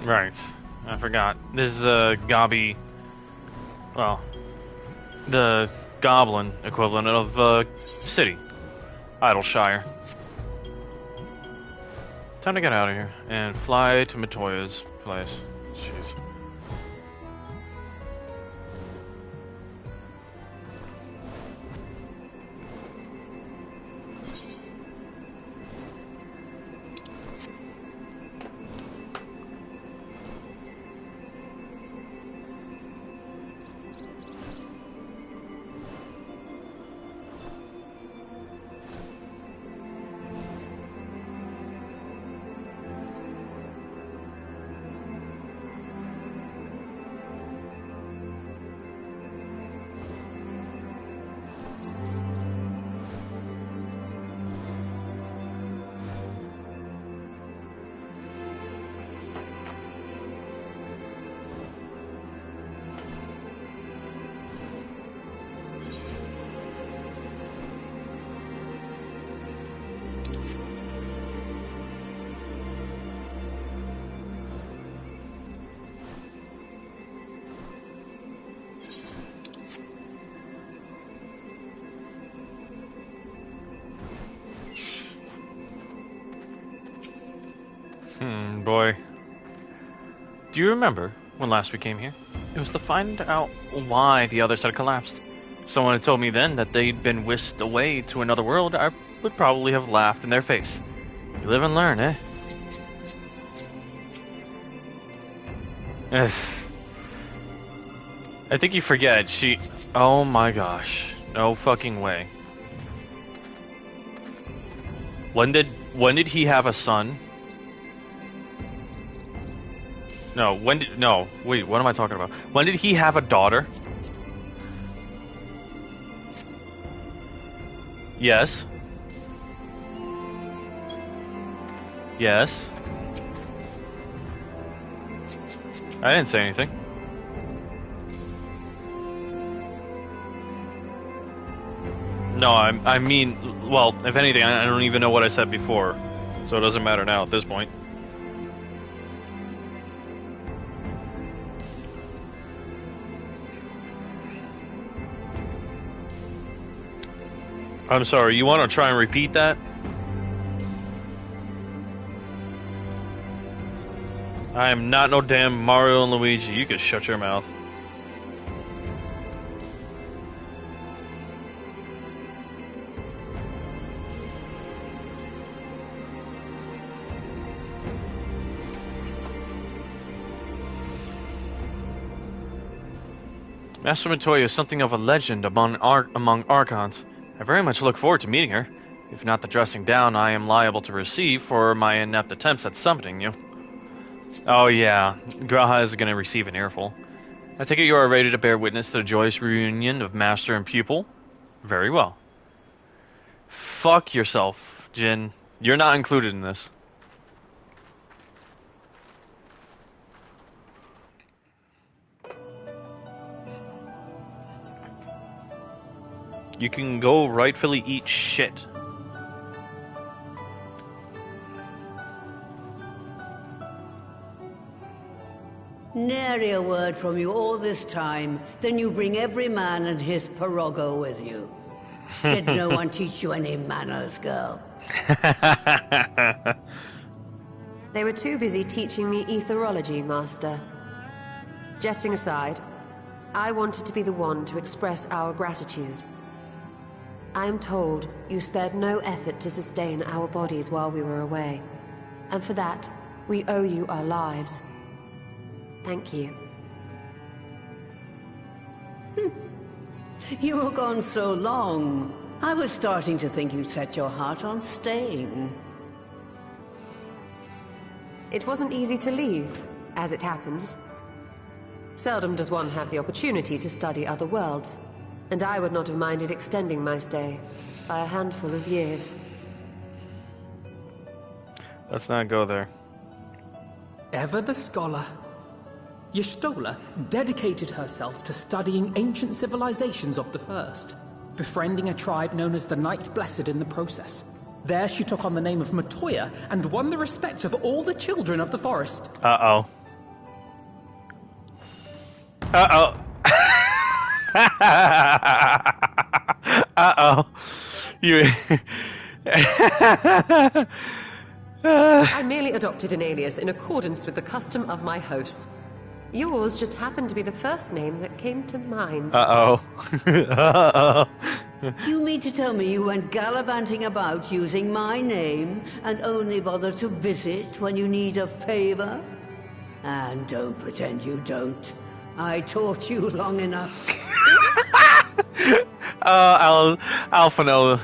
Right, I forgot. This is Gobby. Well, the goblin equivalent of city, Idleshire. Time to get out of here and fly to Matoya's place. Jeez. Boy. Do you remember when last we came here? It was to find out why the others had collapsed. If someone had told me then that they'd been whisked away to another world, I would probably have laughed in their face. You live and learn, eh? I think you forget, she... Oh my gosh. No fucking way. When did he have a son? No, wait, what am I talking about? When did he have a daughter? Yes. Yes. I didn't say anything. No, I mean, well, if anything, I don't even know what I said before, so it doesn't matter now at this point. I'm sorry, you want to try and repeat that? I am not no damn Mario and Luigi. You can shut your mouth. Master Matoya is something of a legend among Archons. I very much look forward to meeting her. If not the dressing down I am liable to receive for my inept attempts at summoning you. Oh yeah, Graha is going to receive an earful. I take it you are ready to bear witness to the joyous reunion of master and pupil? Very well. Fuck yourself, Jin. You're not included in this. You can go rightfully eat shit. Nary a word from you all this time, then you bring every man and his pirogo with you. Did no one teach you any manners, girl? They were too busy teaching me etherology, Master. Jesting aside, I wanted to be the one to express our gratitude. I am told you spared no effort to sustain our bodies while we were away, and for that, we owe you our lives. Thank you. You were gone so long. I was starting to think you'd set your heart on staying. It wasn't easy to leave, as it happens. Seldom does one have the opportunity to study other worlds, and I would not have minded extending my stay by a handful of years. Let's not go there. Ever the scholar. Y'shtola dedicated herself to studying ancient civilizations of the First, befriending a tribe known as the Night Blessed in the process. There she took on the name of Matoya and won the respect of all the children of the forest. Uh-oh. Uh-oh. Uh-oh. You... I merely adopted an alias in accordance with the custom of my hosts. Yours just happened to be the first name that came to mind. Uh-oh. Uh-oh. You mean to tell me you went gallivanting about using my name and only bother to visit when you need a favor? And don't pretend you don't. I taught you long enough. Alphano.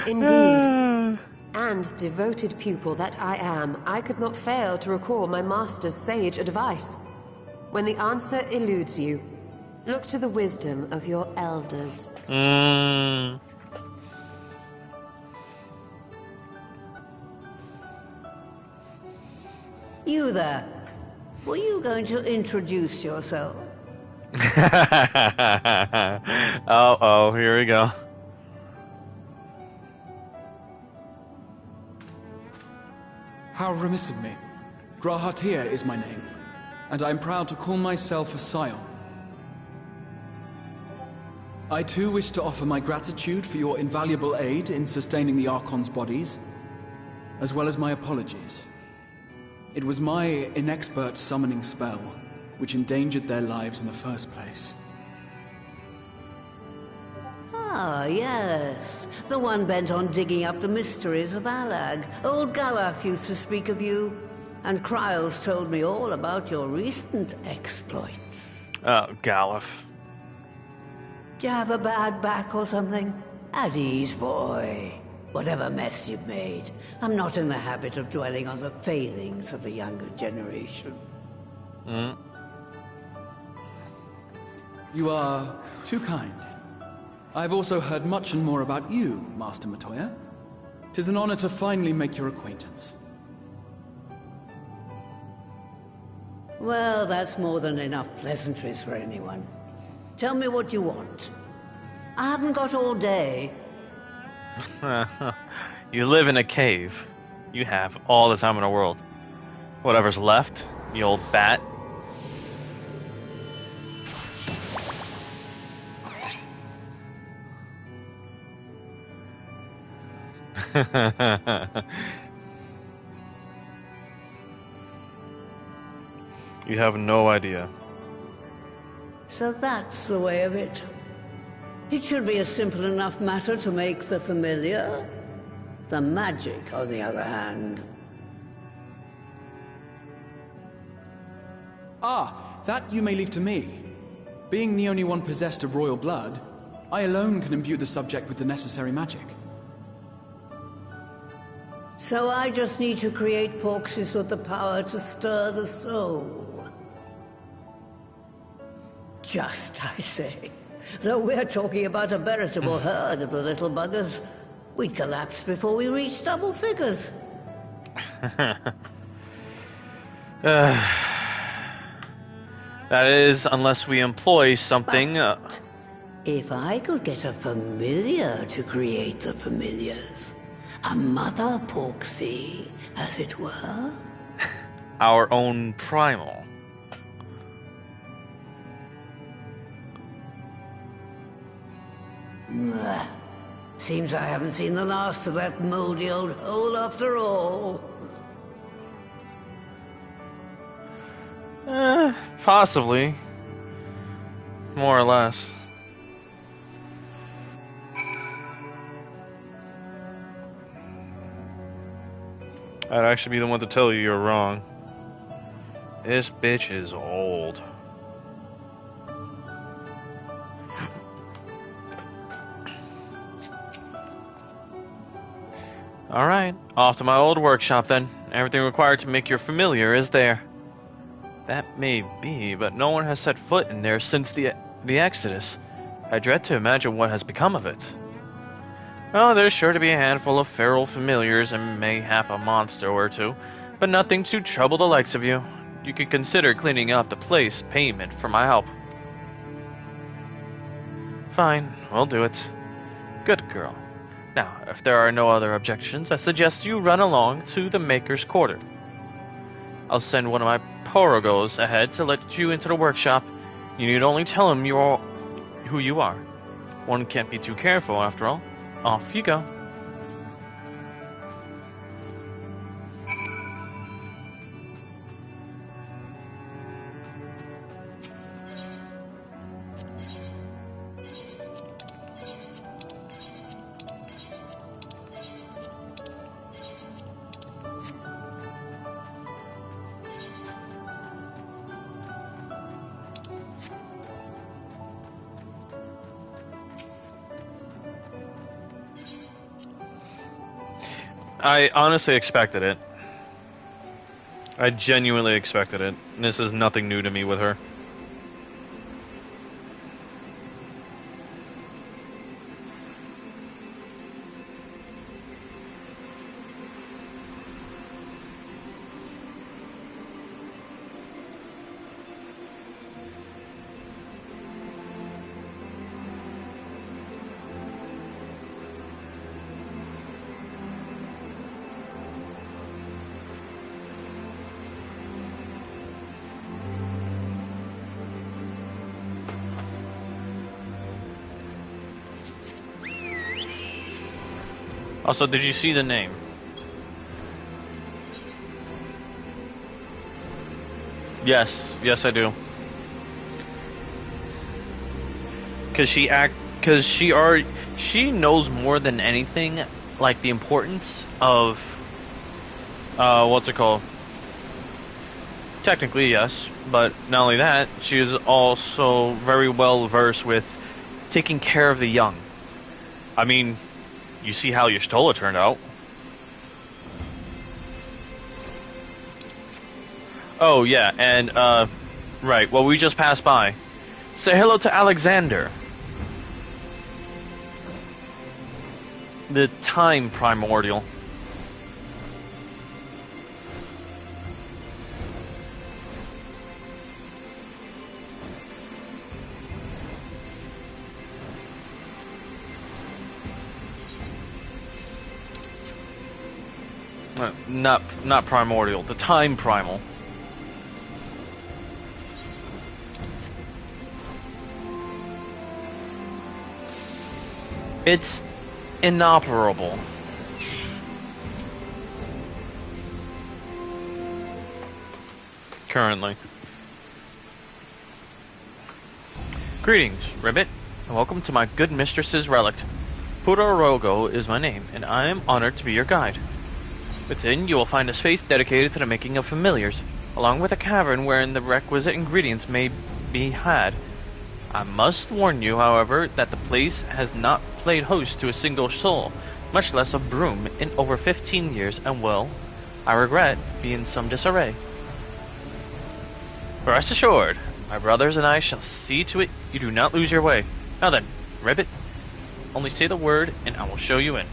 Indeed. And devoted pupil that I am, I could not fail to recall my master's sage advice. When the answer eludes you, look to the wisdom of your elders. You there. Were you going to introduce yourself? Oh, here we go. How remiss of me. Grahatia is my name, and I am proud to call myself a scion. I too wish to offer my gratitude for your invaluable aid in sustaining the Archon's bodies, as well as my apologies. It was my inexpert summoning spell which endangered their lives in the first place. Ah, yes. The one bent on digging up the mysteries of Alag. Old Galaf used to speak of you, and Kryles told me all about your recent exploits. Oh, Galaf. Do you have a bad back or something? At ease, boy. Whatever mess you've made, I'm not in the habit of dwelling on the failings of the younger generation. You are too kind. I've also heard much and more about you, Master Matoya. 'Tis an honor to finally make your acquaintance. Well, that's more than enough pleasantries for anyone. Tell me what you want. I haven't got all day. You live in a cave. You have all the time in the world. Whatever's left, you old bat. You have no idea. So that's the way of it. It should be a simple enough matter to make the familiar. The magic, on the other hand. Ah, that you may leave to me. Being the only one possessed of royal blood, I alone can imbue the subject with the necessary magic. So I just need to create porxes with the power to stir the soul. Just, I say. Though we're talking about a veritable herd of the little buggers, we'd collapse before we reached double figures. That is, unless we employ something... But if I could get a familiar to create the familiars, a mother porxie, as it were. Our own primal. Seems I haven't seen the last of that moldy old hole after all. Possibly. More or less. I'd actually be the one to tell you you're wrong. This bitch is old. Alright, off to my old workshop then. Everything required to make your familiar is there. That may be, but no one has set foot in there since the Exodus. I dread to imagine what has become of it. Oh, there's sure to be a handful of feral familiars and mayhap a monster or two, but nothing to trouble the likes of you. You could consider cleaning up the place payment for my help. Fine, we'll do it. Good girl. Now, if there are no other objections, I suggest you run along to the Maker's Quarter. I'll send one of my porogos ahead to let you into the workshop. You need only tell him who you are. One can't be too careful, after all. Off you go. I honestly expected it. I genuinely expected it. This is nothing new to me with her. Also, did you see the name? Yes, I do. She knows more than anything, like the importance of, what's it called? Technically, yes, but not only that, she is also very well versed with taking care of the young. I mean, you see how your Stola turned out. Oh, yeah, and, right, well, we just passed by. Say hello to Alexander. The time primordial. Not primordial. The time primal. It's inoperable. Currently. Greetings, Ribbit, and welcome to my good mistress's relic. Pudorogo is my name, and I am honored to be your guide. Within, you will find a space dedicated to the making of familiars, along with a cavern wherein the requisite ingredients may be had. I must warn you, however, that the place has not played host to a single soul, much less a broom, in over 15 years, and will, I regret, be in some disarray. Rest assured, my brothers and I shall see to it you do not lose your way. Now then, Ribbit, only say the word, and I will show you in.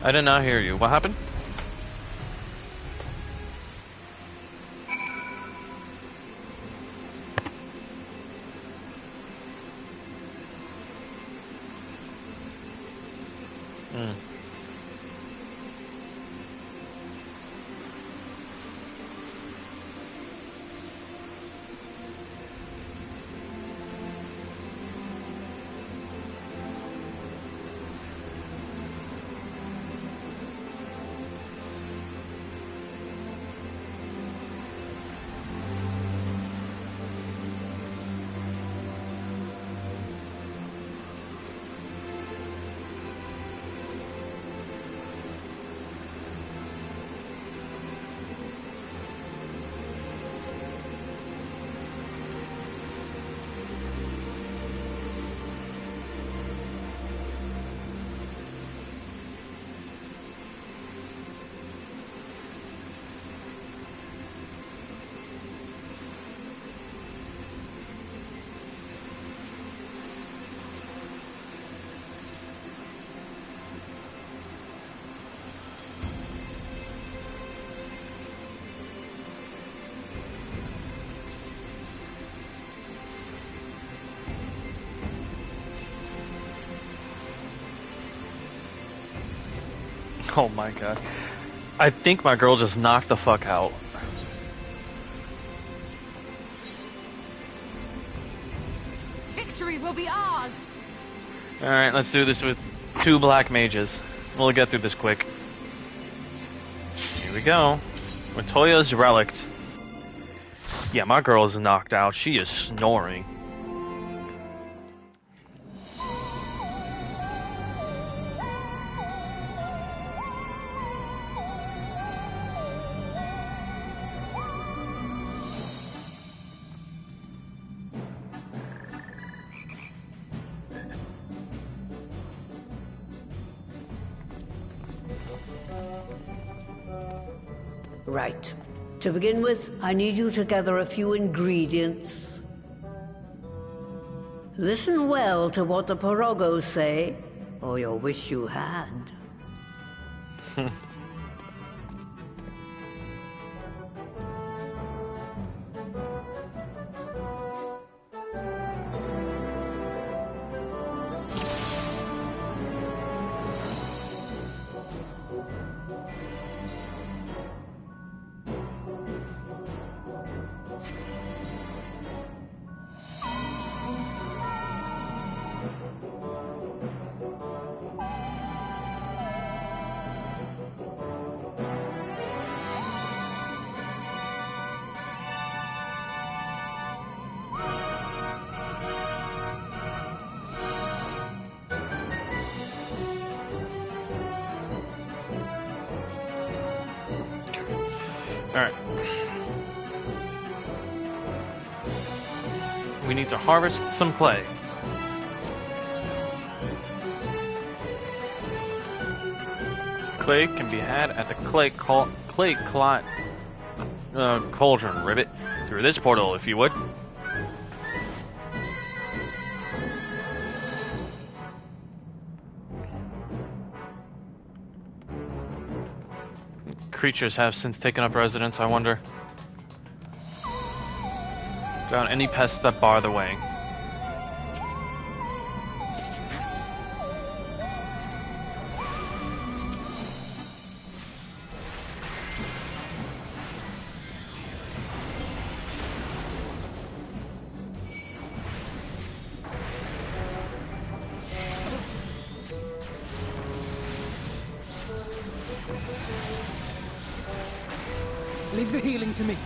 I did not hear you. What happened? Oh my god. I think my girl just knocked the fuck out. Victory will be ours! Alright, let's do this with 2 black mages. We'll get through this quick. Here we go. Matoya's relic. Yeah, my girl is knocked out. She is snoring. Right. To begin with, I need you to gather a few ingredients. Listen well to what the Porogos say, or you'll wish you had. Alright. We need to harvest some clay. Clay can be had at the cauldron, Ribbit. Through this portal, if you would. creatures have since taken up residence, I wonder? Drown any pests that bar the way. Leave the healing to me.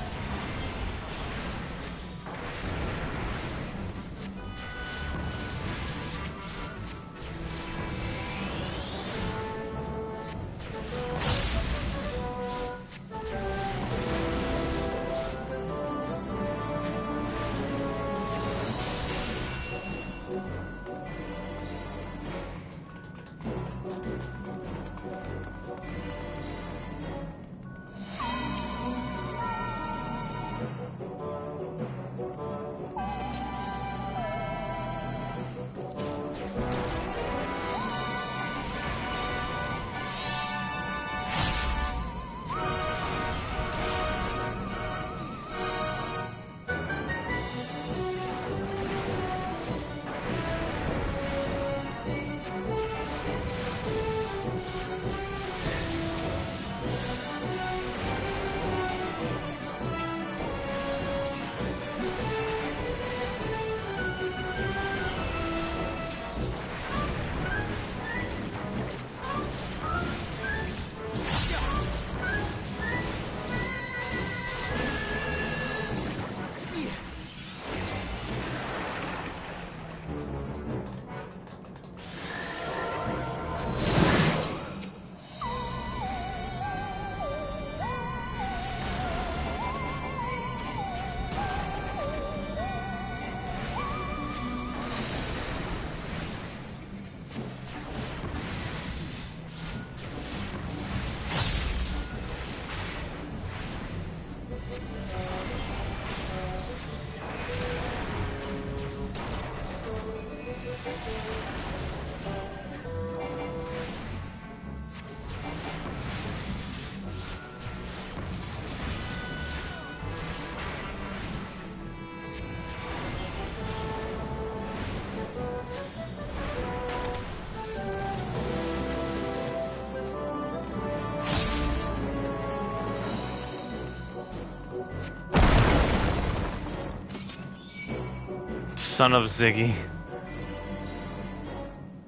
Son of Ziggy.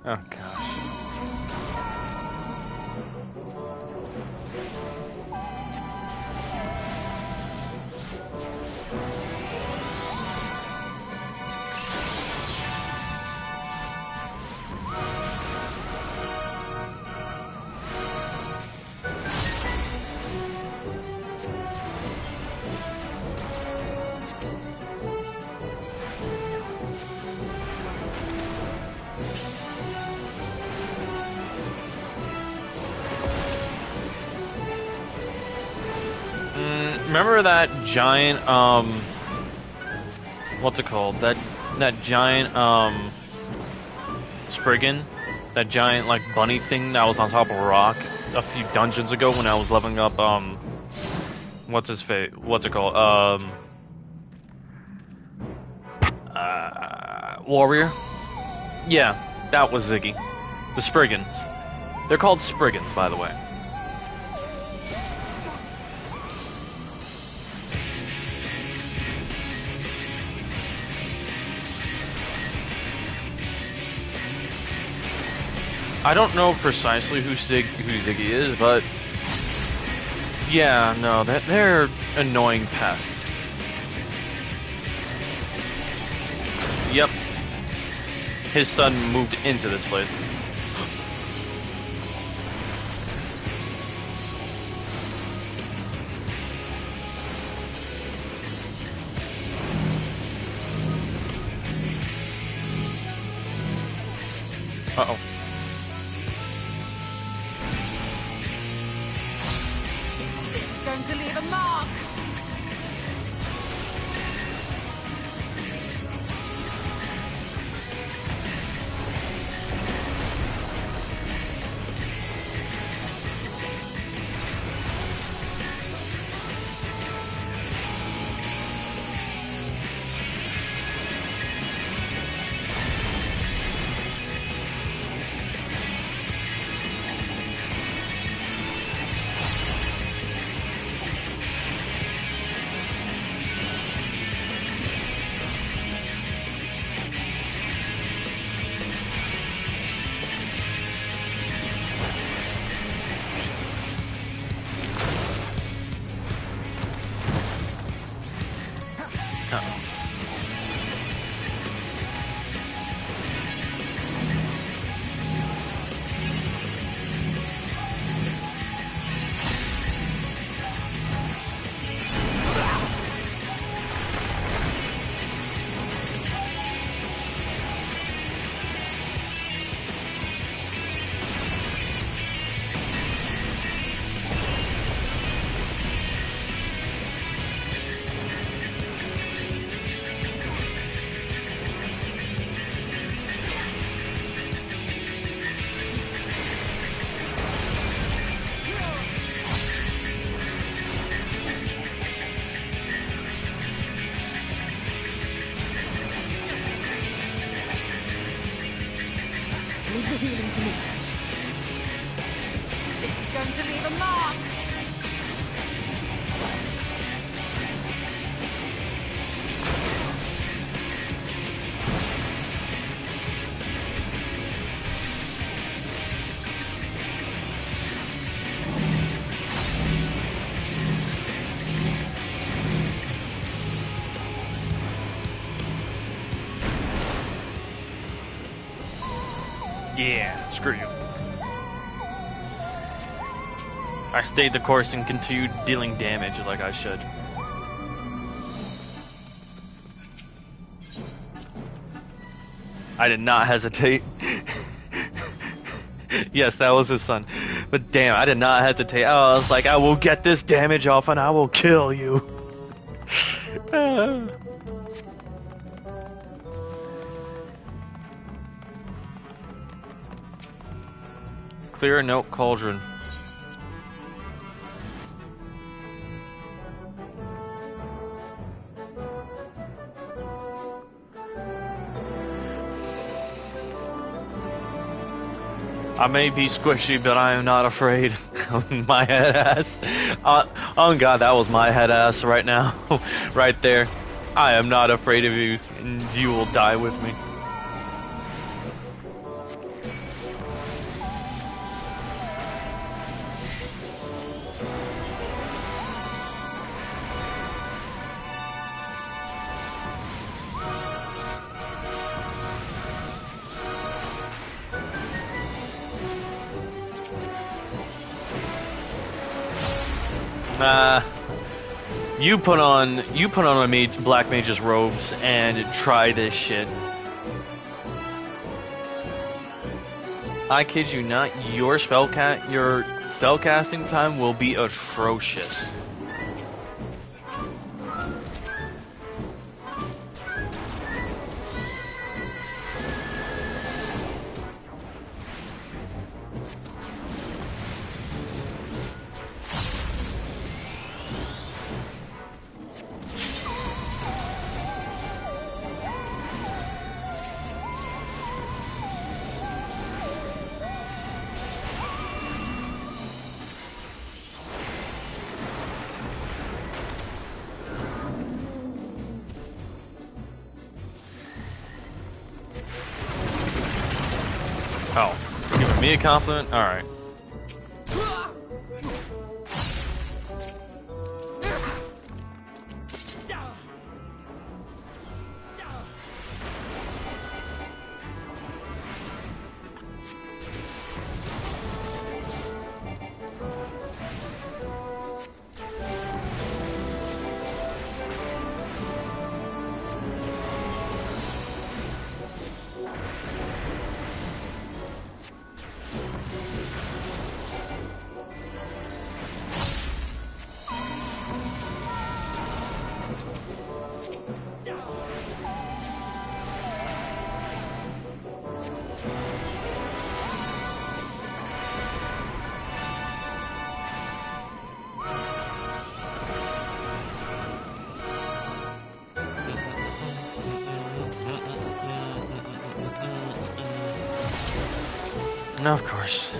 Oh gosh. Remember that giant, what's it called? That giant, Spriggan? That giant, like, bunny thing that was on top of a rock a few dungeons ago when I was leveling up, what's it called? Warrior? Yeah, that was Ziggy. The Spriggans. They're called Spriggans, by the way. I don't know precisely who Ziggy is, but yeah, no, they're annoying pests. Yep. His son moved into this place. Uh-oh. This is going to leave a mark. going to leave a mark. Yeah, screw you. I stayed the course and continued dealing damage like I should. I did not hesitate. Yes, that was his son. But damn, I did not hesitate. I was like, I will get this damage off and I will kill you. Clear note cauldron. I may be squishy, but I am not afraid. My head ass. Oh God, that was my head ass right now. Right there. I am not afraid of you, and you will die with me. You put on a black mage's robes and try this shit. I kid you not, your spellcasting time will be atrocious. Oh, giving me a compliment? Alright. No, of course.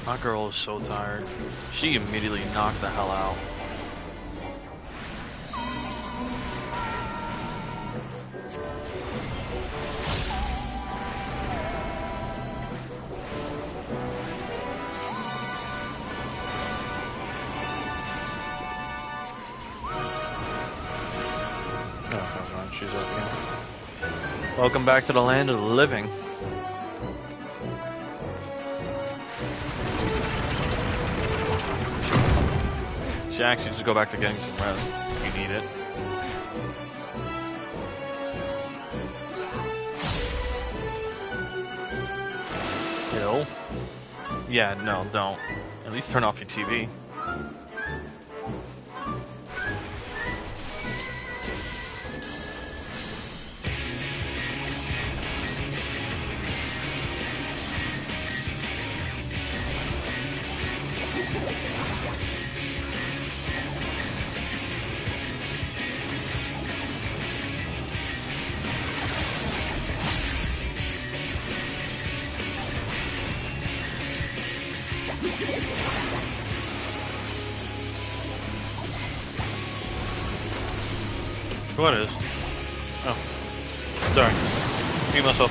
My girl is so tired. She immediately knocked the hell out. Oh, she's up here. Welcome back to the land of the living. She actually just go back to getting some rest. You need it. Hill? Yeah, no, don't. At least turn off your TV. What is? Oh. Sorry. Mute myself.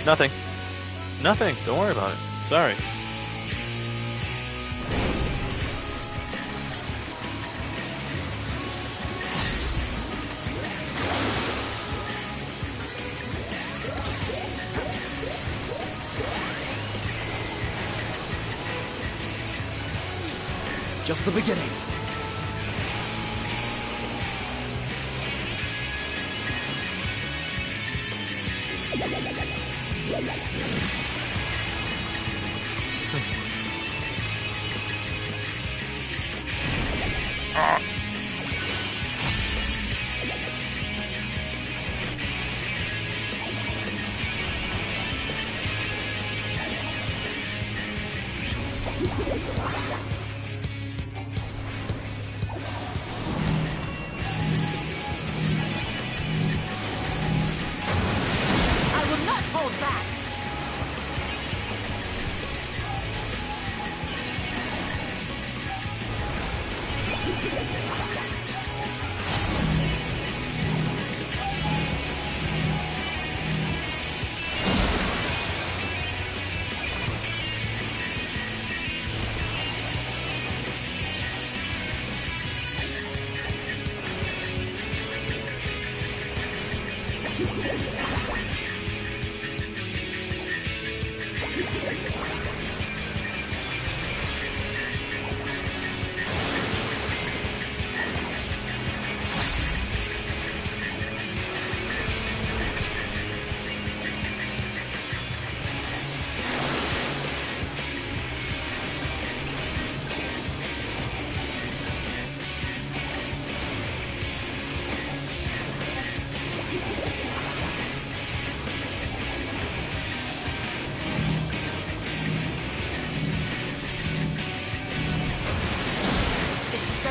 Nothing. Nothing. Don't worry about it. Sorry. Just the beginning.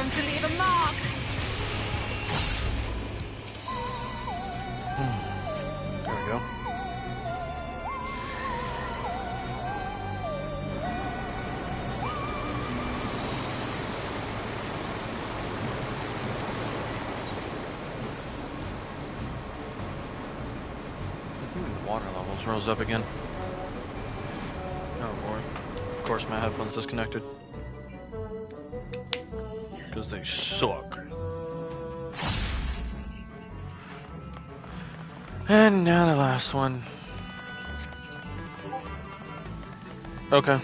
To leave a mark. There we go. Water levels rose up again. Oh boy. Of course my headphones disconnected. Because they suck. And now the last one. Okay.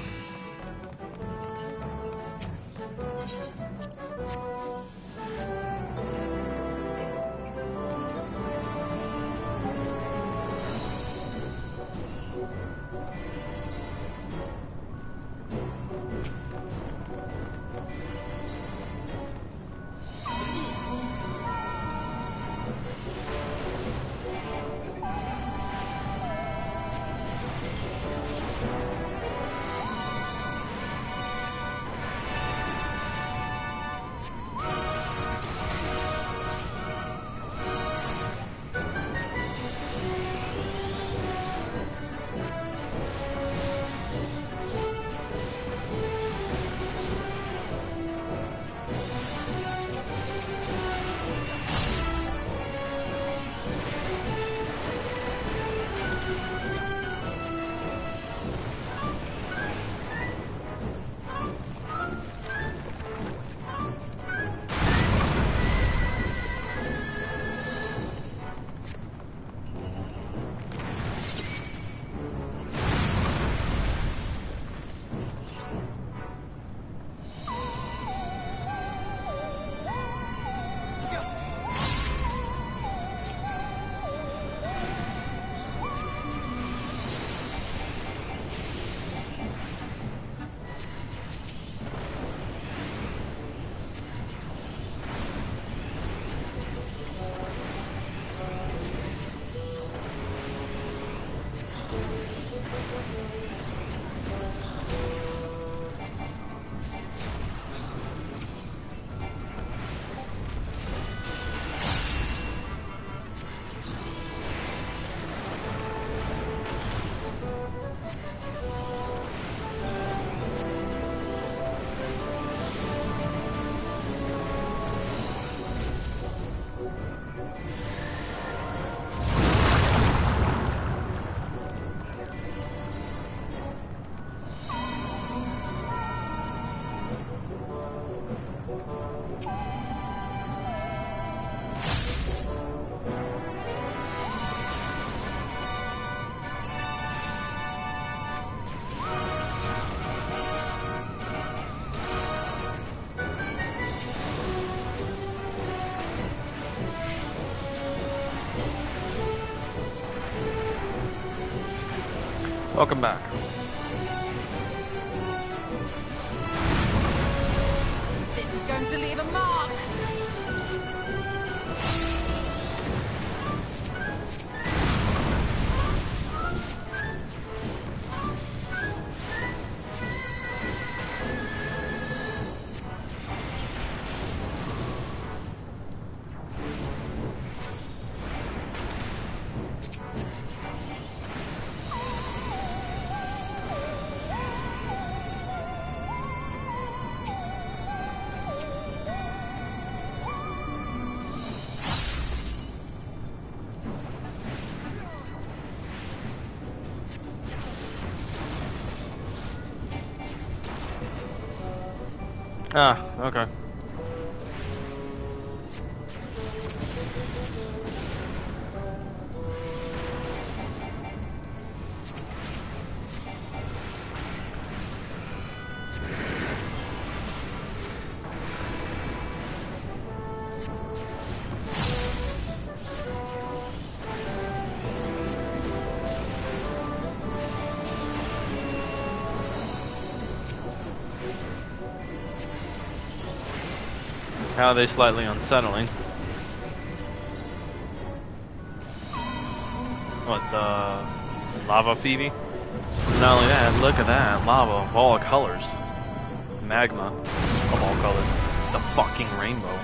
Welcome back. This is going to leave a mark. Ah, okay. How are they slightly unsettling? What, lava Phoebe? Not only that, look at that, lava of all colors. Magma of all colors. It's the fucking rainbow.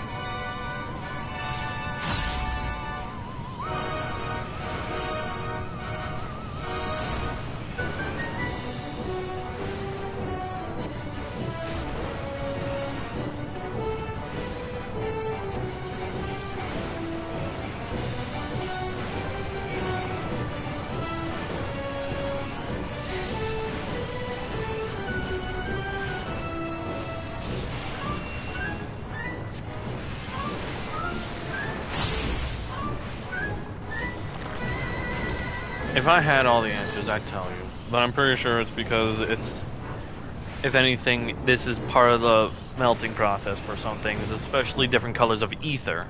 If I had all the answers, I'd tell you. But I'm pretty sure it's because it's, if anything, this is part of the melting process for some things, especially different colors of ether.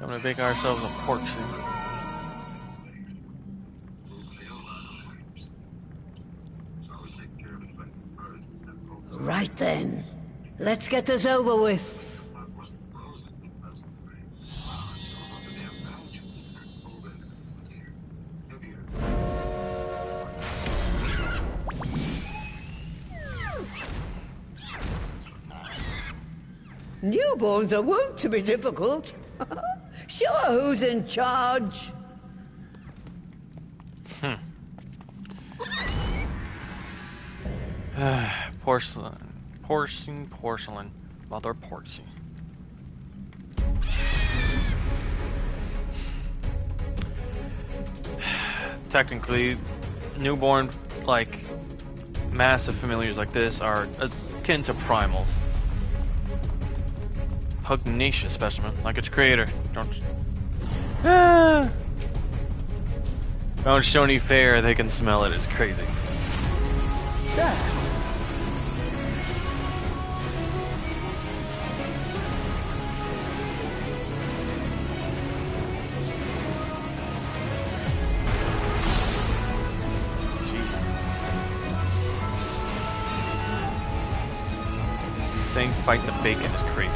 I'm gonna make ourselves a pork soup. Right then. Let's get this over with. Newborns are wont to be difficult. Sure, who's in charge? Porcelain. Porcelain. Mother Porcelain. Technically, newborn, like, massive familiars like this are akin to primals. Pugnacious specimen, like its creator. Don't show any fear, they can smell it. It's crazy. Saying fight the bacon is crazy.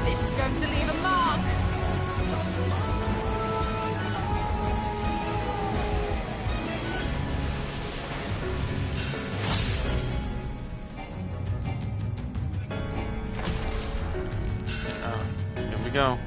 This is going to leave a mark. Here we go.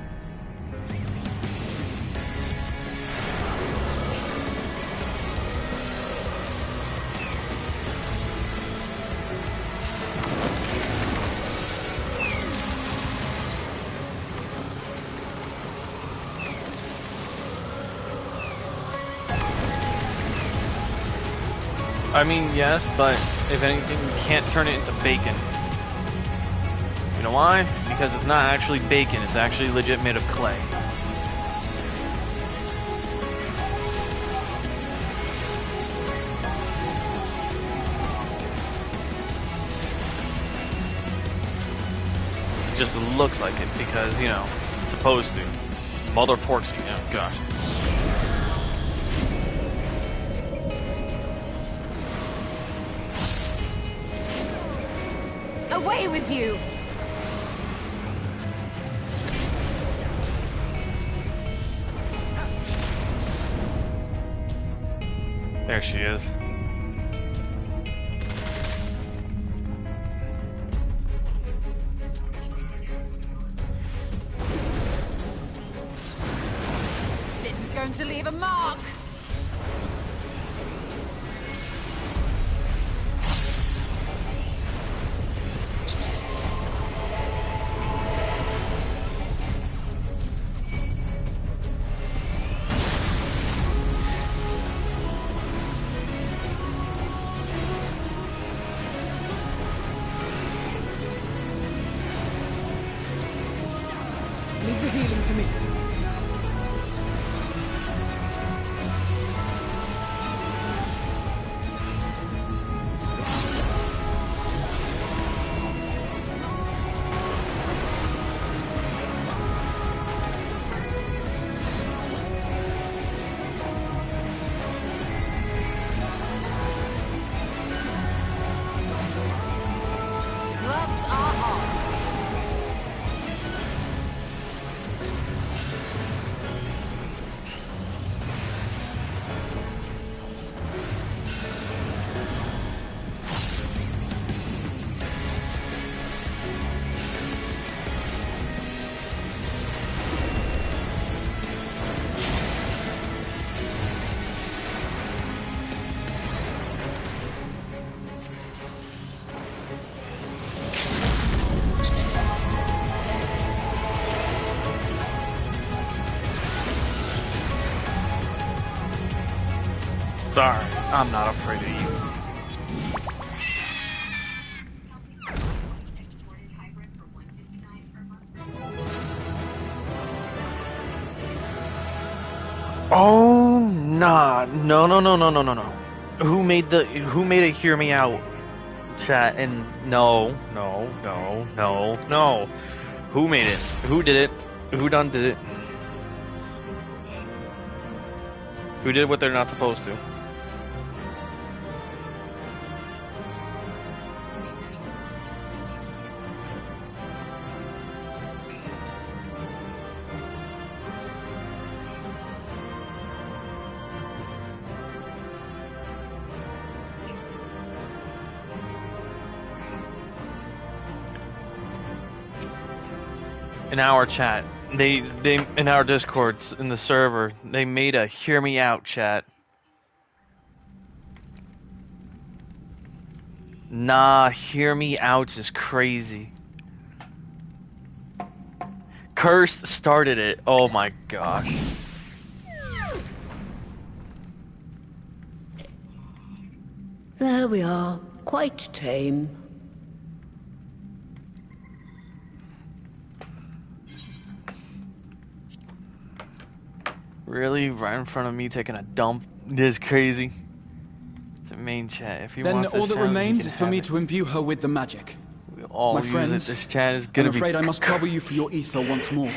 I mean, yes, but if anything, you can't turn it into bacon. You know why? Because it's not actually bacon, it's actually legit made of clay. It just looks like it because, you know, it's supposed to. Mother Porksy, oh gosh. Away with you! There she is. This is going to leave a mark! Leave the healing to me. Gloves are on. Sorry, I'm not afraid of you. Oh, nah. No, no, no, no, no, no, no. Who made it hear me out? Chat, and no. Who made it? Who did it? Who done did it? Who did what they're not supposed to? in our chat, they in our discords in the server, they made a hear me out chat. Nah, hear me out is crazy. Cursed started it. Oh my gosh. There we are. Quite tame. Really? Right in front of me taking a dump? This is crazy. It's a main chat. If you Then want this all that channel, remains you is can for have me it. to imbue her with the magic. We all My use friends, it. This chat is I'm gonna be... afraid I must trouble you for your ether once more.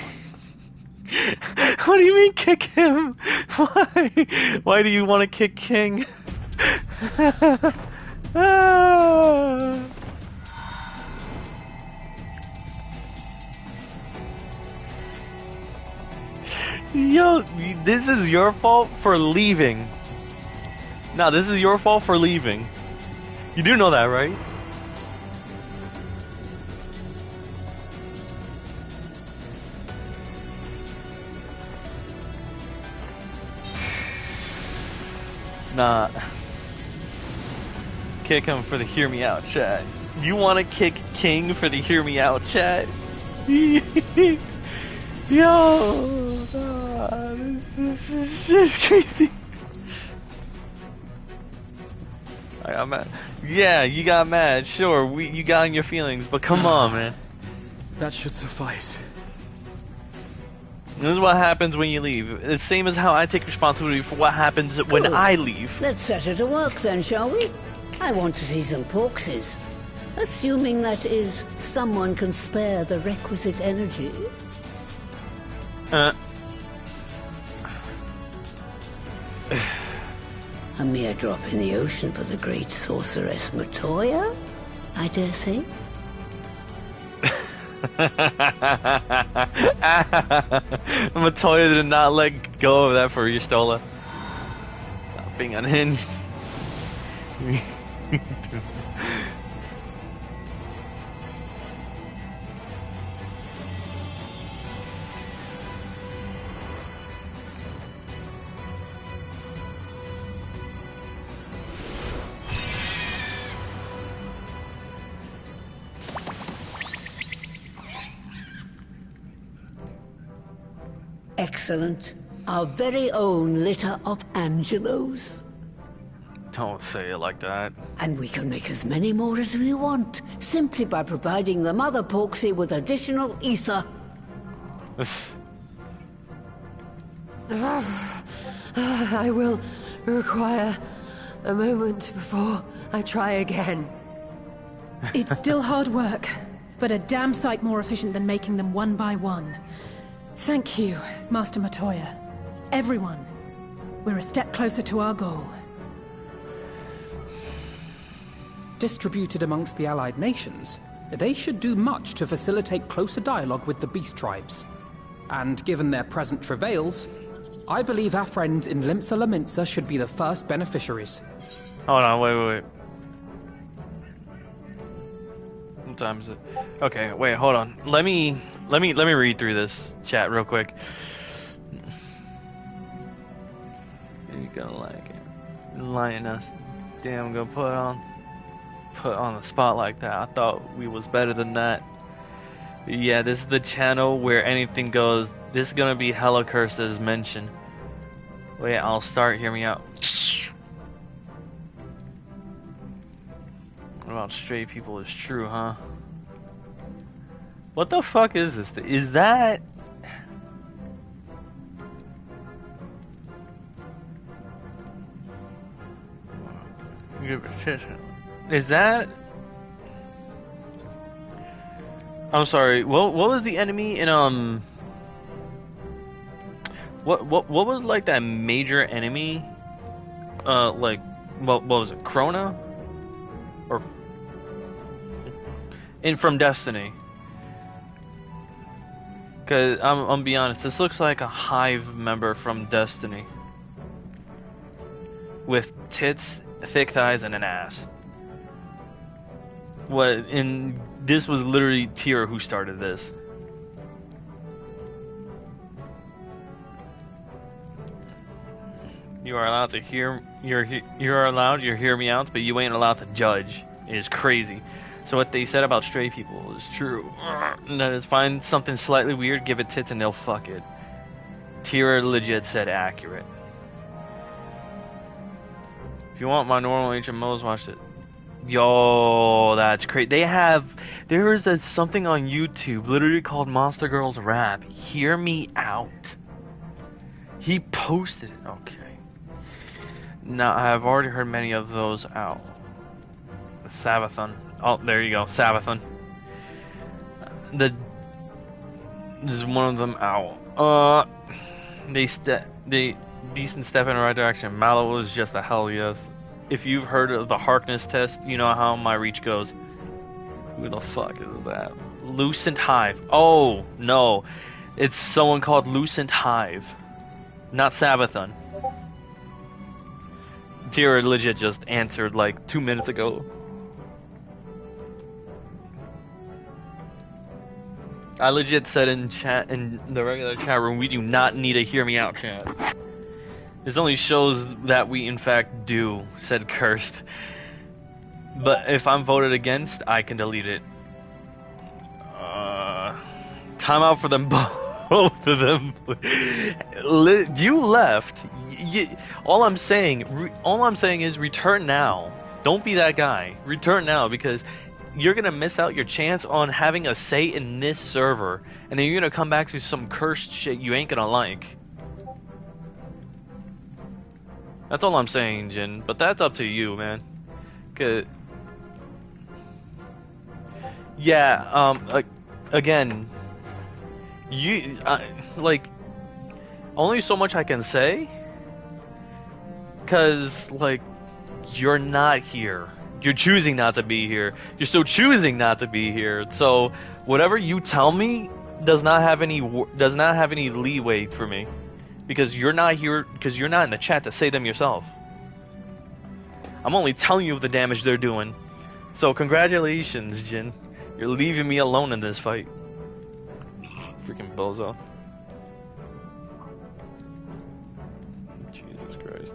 What do you mean kick him? Why? Why do you want to kick King? Ah. Yo, this is your fault for leaving. No, this is your fault for leaving. You do know that, right? Nah. Kick him for the hear me out chat. You want to kick King for the hear me out chat? Yo, this is just crazy. I got mad. Yeah, you got mad. Sure, you got in your feelings, but come on, man. That should suffice. This is what happens when you leave. It's the same as how I take responsibility for what happens when Good. I leave. Let's set her to work then, shall we? I want to see some porkses. Assuming that is, someone can spare the requisite energy. Uh. A mere drop in the ocean for the great sorceress Matoya, I dare say. Matoya did not let go of that for Yustola. Stop being unhinged. Excellent. Our very own litter of Angelos. Don't say it like that. And we can make as many more as we want, simply by providing the mother Porksy with additional ether. I will require a moment before I try again. It's still hard work, but a damn sight more efficient than making them one by one. Thank you, Master Matoya. Everyone, we're a step closer to our goal. Distributed amongst the allied nations, they should do much to facilitate closer dialogue with the beast tribes. And given their present travails, I believe our friends in Limsa Laminsa should be the first beneficiaries. Hold on, wait. What time is it? Okay, wait, hold on. Let me read through this chat real quick. You're gonna like it. Lioness. Damn, I'm gonna put on the spot like that. I thought we was better than that. Yeah, this is the channel where anything goes. This is gonna be hella cursed as mentioned. Wait, I'll start. Hear me out. What about straight people is true, huh? What the fuck is this? Is that... Is that... I'm sorry, what was the enemy in, What was, like, that major enemy? Like, what was it, Krona? Or... from Destiny. Cause I'm be honest, this looks like a hive member from Destiny. With tits, thick thighs, and an ass. This was literally Tyr who started this. You are allowed to hear your hear me outs, but you ain't allowed to judge. It is crazy. So what they said about stray people is true. And that is, find something slightly weird, give it tits, and they'll fuck it. Tira legit said accurate. If you want my normal HMOs, watch it. Yo, that's crazy. There is something on YouTube literally called Monster Girls Rap. Hear me out. He posted it. Okay. Now, I have already heard many of those out. Sabathon. Oh, there you go. Sabathon. This is one of them out. They decent step in the right direction. Mallow was just a hell yes. If you've heard of the Harkness test, you know how my reach goes. Who the fuck is that? Lucent Hive. Oh, no. It's someone called Lucent Hive. Not Sabathon. Tira legit just answered like 2 minutes ago. I legit said in the regular chat room, we do not need a hear me out chat. This only shows that we in fact do, said Cursed. But if I'm voted against, I can delete it. Time out for them both of them. You left. All I'm saying is return now. Don't be that guy. Return now, because you're gonna miss out your chance on having a say in this server, and then you're gonna come back to some cursed shit you ain't gonna like. That's all I'm saying, Jin. But that's up to you, man. Yeah. Again, like, only so much I can say, cause like, you're not here. You're choosing not to be here. You're still choosing not to be here. So whatever you tell me does not have any leeway for me, because you're not here. Because you're not in the chat to say them yourself. I'm only telling you the damage they're doing. So congratulations, Jin. You're leaving me alone in this fight. Freaking bozo. Jesus Christ.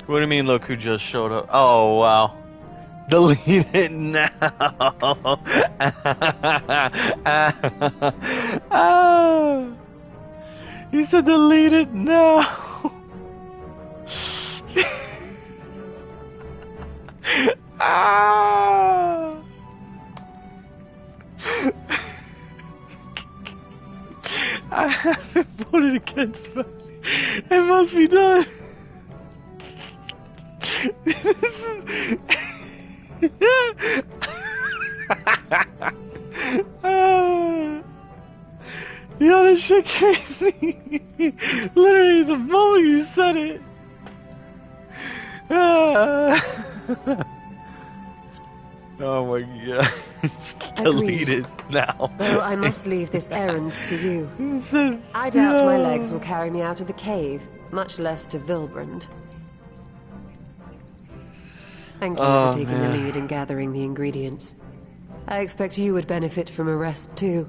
What do you mean, look who just showed up? Oh, wow. Delete it now. He said delete it now. I haven't voted against, but it must be done. Yo, this shit crazy. Literally, the moment you said it. Oh my god. Delete it now. Though I must leave this errand to you. I doubt my legs will carry me out of the cave, much less to Vilbrand. Thank you for taking the lead in gathering the ingredients. I expect you would benefit from a rest too.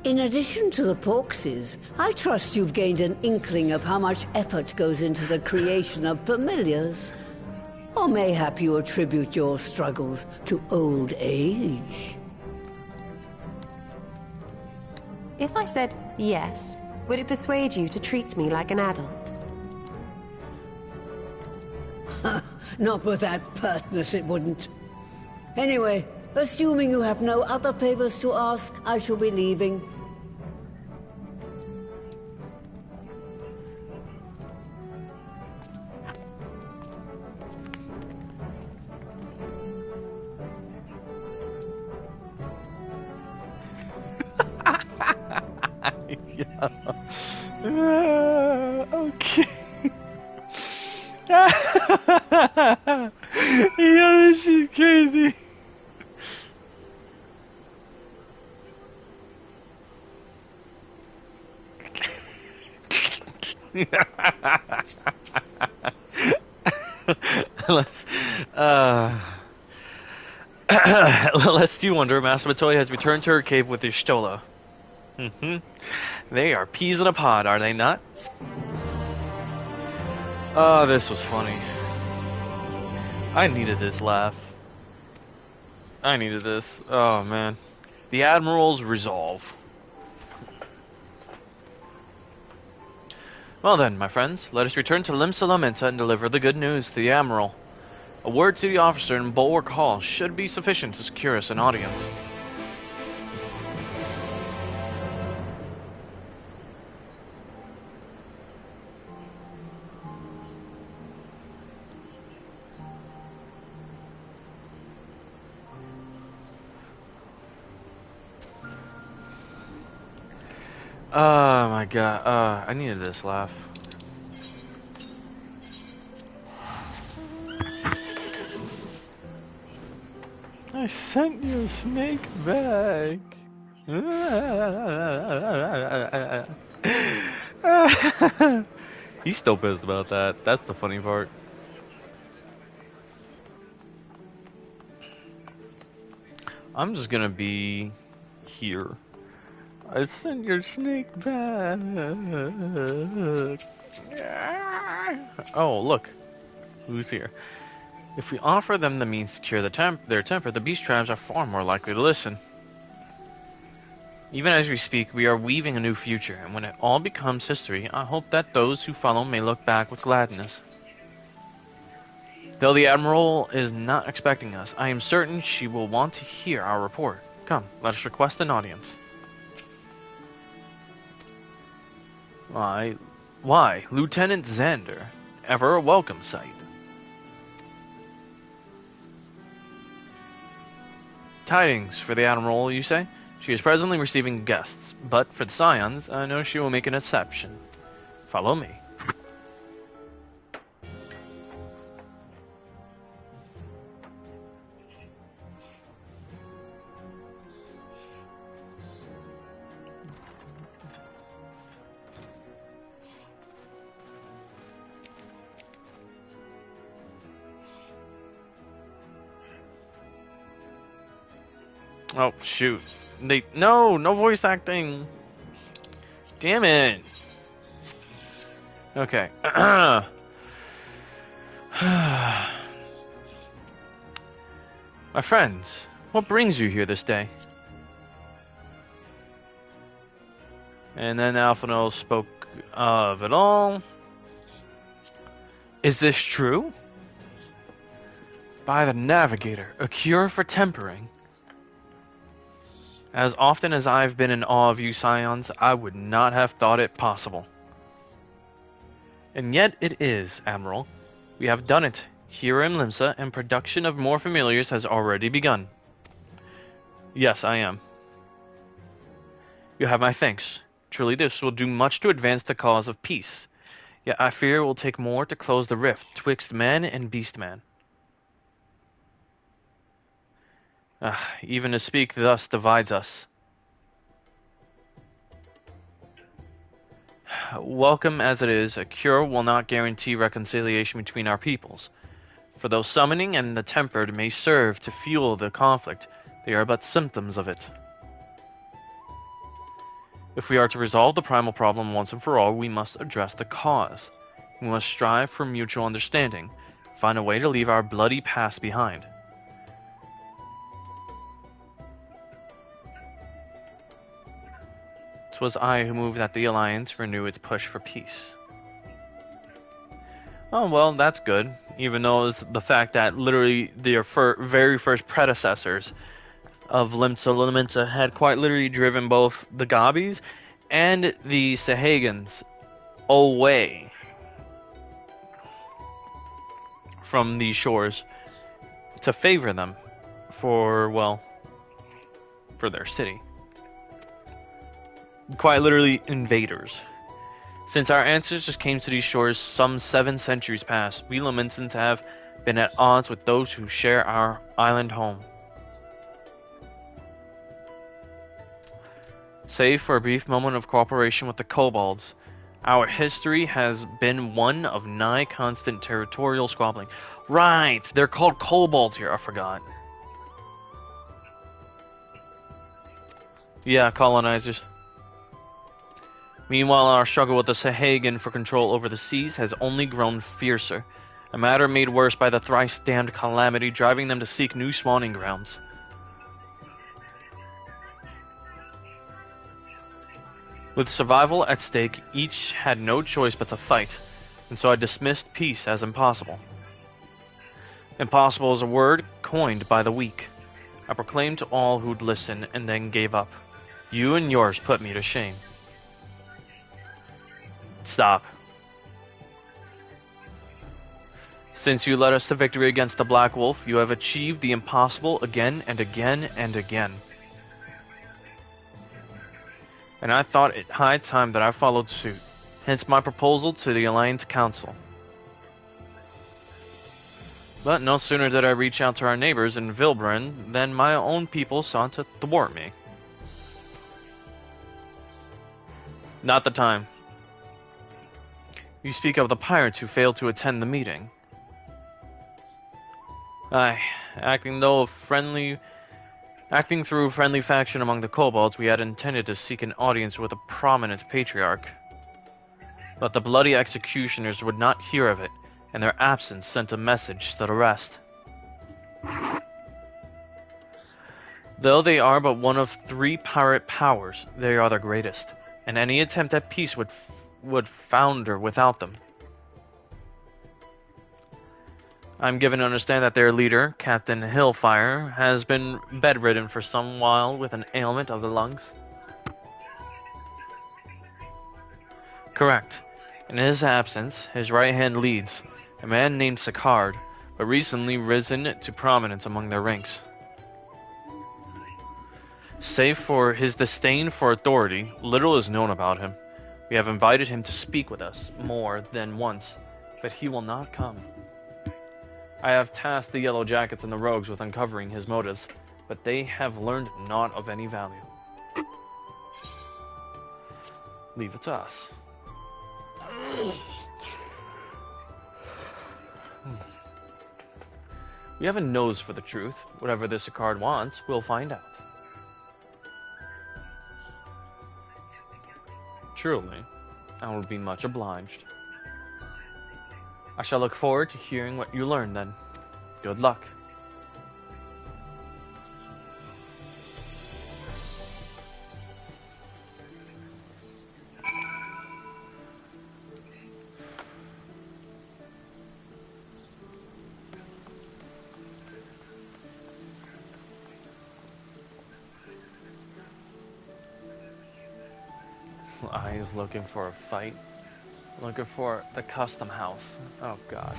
In addition to the Porkses, I trust you've gained an inkling of how much effort goes into the creation of familiars. Or mayhap you attribute your struggles to old age. If I said yes, would it persuade you to treat me like an adult? Not with that pertness, it wouldn't. Anyway, assuming you have no other favors to ask, I shall be leaving. Yeah. Okay. Yo, this shit's crazy. Let's, lest you wonder, Master Matoya has returned to her cave with his Stola. They are peas in a pod, are they not? Oh, this was funny. I needed this laugh. I needed this. Oh, man. The Admiral's resolve. Well then, my friends, let us return to Limsa Lamenta and deliver the good news to the Admiral. A word to the officer in Bulwark Hall should be sufficient to secure us an audience. Oh my god, I needed this laugh. I sent you a snake back. He's still pissed about that. That's the funny part. I'm just gonna be here. I sent your snake back. Oh, look. Who's here? If we offer them the means to cure their temper, the beast tribes are far more likely to listen. Even as we speak, we are weaving a new future, and when it all becomes history, I hope that those who follow may look back with gladness. Though the Admiral is not expecting us, I am certain she will want to hear our report. Come, let us request an audience. Why, Lieutenant Xander, ever a welcome sight. Tidings for the Admiral, you say? She is presently receiving guests, but for the Scions, I know she will make an exception. Follow me. Oh, shoot. No voice acting. Damn it. Okay. My friends, what brings you here this day? And then Alphino spoke of it all. Is this true? By the Navigator, a cure for tempering. As often as I've been in awe of you, Scions, I would not have thought it possible. And yet it is, Admiral. We have done it, here in Limsa, and production of more familiars has already begun. Yes, I am. You have my thanks. Truly this will do much to advance the cause of peace. Yet I fear it will take more to close the rift twixt man and beastman. Even to speak thus divides us. Welcome as it is, a cure will not guarantee reconciliation between our peoples. For though summoning and the tempered may serve to fuel the conflict, they are but symptoms of it. If we are to resolve the primal problem once and for all, we must address the cause. We must strive for mutual understanding, find a way to leave our bloody past behind. 'Twas I who moved that the Alliance renew its push for peace. Oh, well, that's good. Even though it's the fact that literally their very first predecessors of Limsa Lamenta had quite literally driven both the Gobbies and the Sahagins away from these shores to favor them for, well, for their city. Quite literally invaders. Since our ancestors came to these shores some 7 centuries past, we Lamentsons have been at odds with those who share our island home. Save for a brief moment of cooperation with the kobolds, our history has been one of nigh constant territorial squabbling. Right, they're called kobolds here, I forgot. Yeah, colonizers. Meanwhile, our struggle with the Sahagan for control over the seas has only grown fiercer, a matter made worse by the thrice-damned calamity driving them to seek new spawning grounds. With survival at stake, each had no choice but to fight, and so I dismissed peace as impossible. Impossible is a word coined by the weak. I proclaimed to all who'd listen and then gave up. You and yours put me to shame. Stop. Since you led us to victory against the Black Wolf, you have achieved the impossible again and again and again. And I thought it high time that I followed suit, hence my proposal to the Alliance Council. But no sooner did I reach out to our neighbors in Vilbren than my own people sought to thwart me. Not the time. You speak of the pirates who failed to attend the meeting. Aye, acting through a friendly faction among the kobolds, we had intended to seek an audience with a prominent patriarch. But the bloody executioners would not hear of it, and their absence sent a message to the rest. Though they are but one of 3 pirate powers, they are the greatest, and any attempt at peace would founder without them. I'm given to understand that their leader, Captain Hillfire, has been bedridden for some while with an ailment of the lungs. Correct. In his absence, his right hand leads, a man named Sicard, but recently risen to prominence among their ranks. Save for his disdain for authority, little is known about him. We have invited him to speak with us more than once, but he will not come. I have tasked the Yellow Jackets and the Rogues with uncovering his motives, but they have learned naught of any value. Leave it to us. We have a nose for the truth. Whatever this Sicard wants, we'll find out. Truly, I will be much obliged. I shall look forward to hearing what you learn then. Good luck. I was looking for a fight. Looking for the custom house. Oh gosh.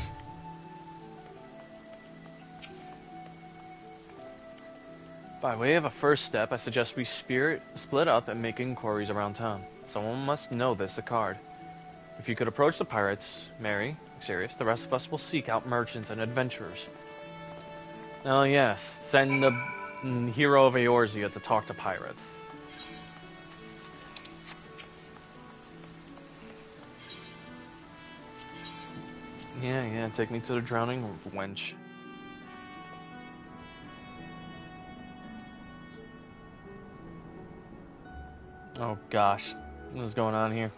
By way of a first step, I suggest we split up and make inquiries around town. Someone must know this Sicard. If you could approach the pirates, Mary, Xerius, the rest of us will seek out merchants and adventurers. Oh yes, send the hero of Eorzea to talk to pirates. Yeah, take me to the drowning wench. Oh gosh, what is going on here?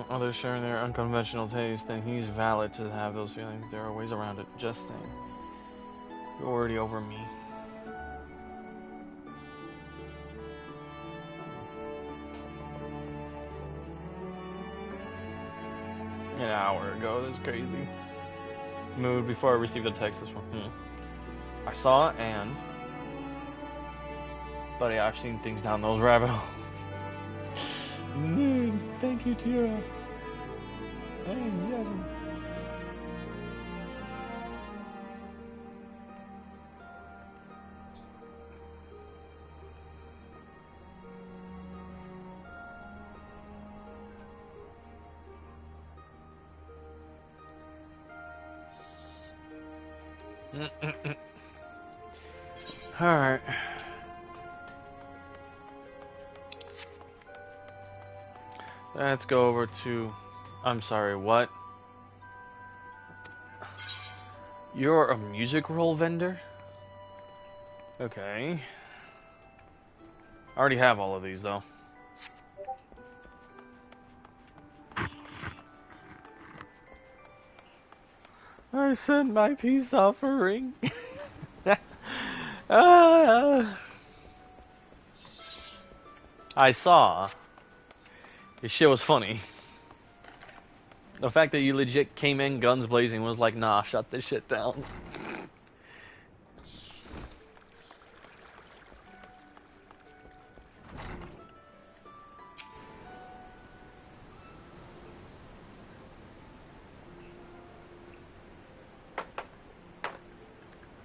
Others sharing their unconventional taste, and he's valid to have those feelings. There are ways around it. Just saying. You're already over me. An hour ago, that's crazy. Mood before I received a text this one. I saw Anne. But yeah, I've seen things down those rabbit holes. Thank you, Tira. Hey, yes. Alright. Let's go over to... I'm sorry, what? You're a music roll vendor? Okay. I already have all of these, though. I sent my peace offering. I saw. This shit was funny. The fact that you legit came in guns blazing was like, nah, shut this shit down.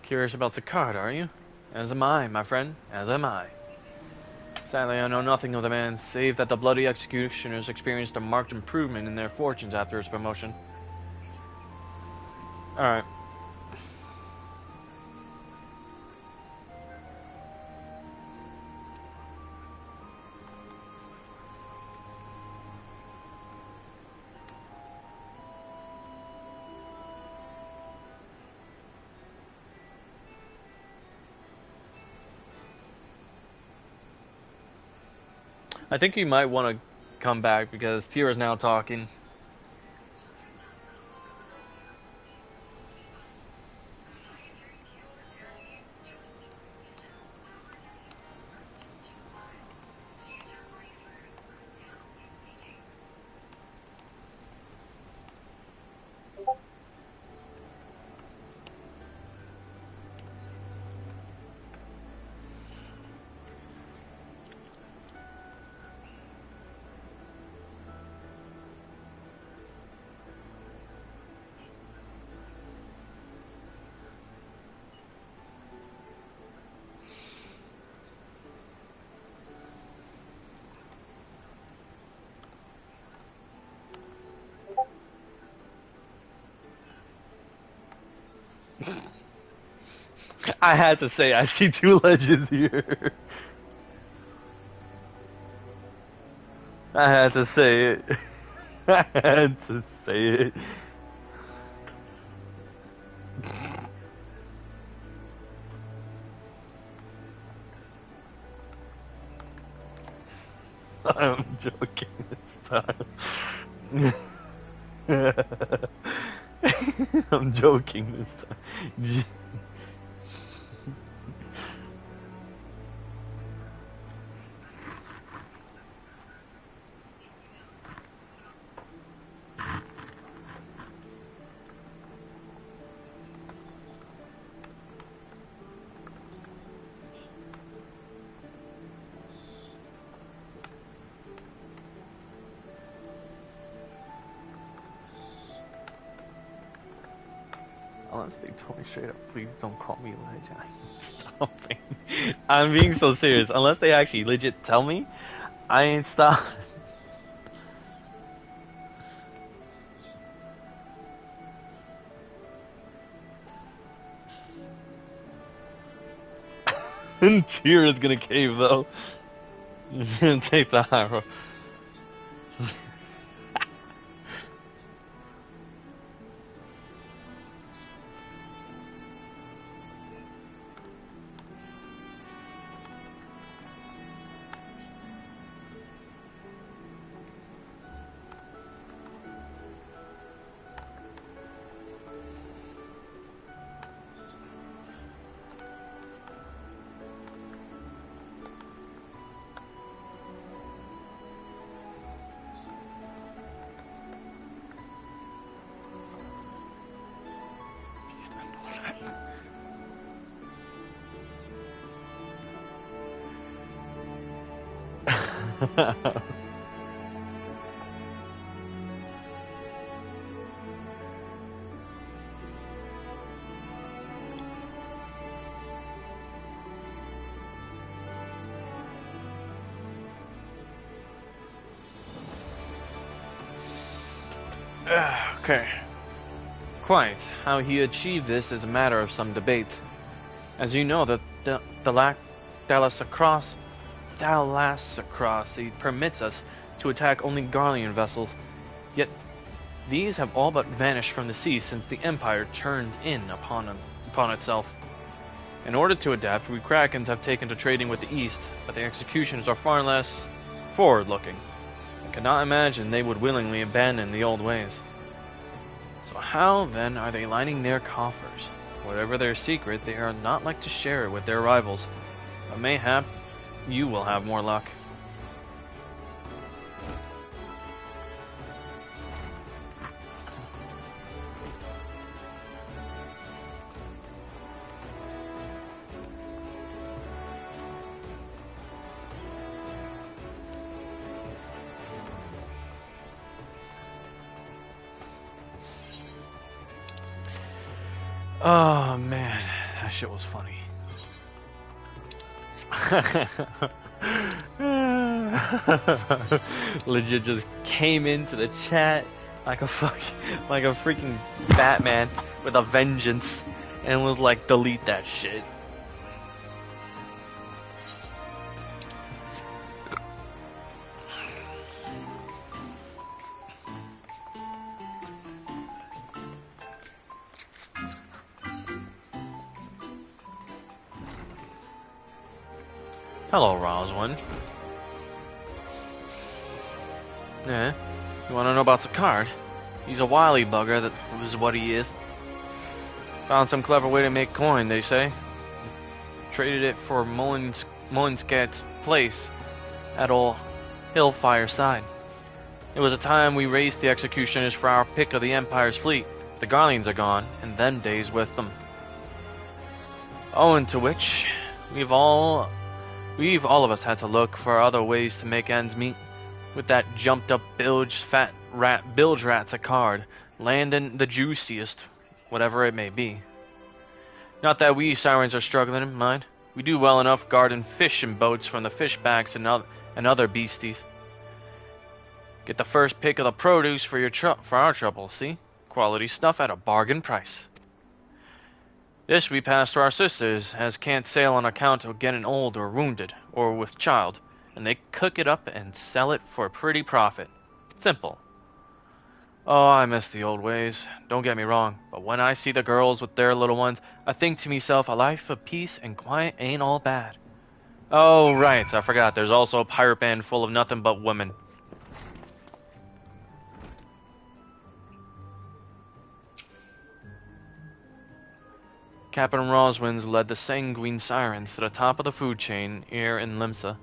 Curious about the card, are you? As am I, my friend, as am I. Sadly, I know nothing of the man, save that the bloody executioners experienced a marked improvement in their fortunes after his promotion. Alright. I think you might want to come back because Tira's now talking. I had to say, I see two legends here. I had to say it. I had to say it. I'm joking this time. I'm joking this time. Unless they told me straight up, please don't call me legend. I'm stopping. I'm being so serious. Unless they actually legit tell me, I ain't stopping. And Tira's gonna cave though. Take the high road. Okay. Quite. How he achieved this is a matter of some debate. As you know, the Thalassacross permits us to attack only Garlean vessels, yet these have all but vanished from the sea since the Empire turned in upon itself. In order to adapt, we Krakens have taken to trading with the East, but the executioners are far less forward-looking. I cannot imagine they would willingly abandon the old ways. So how, then, are they lining their coffers? Whatever their secret, they are not like to share it with their rivals. But mayhap you will have more luck. Oh man, that shit was funny. Legit just came into the chat like a freaking Batman with a vengeance and was like, delete that shit. Hello, Roswin. Yeah, you wanna know about Sakard? He's a wily bugger, that is what he is. Found some clever way to make coin, they say. Traded it for Molinskat's place at old Hillfire side. It was a time we raised the executioners for our pick of the Empire's fleet. The Garleans are gone, and them days with them. Owing to which, we've all of us had to look for other ways to make ends meet. With that jumped up bilge rat Sakard, landing the juiciest, whatever it may be. Not that we sirens are struggling, mind. We do well enough guarding fish and boats from the fishbacks and other beasties. Get the first pick of the produce for our trouble, see? Quality stuff at a bargain price. This we pass to our sisters, as can't sail on account of getting old or wounded, or with child, and they cook it up and sell it for a pretty profit. Simple. Oh, I miss the old ways, don't get me wrong, but when I see the girls with their little ones, I think to myself, a life of peace and quiet ain't all bad. Oh, right, I forgot, there's also a pirate band full of nothing but women. Captain Roswins led the Sanguine Sirens to the top of the food chain here in Limsa.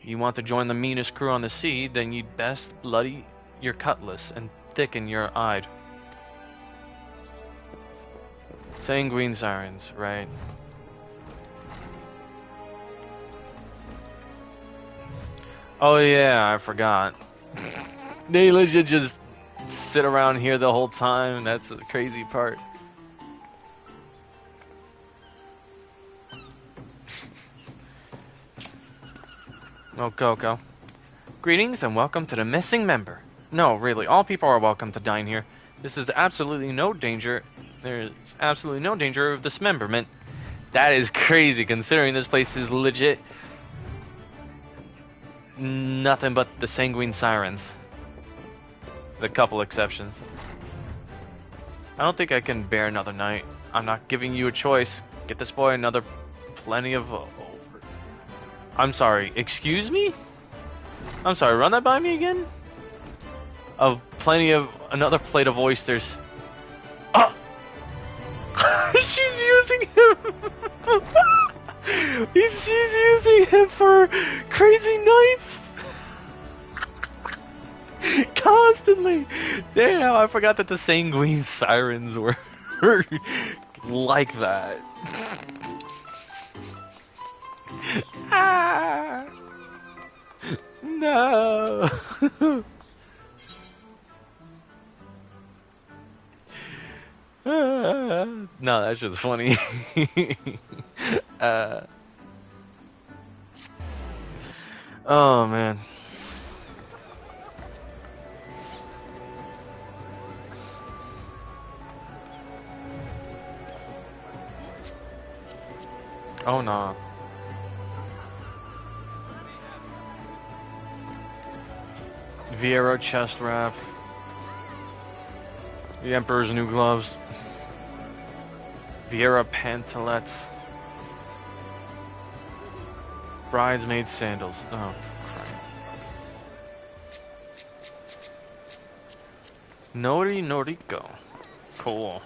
You want to join the meanest crew on the sea, then you'd best bloody your cutlass and thicken your hide. Sanguine Sirens, right. Oh yeah, I forgot. They legit just sit around here the whole time, that's the crazy part. Oh, Coco. Greetings and welcome to the missing member. No, really, all people are welcome to dine here. This is absolutely no danger. There's absolutely no danger of dismemberment. That is crazy, considering this place is legit nothing but the Sanguine Sirens. With a couple exceptions. I don't think I can bear another night. I'm not giving you a choice. Get this boy another plenty of... I'm sorry, excuse me? I'm sorry, run that by me again? Another plate of oysters. Oh! She's using him! She's using him for crazy nights! Constantly! Damn, I forgot that the Sanguine Sirens were like that. Ah! No! No, that's just funny. Oh man. Oh no. Vieira chest wrap. The Emperor's new gloves. Vieira pantalettes. Bridesmaid sandals. Oh, crap. Nori Noriko. Cool.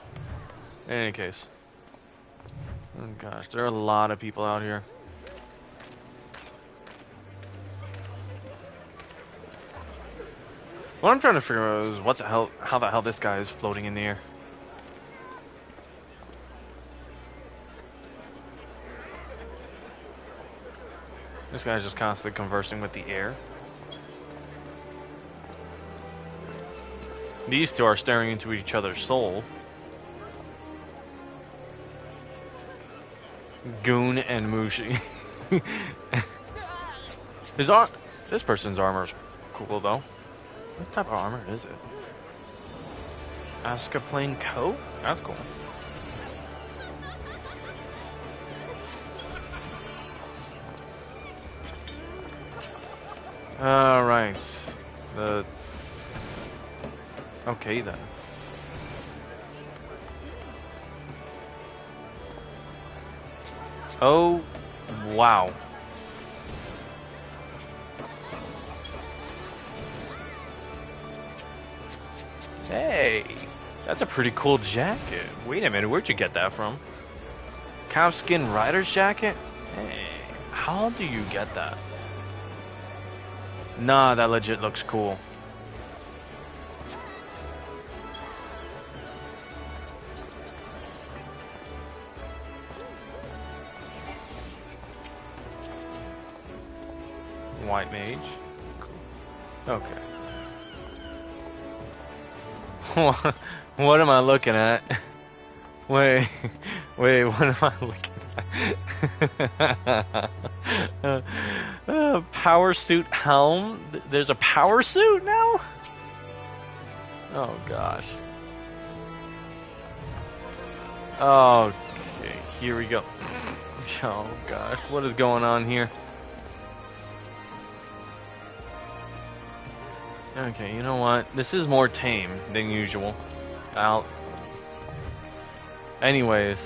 In any case. Oh gosh, there are a lot of people out here. What I'm trying to figure out is what the hell, how the hell this guy is floating in the air. This guy's just constantly conversing with the air. These two are staring into each other's soul. Goon and Mushi. This person's armor's cool though. What type of armor is it? Asuka plain coat? That's cool. Alright. Okay then. Oh, wow. Hey, that's a pretty cool jacket. Wait a minute, where'd you get that from? Calfskin rider's jacket? Hey, how do you get that? Nah, that legit looks cool. White mage. Cool. Okay. What am I looking at? Wait, what am I looking at? Power suit helm? There's a power suit now? Oh gosh. Okay, here we go. Oh gosh, what is going on here? Okay, you know what? This is more tame than usual. Anyways.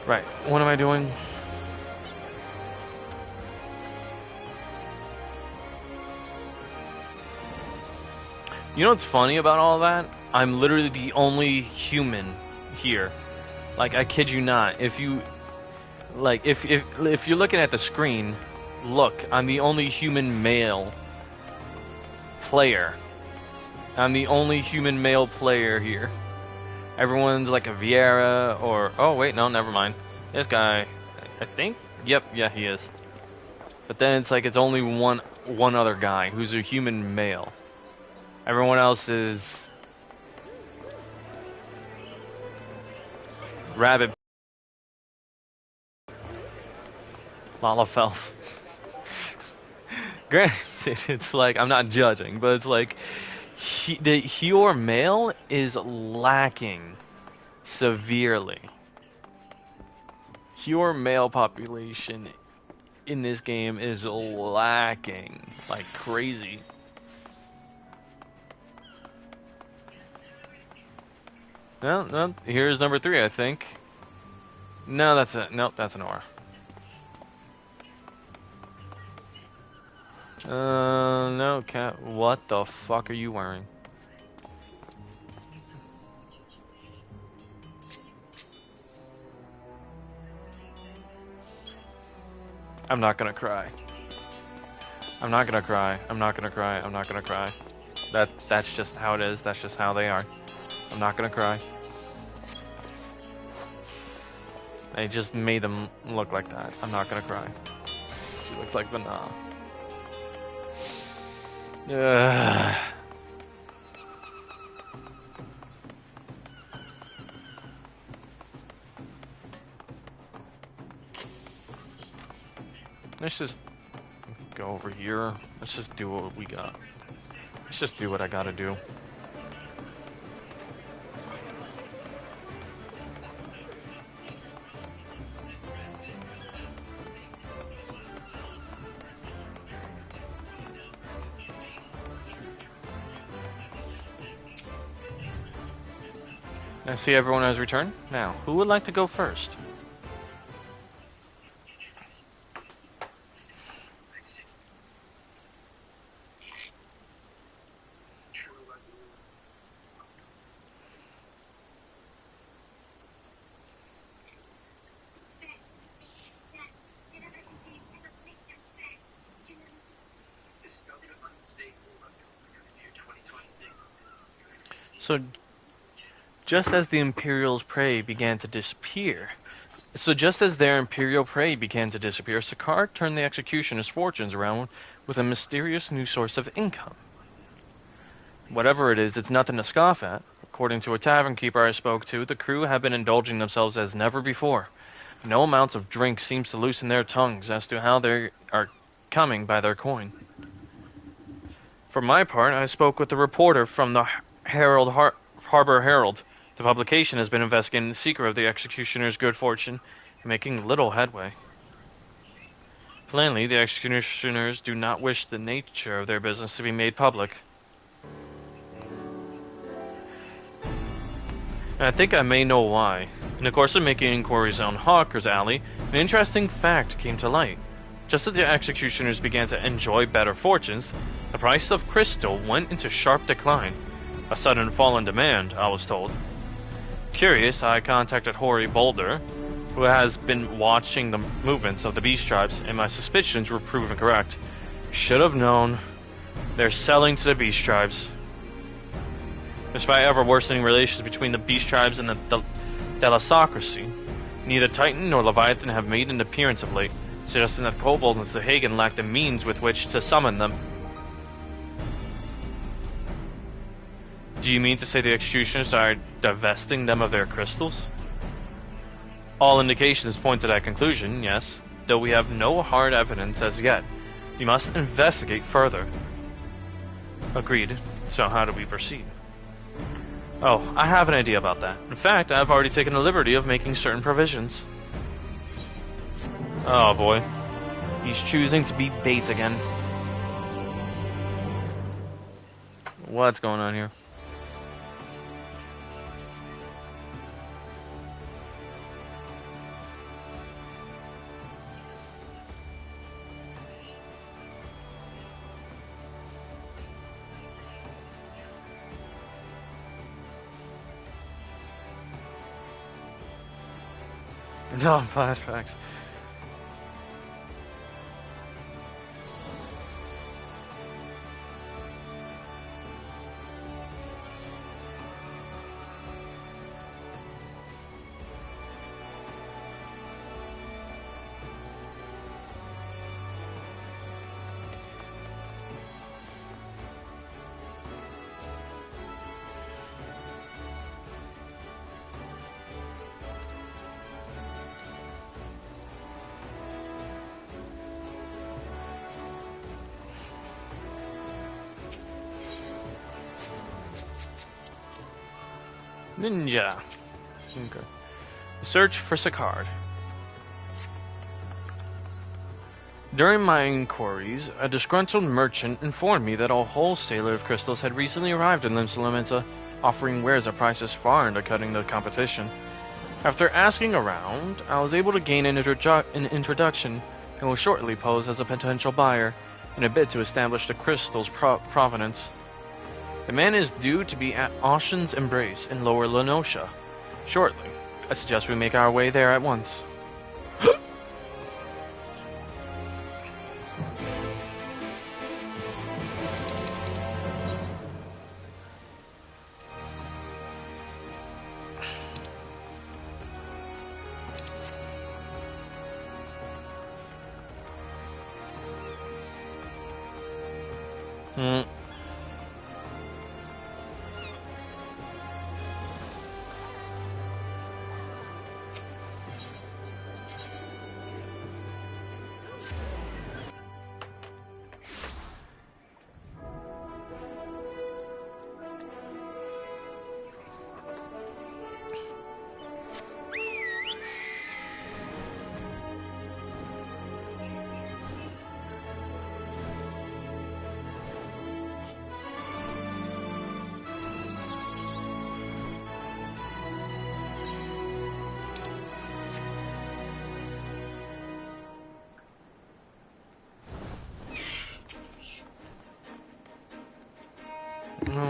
Right, what am I doing? You know what's funny about all that? I'm literally the only human here. Like, I kid you not. If you... Like, if you're looking at the screen... Look, I'm the only human male player. I'm the only human male player here. Everyone's like a Vieira or... Oh, wait, no, never mind. This guy, I think... Yep, yeah, he is. But then it's like it's only one other guy who's a human male. Everyone else is... Rabbit. Lalafels. Granted, it's like, I'm not judging, but it's like, the Hior male is lacking severely. Hior male population in this game is lacking like crazy. No, here's number 3, I think. No, that's it. Nope, that's an aura. No, cat. What the fuck are you wearing? I'm not gonna cry. I'm not gonna cry. I'm not gonna cry. I'm not gonna cry. That's just how it is. That's just how they are. I'm not gonna cry. They just made them look like that. I'm not gonna cry. She looks like Vanna. Let's just go over here. Let's just do what we got. Let's just do what I gotta do. I see everyone has returned. Now, who would like to go first? So, just as the Imperial's prey began to disappear, Sakaar turned the executioner's fortunes around with a mysterious new source of income. Whatever it is, it's nothing to scoff at. According to a tavern keeper I spoke to, the crew have been indulging themselves as never before. No amount of drink seems to loosen their tongues as to how they are coming by their coin. For my part, I spoke with a reporter from the Harbor Herald. The publication has been investigating the secret of the executioner's good fortune and making little headway. Plainly, the executioners do not wish the nature of their business to be made public. And I think I may know why. In the course of making inquiries on Hawker's Alley, an interesting fact came to light. Just as the executioners began to enjoy better fortunes, the price of crystal went into sharp decline. A sudden fall in demand, I was told. Curious, I contacted Hori Boulder, who has been watching the movements of the beast tribes, and my suspicions were proven correct. Should have known. They're selling to the beast tribes. Despite ever-worsening relations between the beast tribes and the Delasocracy, neither Titan nor Leviathan have made an appearance of late, suggesting that Kobold and Sahagan lack the means with which to summon them. Do you mean to say the executioners are divesting them of their crystals? All indications point to that conclusion, yes, though we have no hard evidence as yet. We must investigate further. Agreed. So how do we proceed? Oh, I have an idea about that. In fact, I've already taken the liberty of making certain provisions. Oh boy. He's choosing to be bait again. What's going on here? No, flashbacks. Ninja. Okay. Search for Sakaar. During my inquiries, a disgruntled merchant informed me that a wholesaler of crystals had recently arrived in Limsa, offering wares at prices far undercutting the competition. After asking around, I was able to gain an introduction and will shortly pose as a potential buyer in a bid to establish the crystal's provenance. The man is due to be at Ocean's Embrace in Lower Lenosha shortly. I suggest we make our way there at once.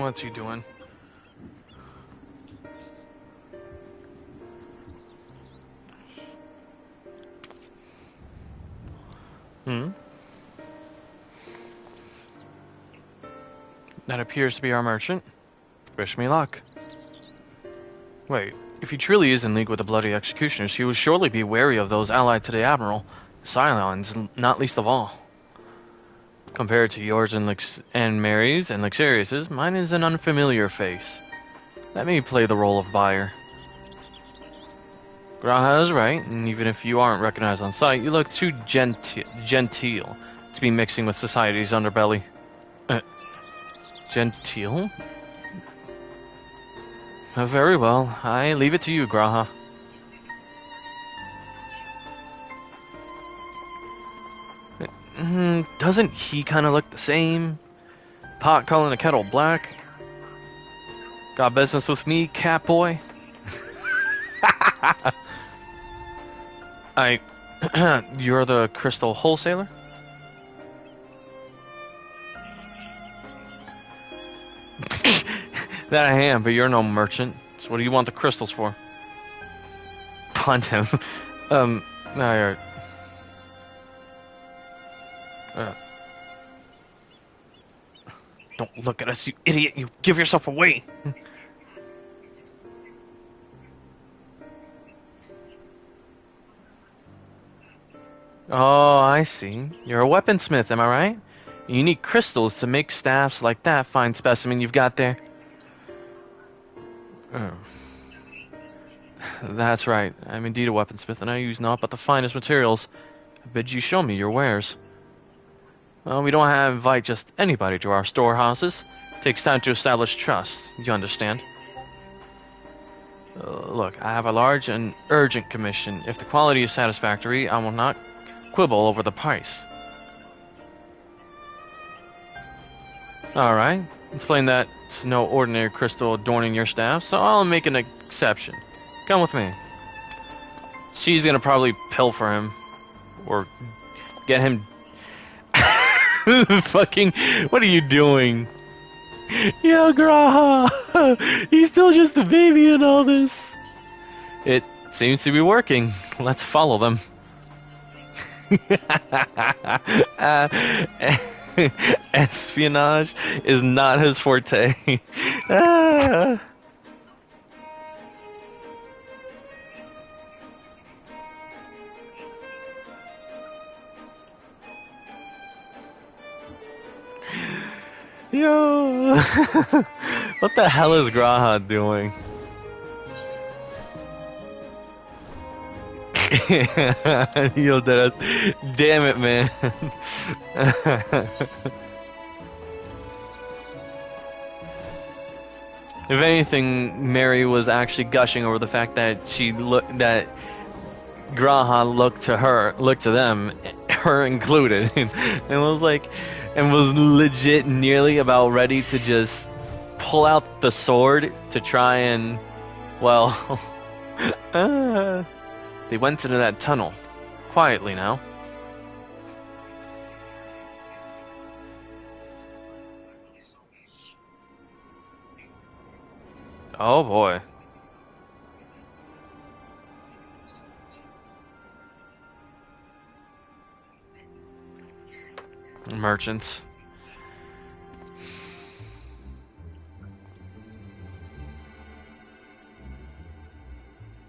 What's he doing? Hmm? That appears to be our merchant. Wish me luck. Wait, if he truly is in league with the Bloody Executioners, he would surely be wary of those allied to the Admiral, Cylons, not least of all. Compared to yours and Mary's and Luxurius's, mine is an unfamiliar face. Let me play the role of buyer. Graha is right, and even if you aren't recognized on sight, you look too genteel to be mixing with society's underbelly. Genteel? Very well. I leave it to you, Graha. Doesn't he kind of look the same? Pot calling a kettle black? Got business with me, Catboy? You're the crystal wholesaler? That I am, but you're no merchant. So what do you want the crystals for? Punt him. Don't look at us, you idiot! You give yourself away! Oh, I see. You're a weaponsmith, am I right? You need crystals to make staffs like that fine specimen you've got there. Oh. That's right. I'm indeed a weaponsmith, and I use naught but the finest materials. I bid you show me your wares. Well, we don't invite just anybody to our storehouses. It takes time to establish trust, you understand? Look, I have a large and urgent commission. If the quality is satisfactory, I will not quibble over the price. Alright, explain that it's no ordinary crystal adorning your staff, so I'll make an exception. Come with me. She's gonna probably pilfer him. Or get him... Fucking... What are you doing? Yo, Graha! He's still just a baby in all this. It seems to be working. Let's follow them. Espionage is not his forte. Yo! What the hell is Graha doing? Yo, Dennis. Damn it, man. If anything, Mary was actually gushing over the fact that that Graha looked to them, her included, and was like, and was legit nearly about ready to just pull out the sword to try and, well, they went into that tunnel, quietly now. Oh boy. Merchants.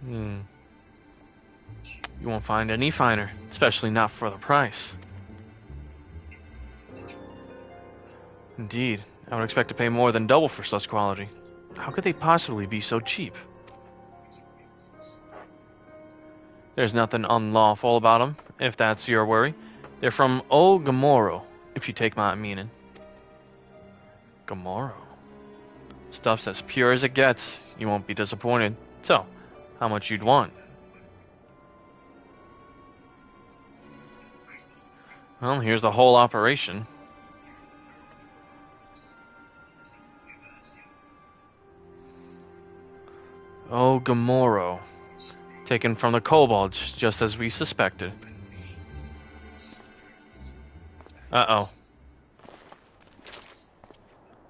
You won't find any finer, especially not for the price. Indeed, I would expect to pay more than double for such quality. How could they possibly be so cheap? There's nothing unlawful about them, if that's your worry. They're from Gamoro, if you take my meaning. Gamoro. Stuff's as pure as it gets. You won't be disappointed. So, how much you'd want? Well, here's the whole operation. Gamoro. Taken from the kobolds, just as we suspected. Uh-oh.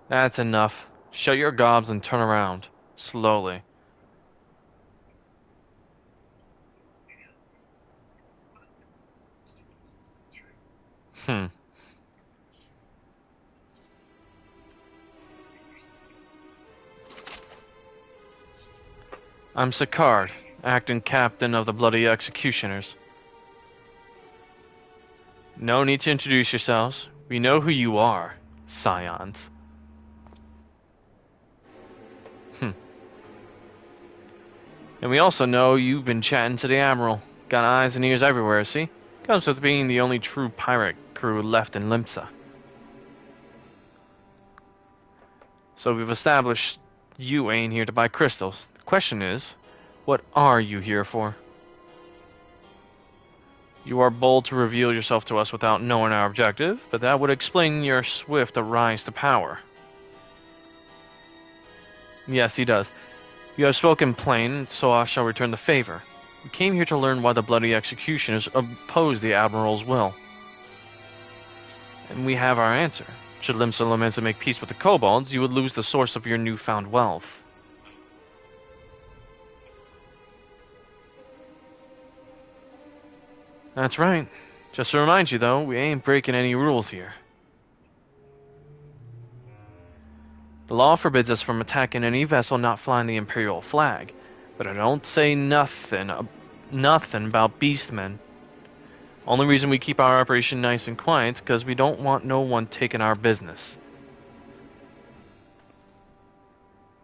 That's enough. Shut your gobs and turn around. Slowly. Hmm. I'm Sicard, acting captain of the Bloody Executioners. No need to introduce yourselves. We know who you are, scions. And we also know you've been chatting to the Admiral. Got eyes and ears everywhere, see? Comes with being the only true pirate crew left in Limsa. So we've established you ain't here to buy crystals. The question is, what are you here for? You are bold to reveal yourself to us without knowing our objective, but that would explain your swift rise to power. Yes, he does. You have spoken plain, so I shall return the favor. We came here to learn why the Bloody Executioners oppose the Admiral's will. And we have our answer. Should Limsa Lominsa make peace with the kobolds, you would lose the source of your newfound wealth. That's right. Just to remind you, though, we ain't breaking any rules here. The law forbids us from attacking any vessel not flying the Imperial flag, but I don't say nothing about beastmen. Only reason we keep our operation nice and quiet is because we don't want no one taking our business.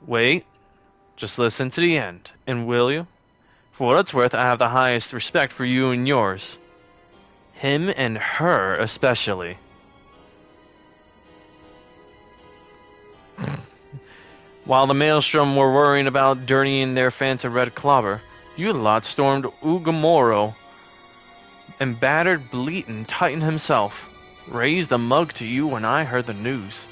Wait, just listen to the end, and will you? For what it's worth, I have the highest respect for you and yours. Him and her especially. While the Maelstrom were worrying about dirtying their fancy red clobber, you lot stormed Ugamoro and battered Bleatin' Titan himself. Raised a mug to you when I heard the news.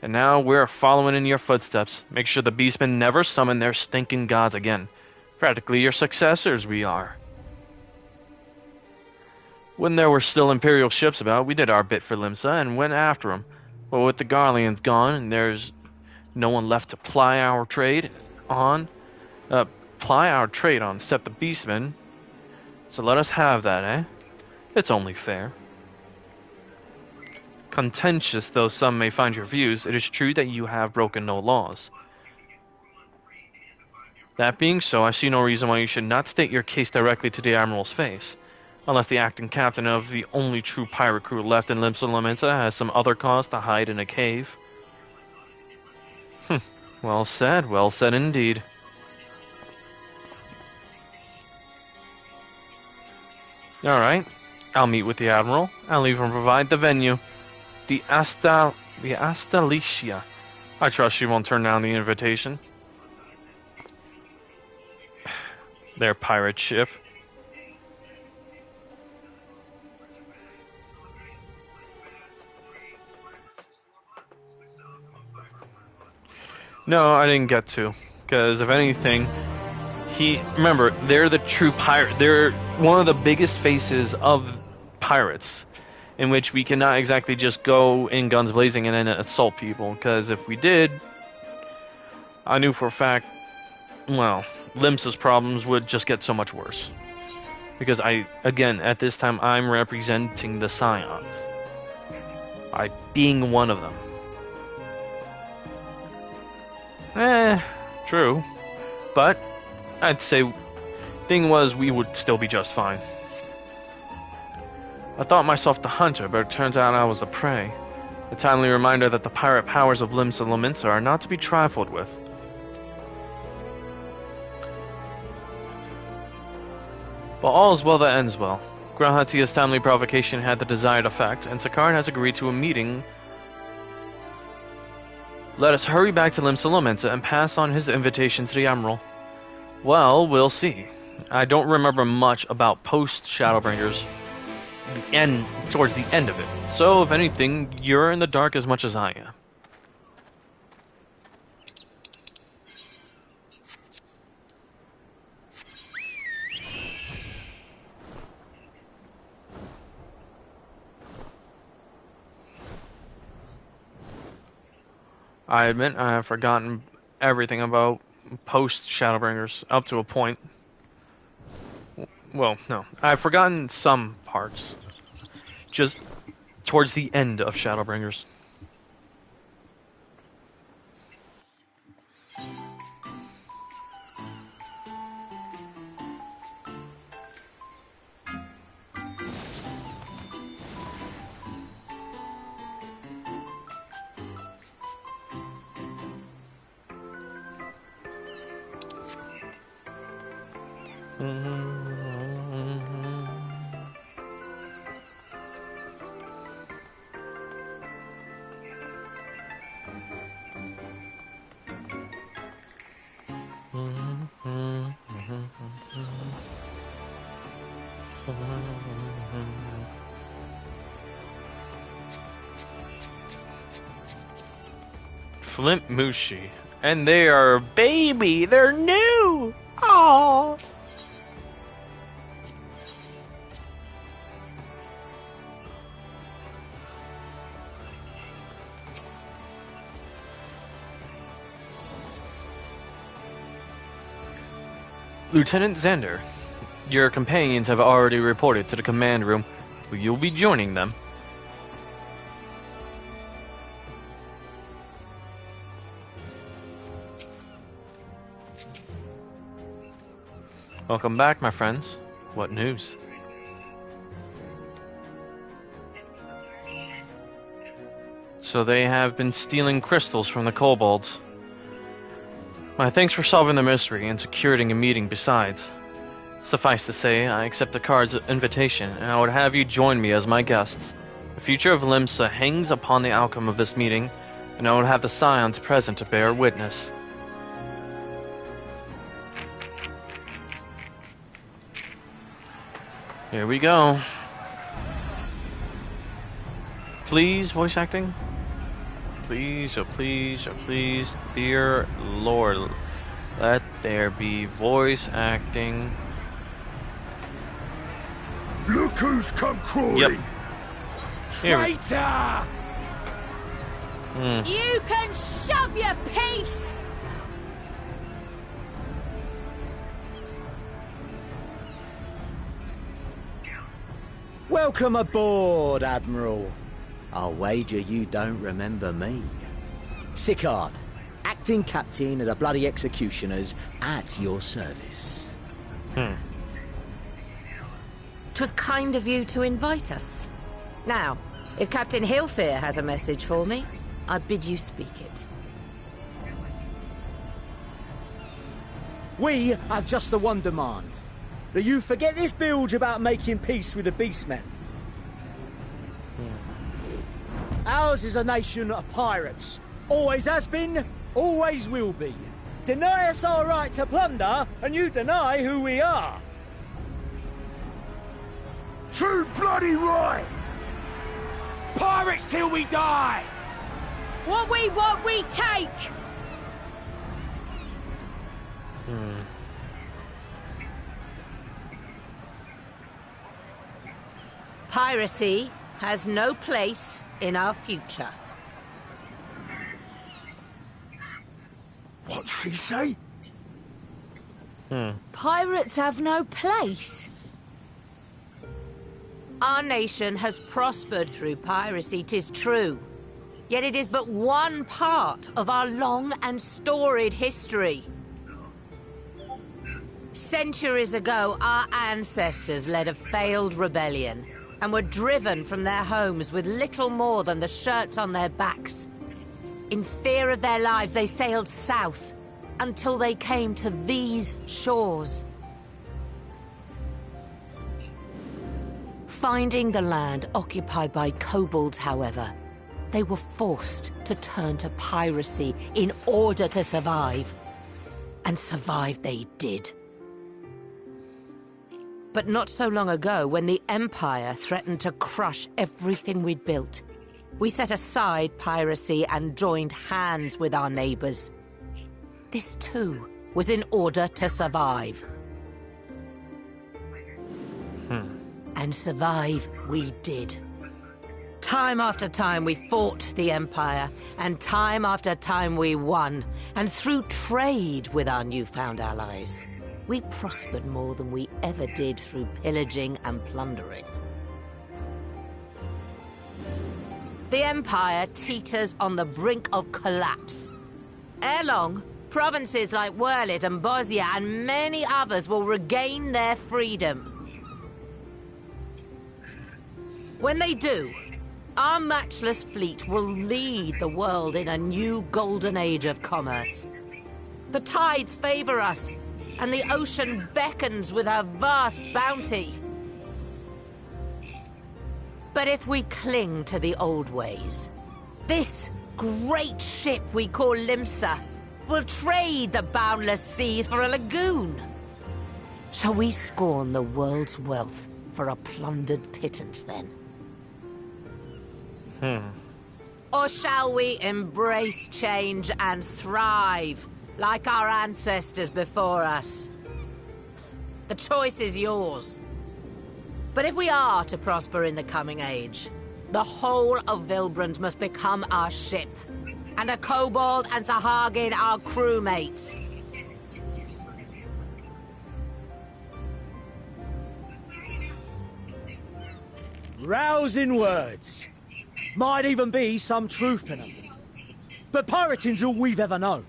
And now we're following in your footsteps. Make sure the beastmen never summon their stinking gods again. Practically your successors we are. When there were still Imperial ships about, we did our bit for Limsa and went after them. But with the Garleans gone, and there's no one left to ply our trade on except the beastmen. So let us have that, eh? It's only fair. Contentious though some may find your views, it is true that you have broken no laws. That being so, I see no reason why you should not state your case directly to the Admiral's face. Unless the acting captain of the only true pirate crew left in Limsa Lominsa has some other cause to hide in a cave. Well said indeed. Alright, I'll meet with the Admiral. I'll even provide the venue. The Astalicia. I trust she won't turn down the invitation. Their pirate ship. No, I didn't get to. Because if anything, remember, they're the true pirate. They're one of the biggest faces of pirates, in which we cannot exactly just go in guns blazing and then assault people. Because if we did, I knew for a fact, well, Limsa's problems would just get so much worse. Because again, at this time, I'm representing the Scions. By being one of them. True. But, I'd say, thing was, we would still be just fine. I thought myself the hunter, but it turns out I was the prey. A timely reminder that the pirate powers of Limsa Lominsa are not to be trifled with. But all is well that ends well. Grahatia's timely provocation had the desired effect, and Sicard has agreed to a meeting. Let us hurry back to Limsa Lominsa and pass on his invitation to the Admiral. Well, we'll see. I don't remember much about post-Shadowbringers, towards the end of it. So, if anything, you're in the dark as much as I am. I admit I have forgotten everything about post-Shadowbringers, up to a point. Well, no. I've forgotten some parts. Just towards the end of Shadowbringers. Flint Mushi. And they are a baby. They're new. Aww. Lieutenant Xander, your companions have already reported to the command room. You'll be joining them. Welcome back, my friends. What news? So they have been stealing crystals from the kobolds. My thanks for solving the mystery and securing a meeting besides. Suffice to say, I accept the card's invitation, and I would have you join me as my guests. The future of Limsa hangs upon the outcome of this meeting, and I would have the Scions present to bear witness. Here we go. Please, voice acting? Please, oh please, oh please, dear Lord, let there be voice acting. Look who's come crawling! Yep. Traitor! You can shove your piece! Welcome aboard, Admiral. I'll wager you don't remember me. Sicard, acting captain of the bloody executioners, at your service. 'Twas kind of you to invite us. Now, if Captain Hillfear has a message for me, I bid you speak it. We have just the one demand. That you forget this bilge about making peace with the Beastmen. Ours is a nation of pirates. Always has been, always will be. Deny us our right to plunder, and you deny who we are. Too bloody right! Pirates till we die! What we want, we take! Piracy has no place in our future. What'd she say? Pirates have no place. Our nation has prospered through piracy, 'tis true. Yet it is but one part of our long and storied history. Centuries ago, our ancestors led a failed rebellion and were driven from their homes with little more than the shirts on their backs. In fear of their lives, they sailed south until they came to these shores. Finding the land occupied by kobolds, however, they were forced to turn to piracy in order to survive. And survive they did. But not so long ago, when the Empire threatened to crush everything we'd built, we set aside piracy and joined hands with our neighbors. This too was in order to survive. And survive we did. Time after time we fought the Empire, and time after time we won. And through trade with our newfound allies, we prospered more than we ever did through pillaging and plundering. The Empire teeters on the brink of collapse. Ere long, provinces like Wurlid and Bosnia and many others will regain their freedom. When they do, our matchless fleet will lead the world in a new golden age of commerce. The tides favor us, and the ocean beckons with her vast bounty. But if we cling to the old ways, this great ship we call Limsa will trade the boundless seas for a lagoon. Shall we scorn the world's wealth for a plundered pittance then? Or shall we embrace change and thrive, like our ancestors before us? The choice is yours. But if we are to prosper in the coming age, the whole of Vilbrand must become our ship, and a kobold and Sahagin our crewmates. Rousing words. Might even be some truth in them. But pirating's all we've ever known.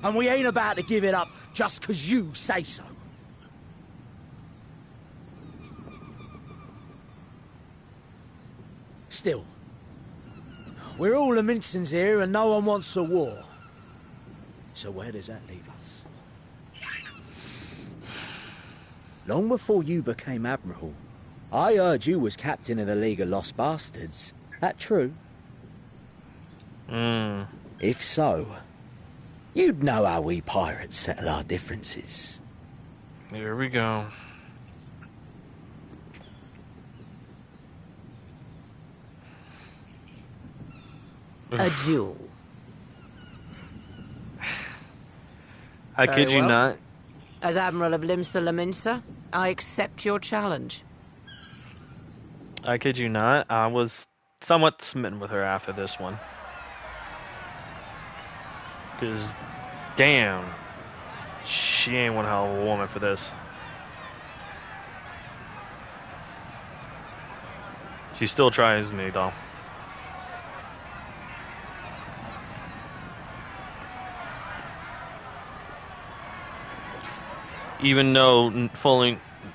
And we ain't about to give it up just 'cause you say so. Still, we're all Laminsons here and no one wants a war. So where does that leave us? Long before you became Admiral, I heard you was captain of the League of Lost Bastards. That true? If so, you'd know how we pirates settle our differences. Here we go. A duel. I kid you not. As Admiral of Limsa Laminsa, I accept your challenge. I kid you not. I was somewhat smitten with her after this one. Because, damn, she ain't one hell of a woman for this. She still tries me, though. Even though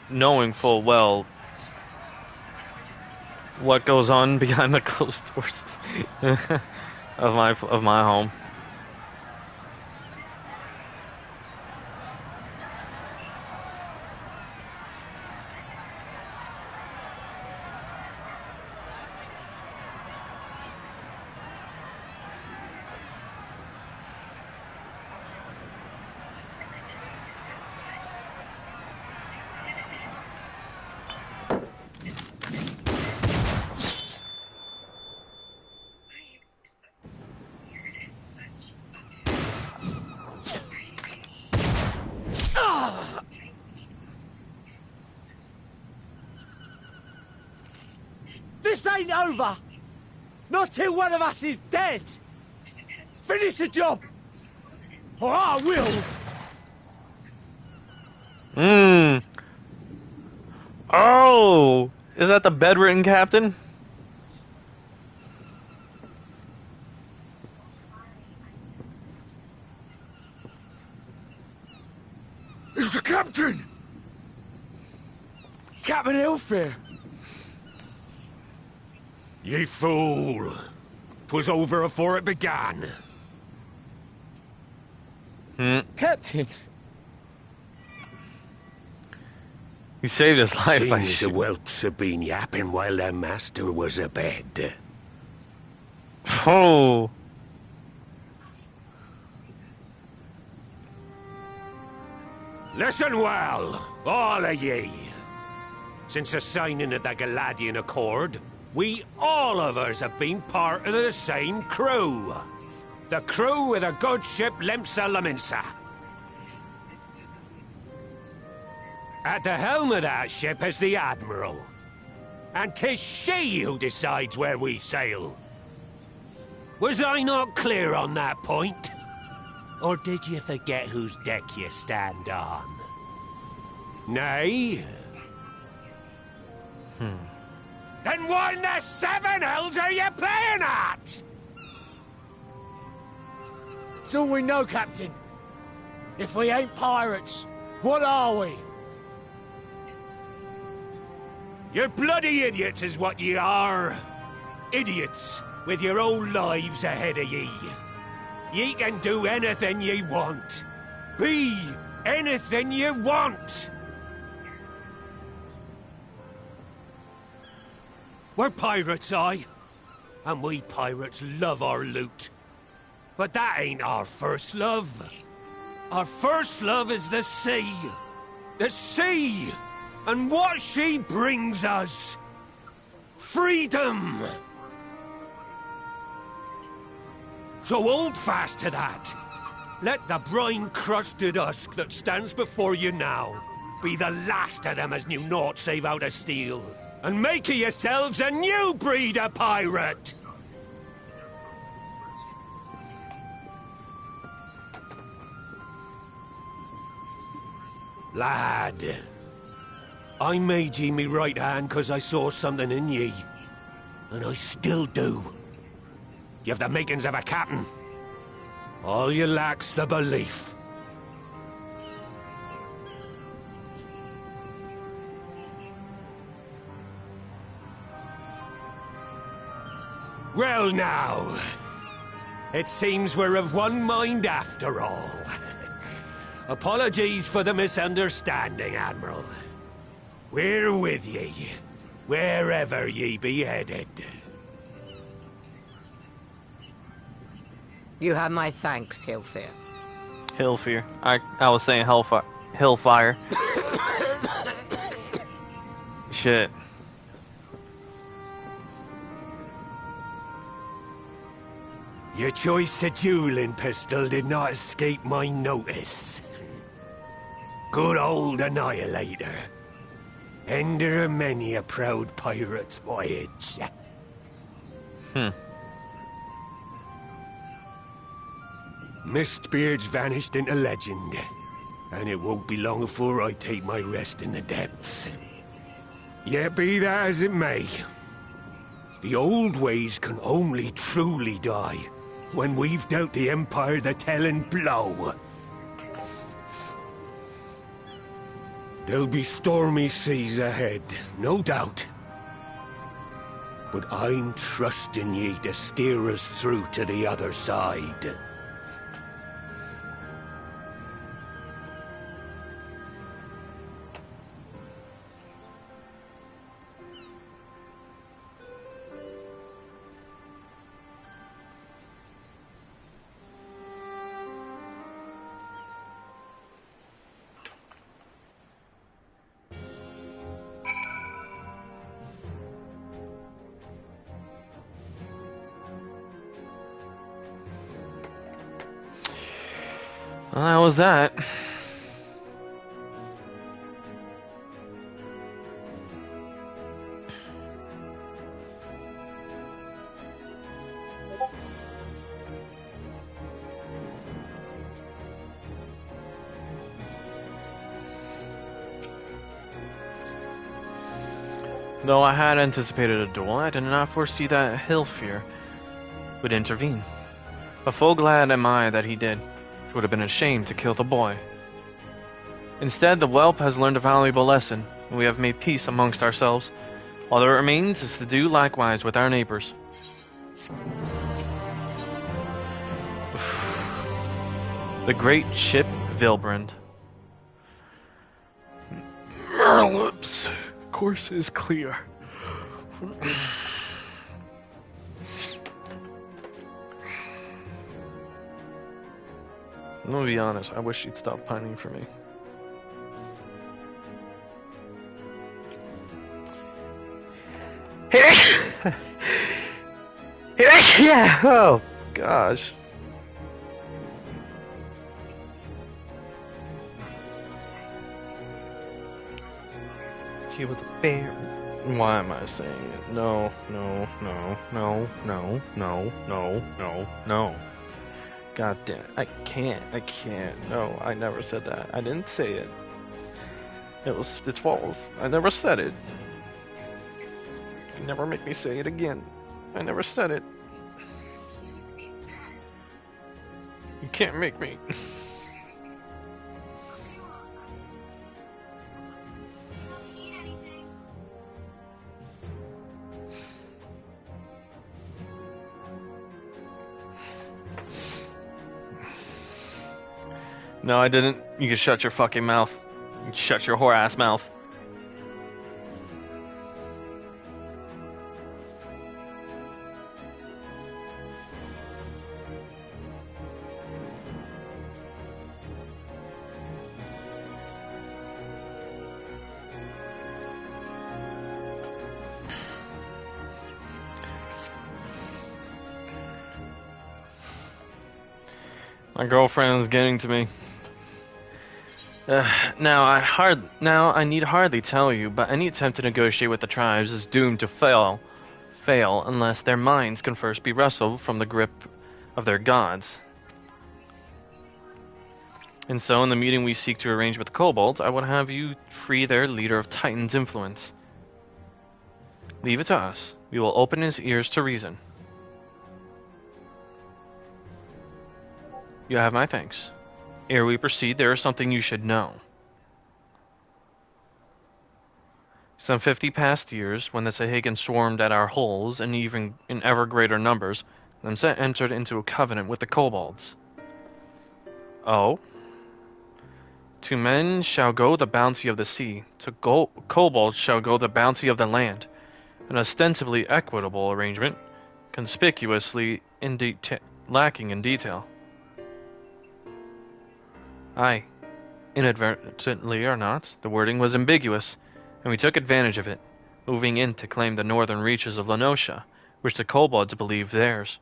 knowing full well what goes on behind the closed doors of my home. This ain't over! Not till one of us is dead! Finish the job! Or I will! Oh! Is that the bedridden captain? It's the captain! Captain Elfair! Ye fool! 'Twas over afore it began. Captain! He saved his life by Seems the whelps have been yapping while their master was abed. Oh! Listen well, all of ye. Since the signing of the Galadian Accord, we all of us have been part of the same crew. The crew with a good ship Limsa Laminsa. At the helm of that ship is the Admiral. and 'tis she who decides where we sail. Was I not clear on that point? Or did you forget whose deck you stand on? Nay? Then what in the seven hells are you playing at? It's all we know, Captain. If we ain't pirates, what are we? You're bloody idiots is what ye are. Idiots with your own lives ahead of ye. Ye can do anything ye want. Be anything ye want. We're pirates, aye. And we pirates love our loot. But that ain't our first love. Our first love is the sea. The sea! And what she brings us. Freedom! So hold fast to that. Let the brine-crusted husk that stands before you now be the last of them as knew naught save out of steel. And make of yourselves a new breed of pirate! Lad, I made ye me right hand 'cause I saw something in ye. And I still do. You've the makings of a captain. All you lack's the belief. Well now, it seems we're of one mind after all. Apologies for the misunderstanding, Admiral. We're with ye, wherever ye be headed. You have my thanks, Hillfear. Hillfear. I was saying Hellfire. Hillfire. Shit. Your choice of dueling pistol did not escape my notice. Good old Annihilator. Ender of many a proud pirate's voyage. Mistbeard's vanished into legend, and it won't be long before I take my rest in the depths. Yet be that as it may, the old ways can only truly die when we've dealt the Empire the telling blow. There'll be stormy seas ahead, no doubt. But I'm trusting ye to steer us through to the other side. Well, that was that. Though I had anticipated a duel, I did not foresee that Hillfear would intervene. But full glad am I that he did. It would have been a shame to kill the boy. Instead, the whelp has learned a valuable lesson, and we have made peace amongst ourselves. All that remains is to do likewise with our neighbors. The great ship Vilbrand. Merlips, course is clear. I'm gonna be honest, I wish she'd stop pining for me. Yeah, oh gosh. She was a bear. Why am I saying it? No, no, no, no, no, no, no, no, no. God damn, I can't. No, I never said that. I didn't say it. It's false. I never said it. You never make me say it again. I never said it. You can't make me. No, I didn't. You can shut your fucking mouth. You can shut your whore ass mouth. My girlfriend's getting to me. Now I need hardly tell you, but any attempt to negotiate with the tribes is doomed to fail unless their minds can first be wrestled from the grip of their gods. And so, in the meeting we seek to arrange with the kobolds, I would have you free their leader of Titan's influence. Leave it to us. We will open his ears to reason. You have my thanks. Ere we proceed, there is something you should know. Some 50 past years, when the Sahuagin swarmed at our holes, and even in ever greater numbers, Lemset entered into a covenant with the kobolds. Oh? To men shall go the bounty of the sea, to kobolds shall go the bounty of the land, an ostensibly equitable arrangement, conspicuously lacking in detail. Aye, inadvertently or not, the wording was ambiguous, and we took advantage of it, moving in to claim the northern reaches of Lenosha, which the kobolds believed theirs.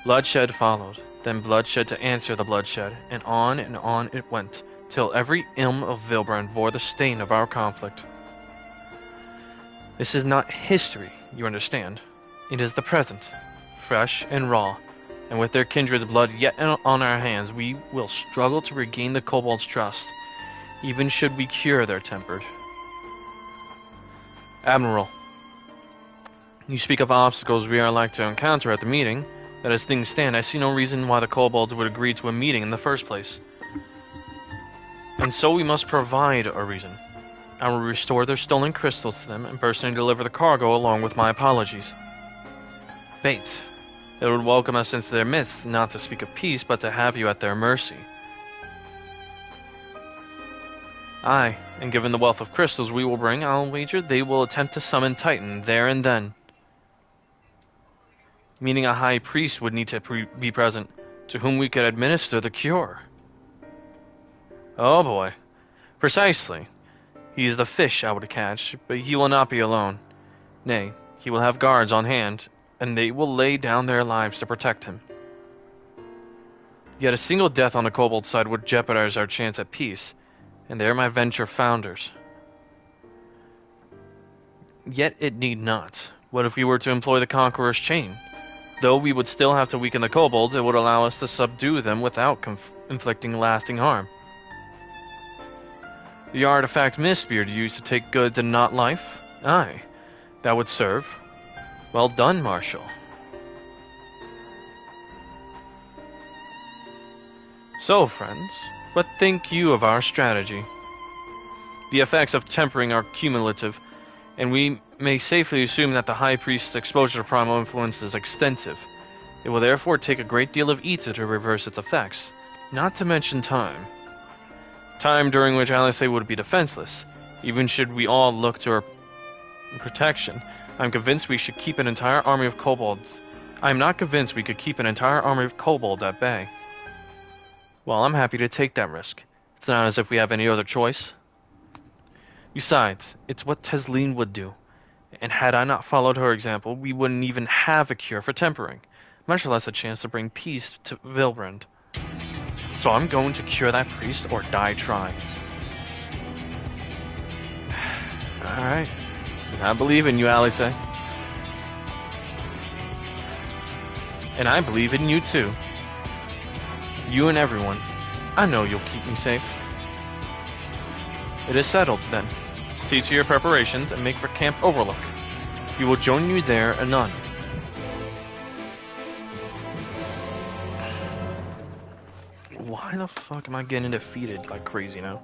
Bloodshed followed, then bloodshed to answer the bloodshed, and on it went, till every ilm of Vilbrand bore the stain of our conflict. This is not history, you understand. It is the present, fresh and raw. And with their kindred's blood yet on our hands, we will struggle to regain the kobolds' trust, even should we cure their temper. Admiral, you speak of obstacles we are like to encounter at the meeting, but as things stand, I see no reason why the kobolds would agree to a meeting in the first place. And so we must provide a reason. I will restore their stolen crystals to them and personally deliver the cargo along with my apologies. Fate. They would welcome us into their midst, not to speak of peace, but to have you at their mercy. Aye, and given the wealth of crystals we will bring, I'll wager they will attempt to summon Titan there and then. Meaning a high priest would need to be present, to whom we could administer the cure. Oh boy. Precisely. He is the fish I would catch, but he will not be alone. Nay, he will have guards on hand, and they will lay down their lives to protect him. Yet a single death on the kobold side would jeopardize our chance at peace, and they are my venture founders. Yet it need not. What if we were to employ the Conqueror's Chain? Though we would still have to weaken the kobolds, it would allow us to subdue them without inflicting lasting harm. The artifact Mistbeard used to take goods and not life? Aye, that would serve. Well done, Marshal. So, friends, what think you of our strategy? The effects of tempering are cumulative, and we may safely assume that the High Priest's exposure to primal influence is extensive. It will therefore take a great deal of ether to reverse its effects, not to mention time. Time during which Alice would be defenseless, even should we all look to her protection. I'm convinced we should keep an entire army of kobolds. I'm not convinced we could keep an entire army of kobolds at bay. Well, I'm happy to take that risk. It's not as if we have any other choice. Besides, it's what Tesleen would do. And had I not followed her example, we wouldn't even have a cure for tempering, much less a chance to bring peace to Vilbrand. So I'm going to cure that priest or die trying. Alright. I believe in you, Alice. And I believe in you too. You and everyone. I know you'll keep me safe. It is settled, then. See to your preparations and make for Camp Overlook. We will join you there anon. Why the fuck am I getting defeated like crazy now?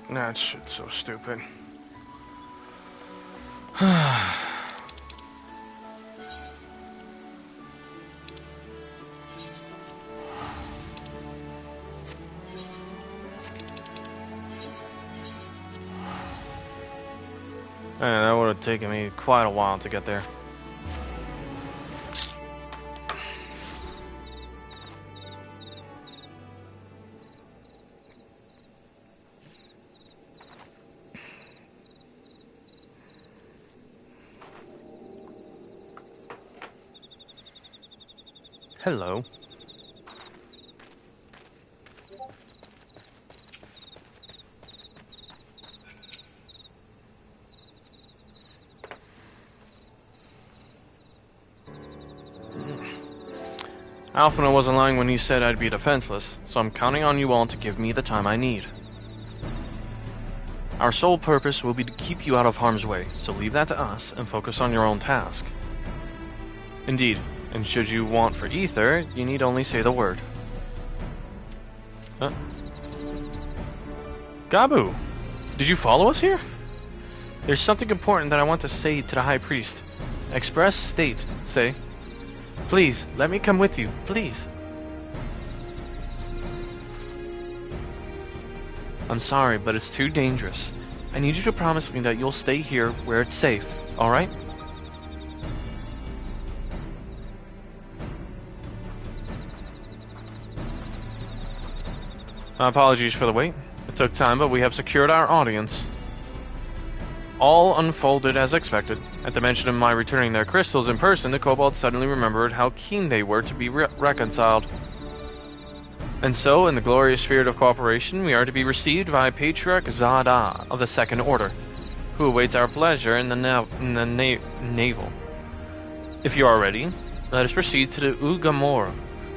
That shit's so stupid. That would have taken me quite a while to get there. Hello. Alphina wasn't lying when he said I'd be defenseless, so I'm counting on you all to give me the time I need. Our sole purpose will be to keep you out of harm's way, so leave that to us and focus on your own task. Indeed, and should you want for ether, you need only say the word. Huh? Gabu, did you follow us here? There's something important that I want to say to the High Priest. Express state, say. Please, let me come with you, please. I'm sorry, but it's too dangerous. I need you to promise me that you'll stay here where it's safe, alright? My apologies for the wait. It took time, but we have secured our audience. All unfolded as expected. At the mention of my returning their crystals in person, the kobolds suddenly remembered how keen they were to be reconciled. And so, in the glorious spirit of cooperation, we are to be received by Patriarch Zada of the Second Order, who awaits our pleasure in the navel. If you are ready, let us proceed to the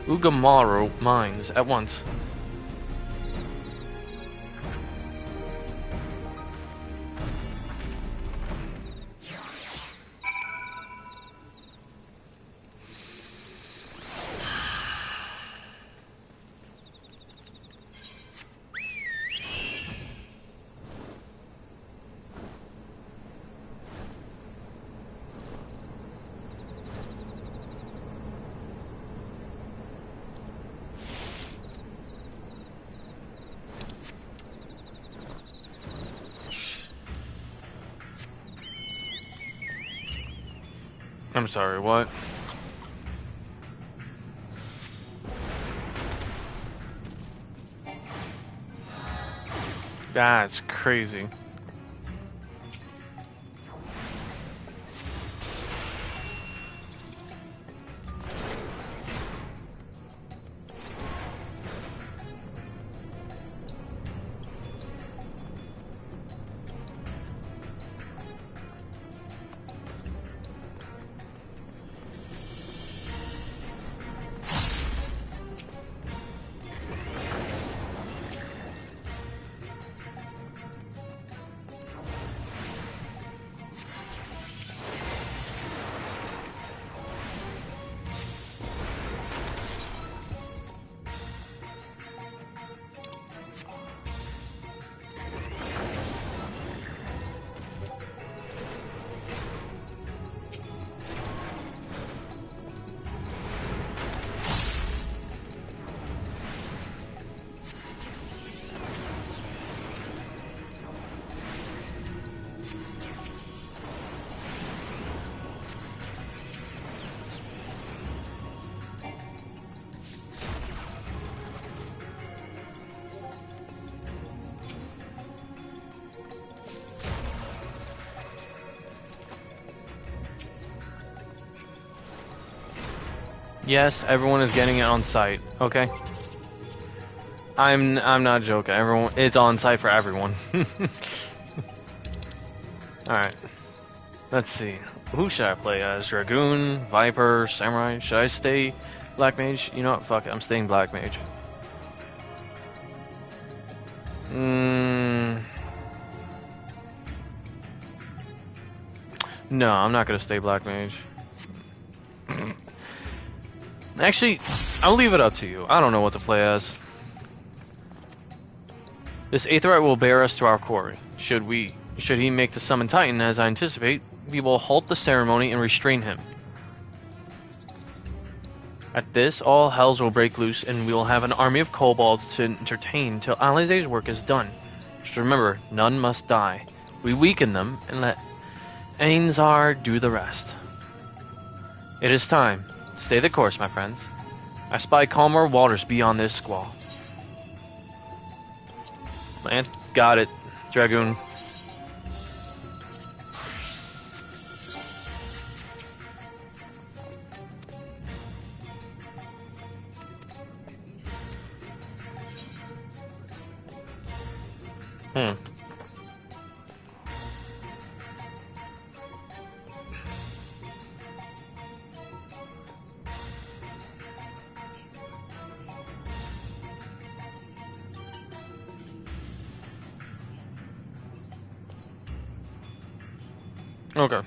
Ugamaru mines at once. I'm sorry, what? That's crazy. Yes, everyone is getting it on site. Okay. I'm not joking. Everyone, it's on site for everyone. All right. Let's see. Who should I play as? Dragoon, Viper, Samurai? Should I stay Black Mage? You know what? Fuck it. I'm staying Black Mage. No, I'm not gonna stay Black Mage. Actually, I'll leave it up to you. I don't know what to play as. This Aetheryte will bear us to our quarry. Should he make the Summon Titan, as I anticipate, we will halt the ceremony and restrain him. At this, all hells will break loose, and we will have an army of kobolds to entertain till Alizé's work is done. Just remember, none must die. We weaken them, and let Ainzar do the rest. It is time. Stay the course, my friends. I spy calmer waters beyond this squall. Man, got it, Dragoon. Okay.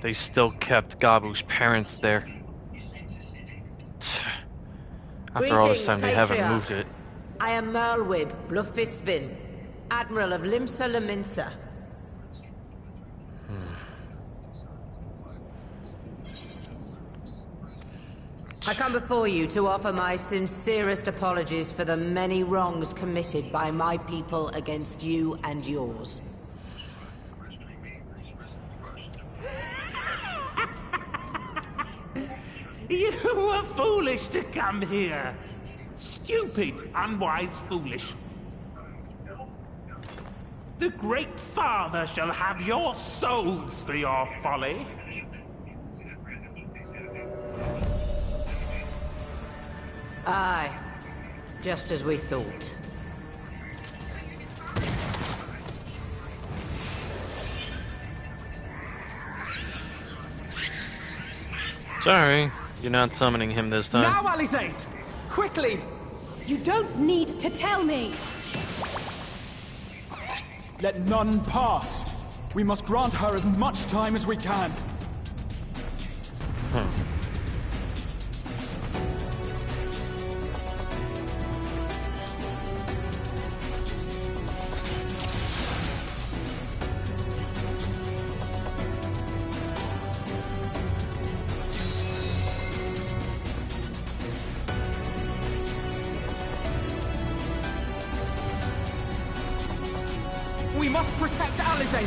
They still kept Gabu's parents there. After all this time, they haven't moved it. I am Merlwib Blufistvin, Admiral of Limsa Laminsa. I come before you to offer my sincerest apologies for the many wrongs committed by my people against you and yours. You were foolish to come here. Stupid, unwise, foolish. The Great Father shall have your souls for your folly. Aye, just as we thought. Sorry, you're not summoning him this time. Now, Alizé! Quickly! You don't need to tell me! Let none pass. We must grant her as much time as we can. We must protect Alizé!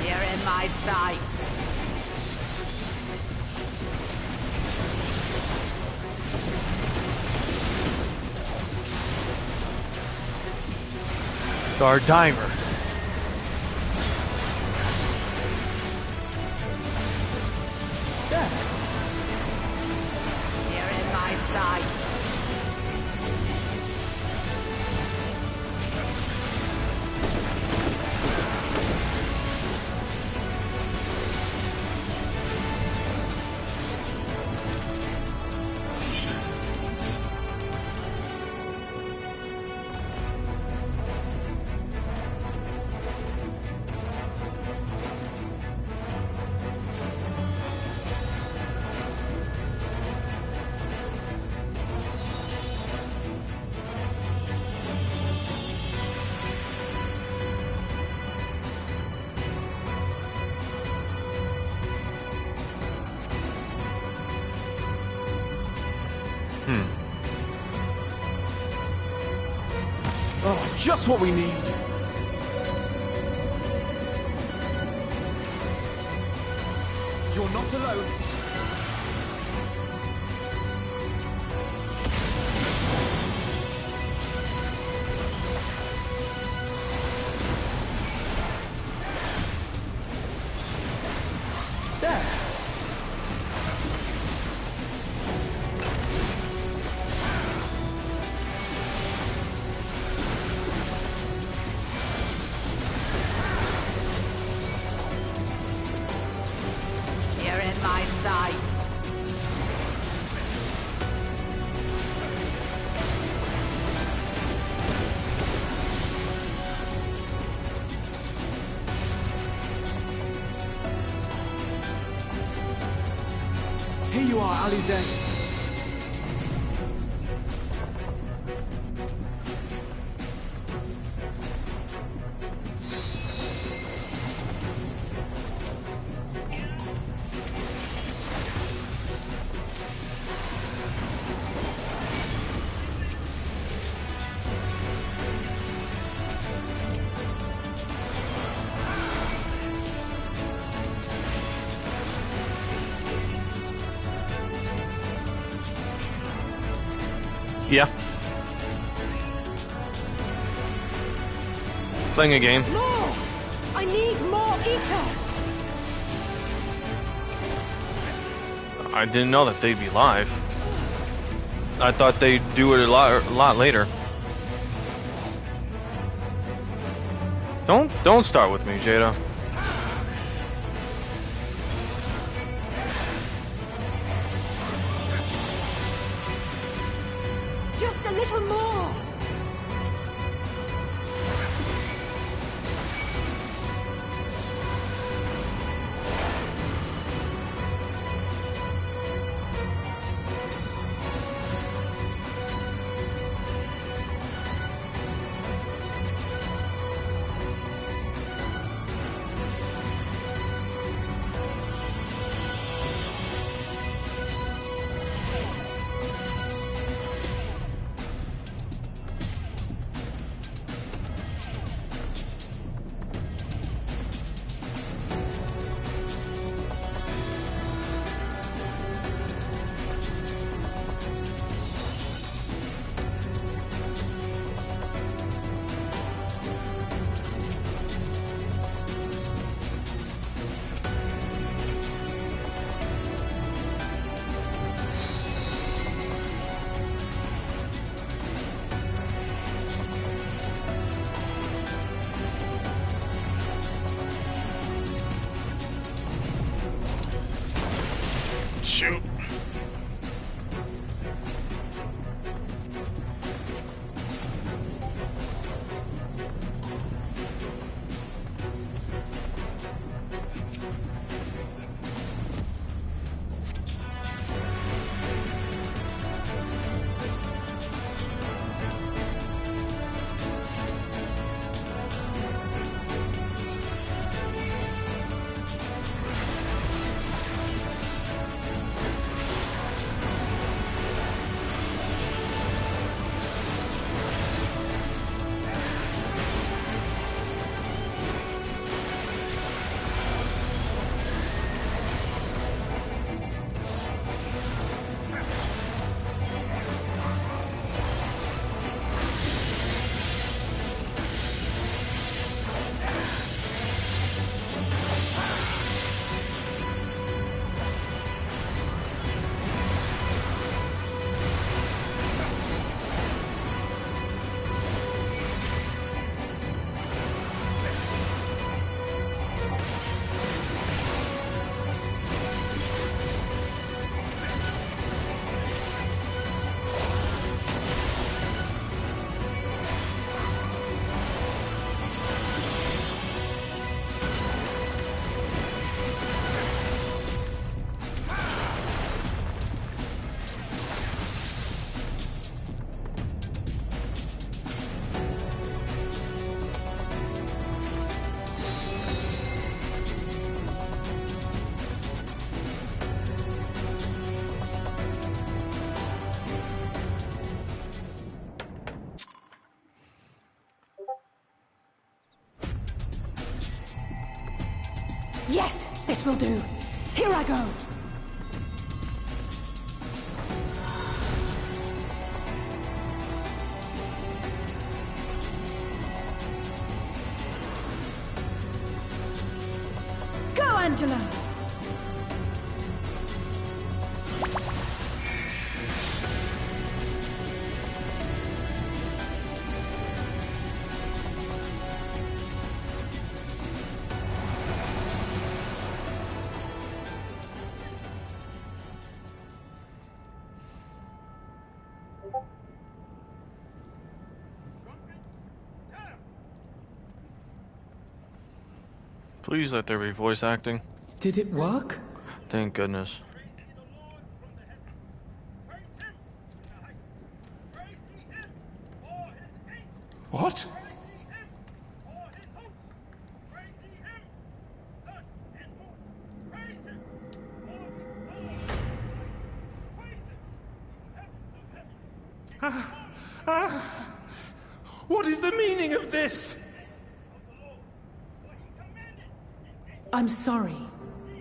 You're in my sights. Star Diver. You're in my sights. Oh, just what we need. You're not alone. There. You're in my sights. Here you are, Alize. Yeah. Playing a game. More! I need more ether! I didn't know that they'd be live. I thought they'd do it a lot later. Don't start with me, Jada. Just a little more! Shoot. Yes, this will do. Here I go. Go, Angela! Please let there be voice acting. Did it work? Thank goodness. What? What is the meaning of this? I'm sorry,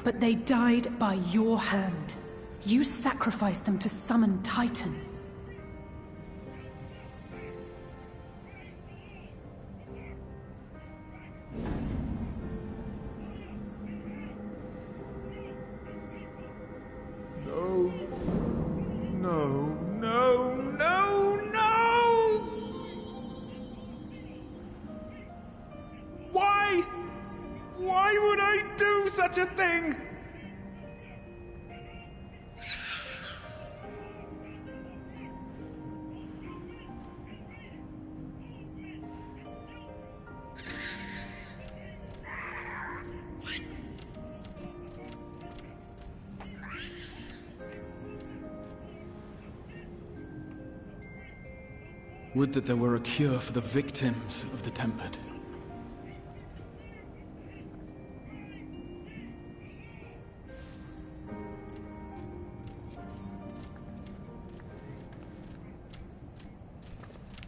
but they died by your hand. You sacrificed them to summon Titan. No. No, no, no, no! Why? Why would I do such a thing? Would that there were a cure for the victims of the Tempered.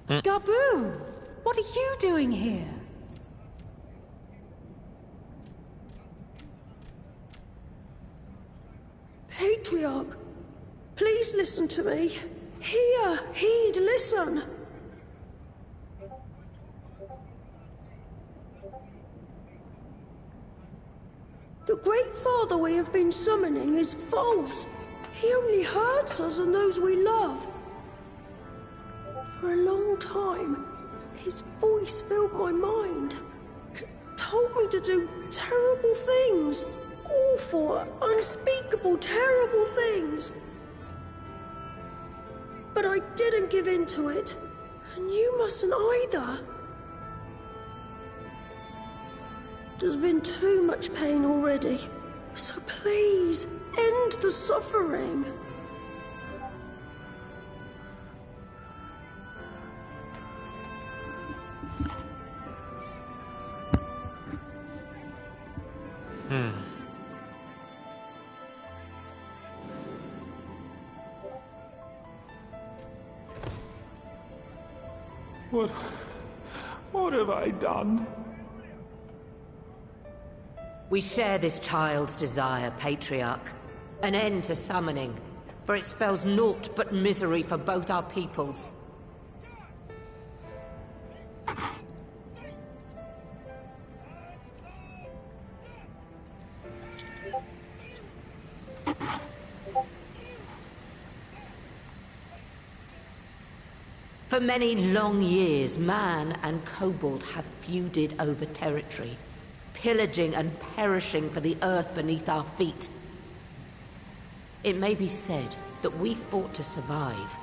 Gabu! What are you doing here? Patriarch, please listen to me. Hear, heed, listen. The Great Father we have been summoning is false. He only hurts us and those we love. For a long time, his voice filled my mind. He told me to do terrible things. Awful, unspeakable, terrible things. But I didn't give in to it, and you mustn't either. There's been too much pain already, so please, end the suffering. What have I done? We share this child's desire, Patriarch. An end to summoning, for it spells naught but misery for both our peoples. For many long years, man and kobold have feuded over territory, pillaging and perishing for the earth beneath our feet. It may be said that we fought to survive,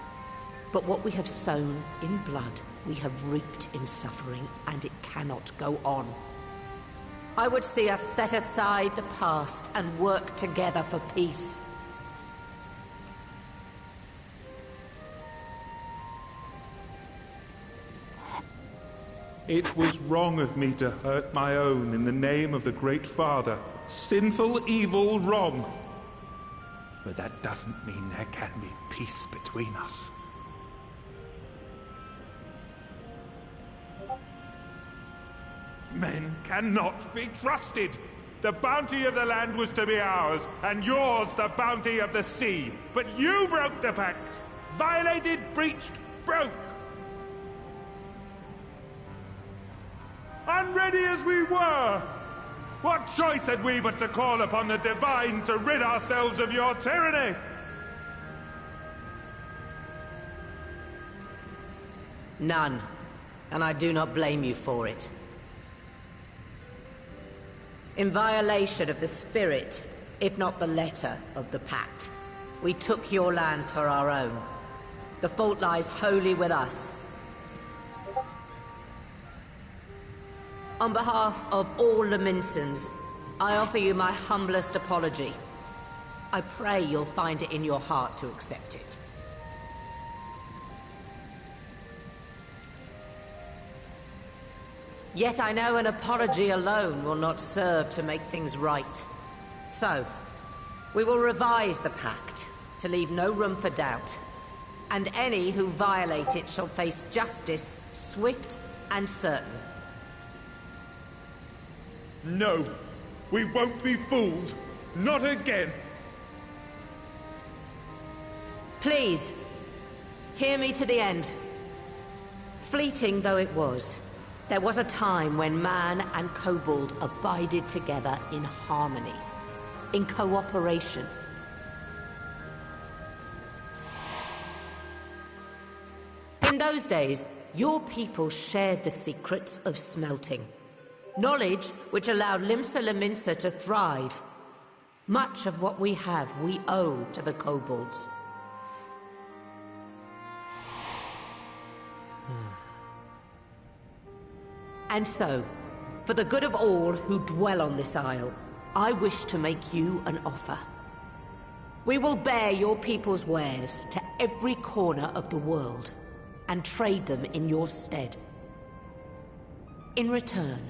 but what we have sown in blood, we have reaped in suffering, and it cannot go on. I would see us set aside the past and work together for peace. It was wrong of me to hurt my own in the name of the Great Father. Sinful, evil, wrong. But that doesn't mean there can be peace between us. Men cannot be trusted. The bounty of the land was to be ours, and yours the bounty of the sea. But you broke the pact! Violated, breached, broke! Unready as we were! What choice had we but to call upon the Divine to rid ourselves of your tyranny? None. And I do not blame you for it. In violation of the spirit, if not the letter, of the pact, we took your lands for our own. The fault lies wholly with us. On behalf of all Laminsons, I offer you my humblest apology. I pray you'll find it in your heart to accept it. Yet I know an apology alone will not serve to make things right. So, we will revise the pact to leave no room for doubt. And any who violate it shall face justice, swift and certain. No, we won't be fooled. Not again. Please, hear me to the end. Fleeting though it was, there was a time when man and kobold abided together in harmony, in cooperation. In those days, your people shared the secrets of smelting. Knowledge which allowed Limsa Lominsa to thrive. Much of what we have, we owe to the kobolds. And so, for the good of all who dwell on this isle, I wish to make you an offer. We will bear your people's wares to every corner of the world, and trade them in your stead. In return,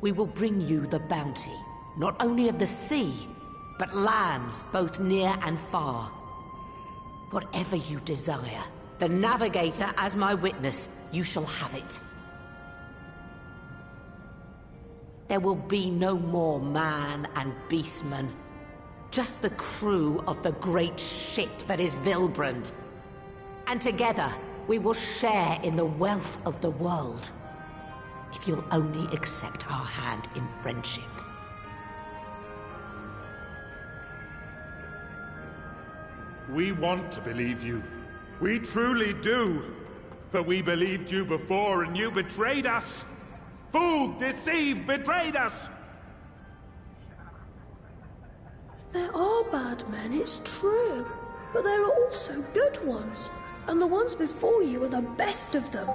we will bring you the bounty, not only of the sea, but lands both near and far. Whatever you desire, the Navigator as my witness, you shall have it. There will be no more man and beastman, just the crew of the great ship that is Vilbrand. And together, we will share in the wealth of the world. If you'll only accept our hand in friendship. We want to believe you. We truly do. But we believed you before and you betrayed us. Fooled, deceived, betrayed us. There are bad men, it's true. But there are also good ones. And the ones before you are the best of them.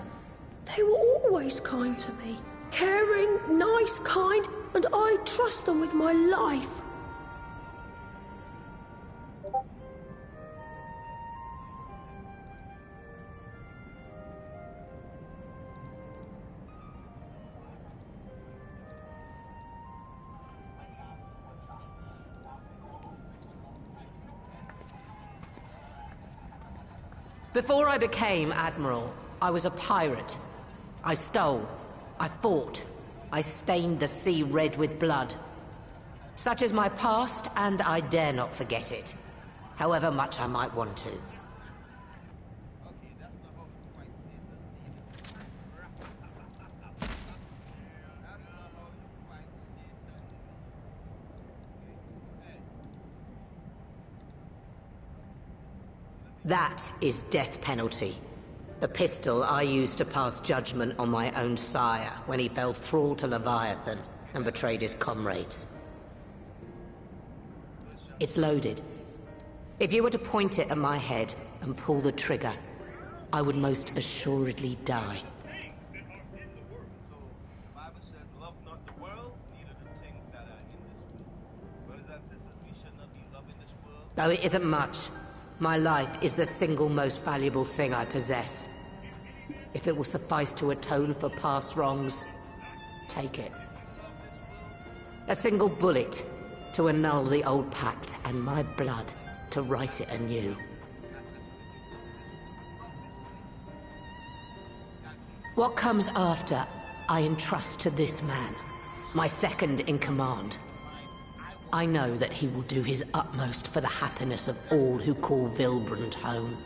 They were always kind to me. Caring, nice, kind, and I trust them with my life. Before I became Admiral, I was a pirate. I stole, I fought, I stained the sea red with blood. Such is my past, and I dare not forget it, however much I might want to. That is death penalty. The pistol I used to pass judgment on my own sire when he fell thrall to Leviathan and betrayed his comrades. It's loaded. If you were to point it at my head and pull the trigger, I would most assuredly die. Though it isn't much, my life is the single most valuable thing I possess. If it will suffice to atone for past wrongs, take it. A single bullet to annul the old pact, and my blood to write it anew. What comes after, I entrust to this man, my second in command. I know that he will do his utmost for the happiness of all who call Vilbrand home.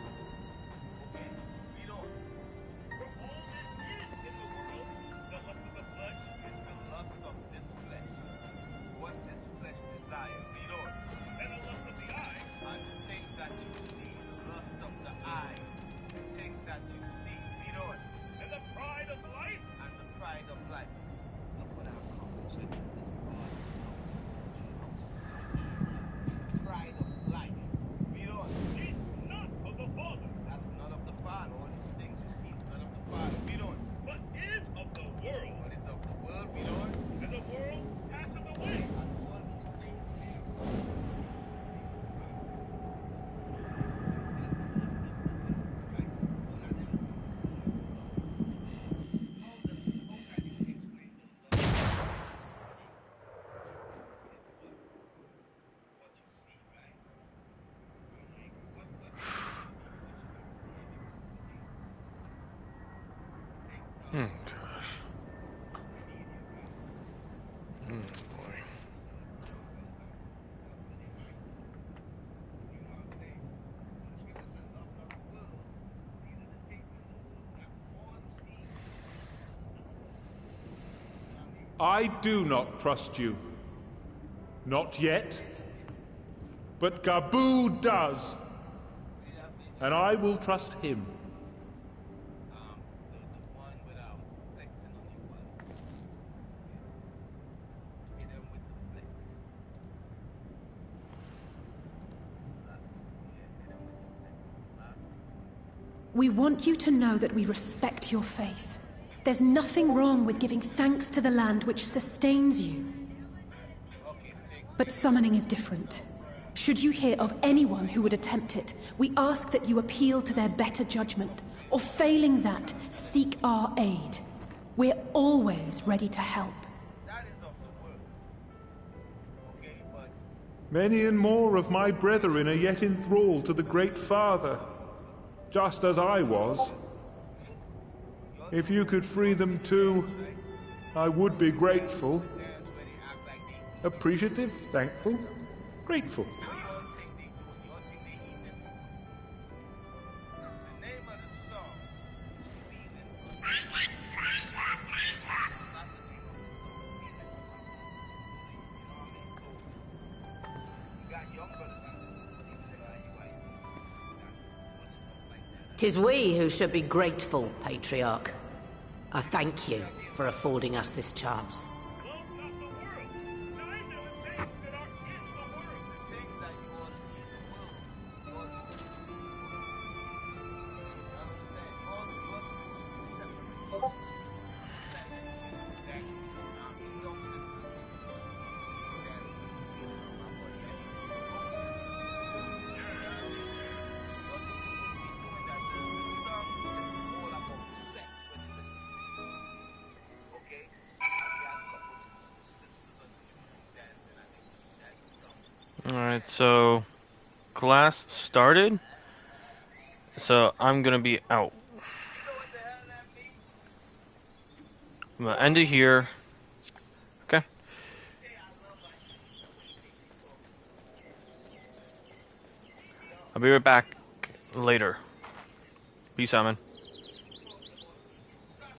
Gosh. Boy. I do not trust you. Not yet. But Gabu does. And I will trust him. We want you to know that we respect your faith. There's nothing wrong with giving thanks to the land which sustains you. But summoning is different. Should you hear of anyone who would attempt it, we ask that you appeal to their better judgment, or failing that, seek our aid. We're always ready to help. Many and more of my brethren are yet enthralled to the Great Father, just as I was. If you could free them too, I would be grateful. Appreciative, thankful, grateful. Tis we who should be grateful, Patriarch. I thank you for affording us this chance. Alright, so class started. So I'm gonna be out. I'm gonna end it here. Okay. I'll be right back later. Peace out, man.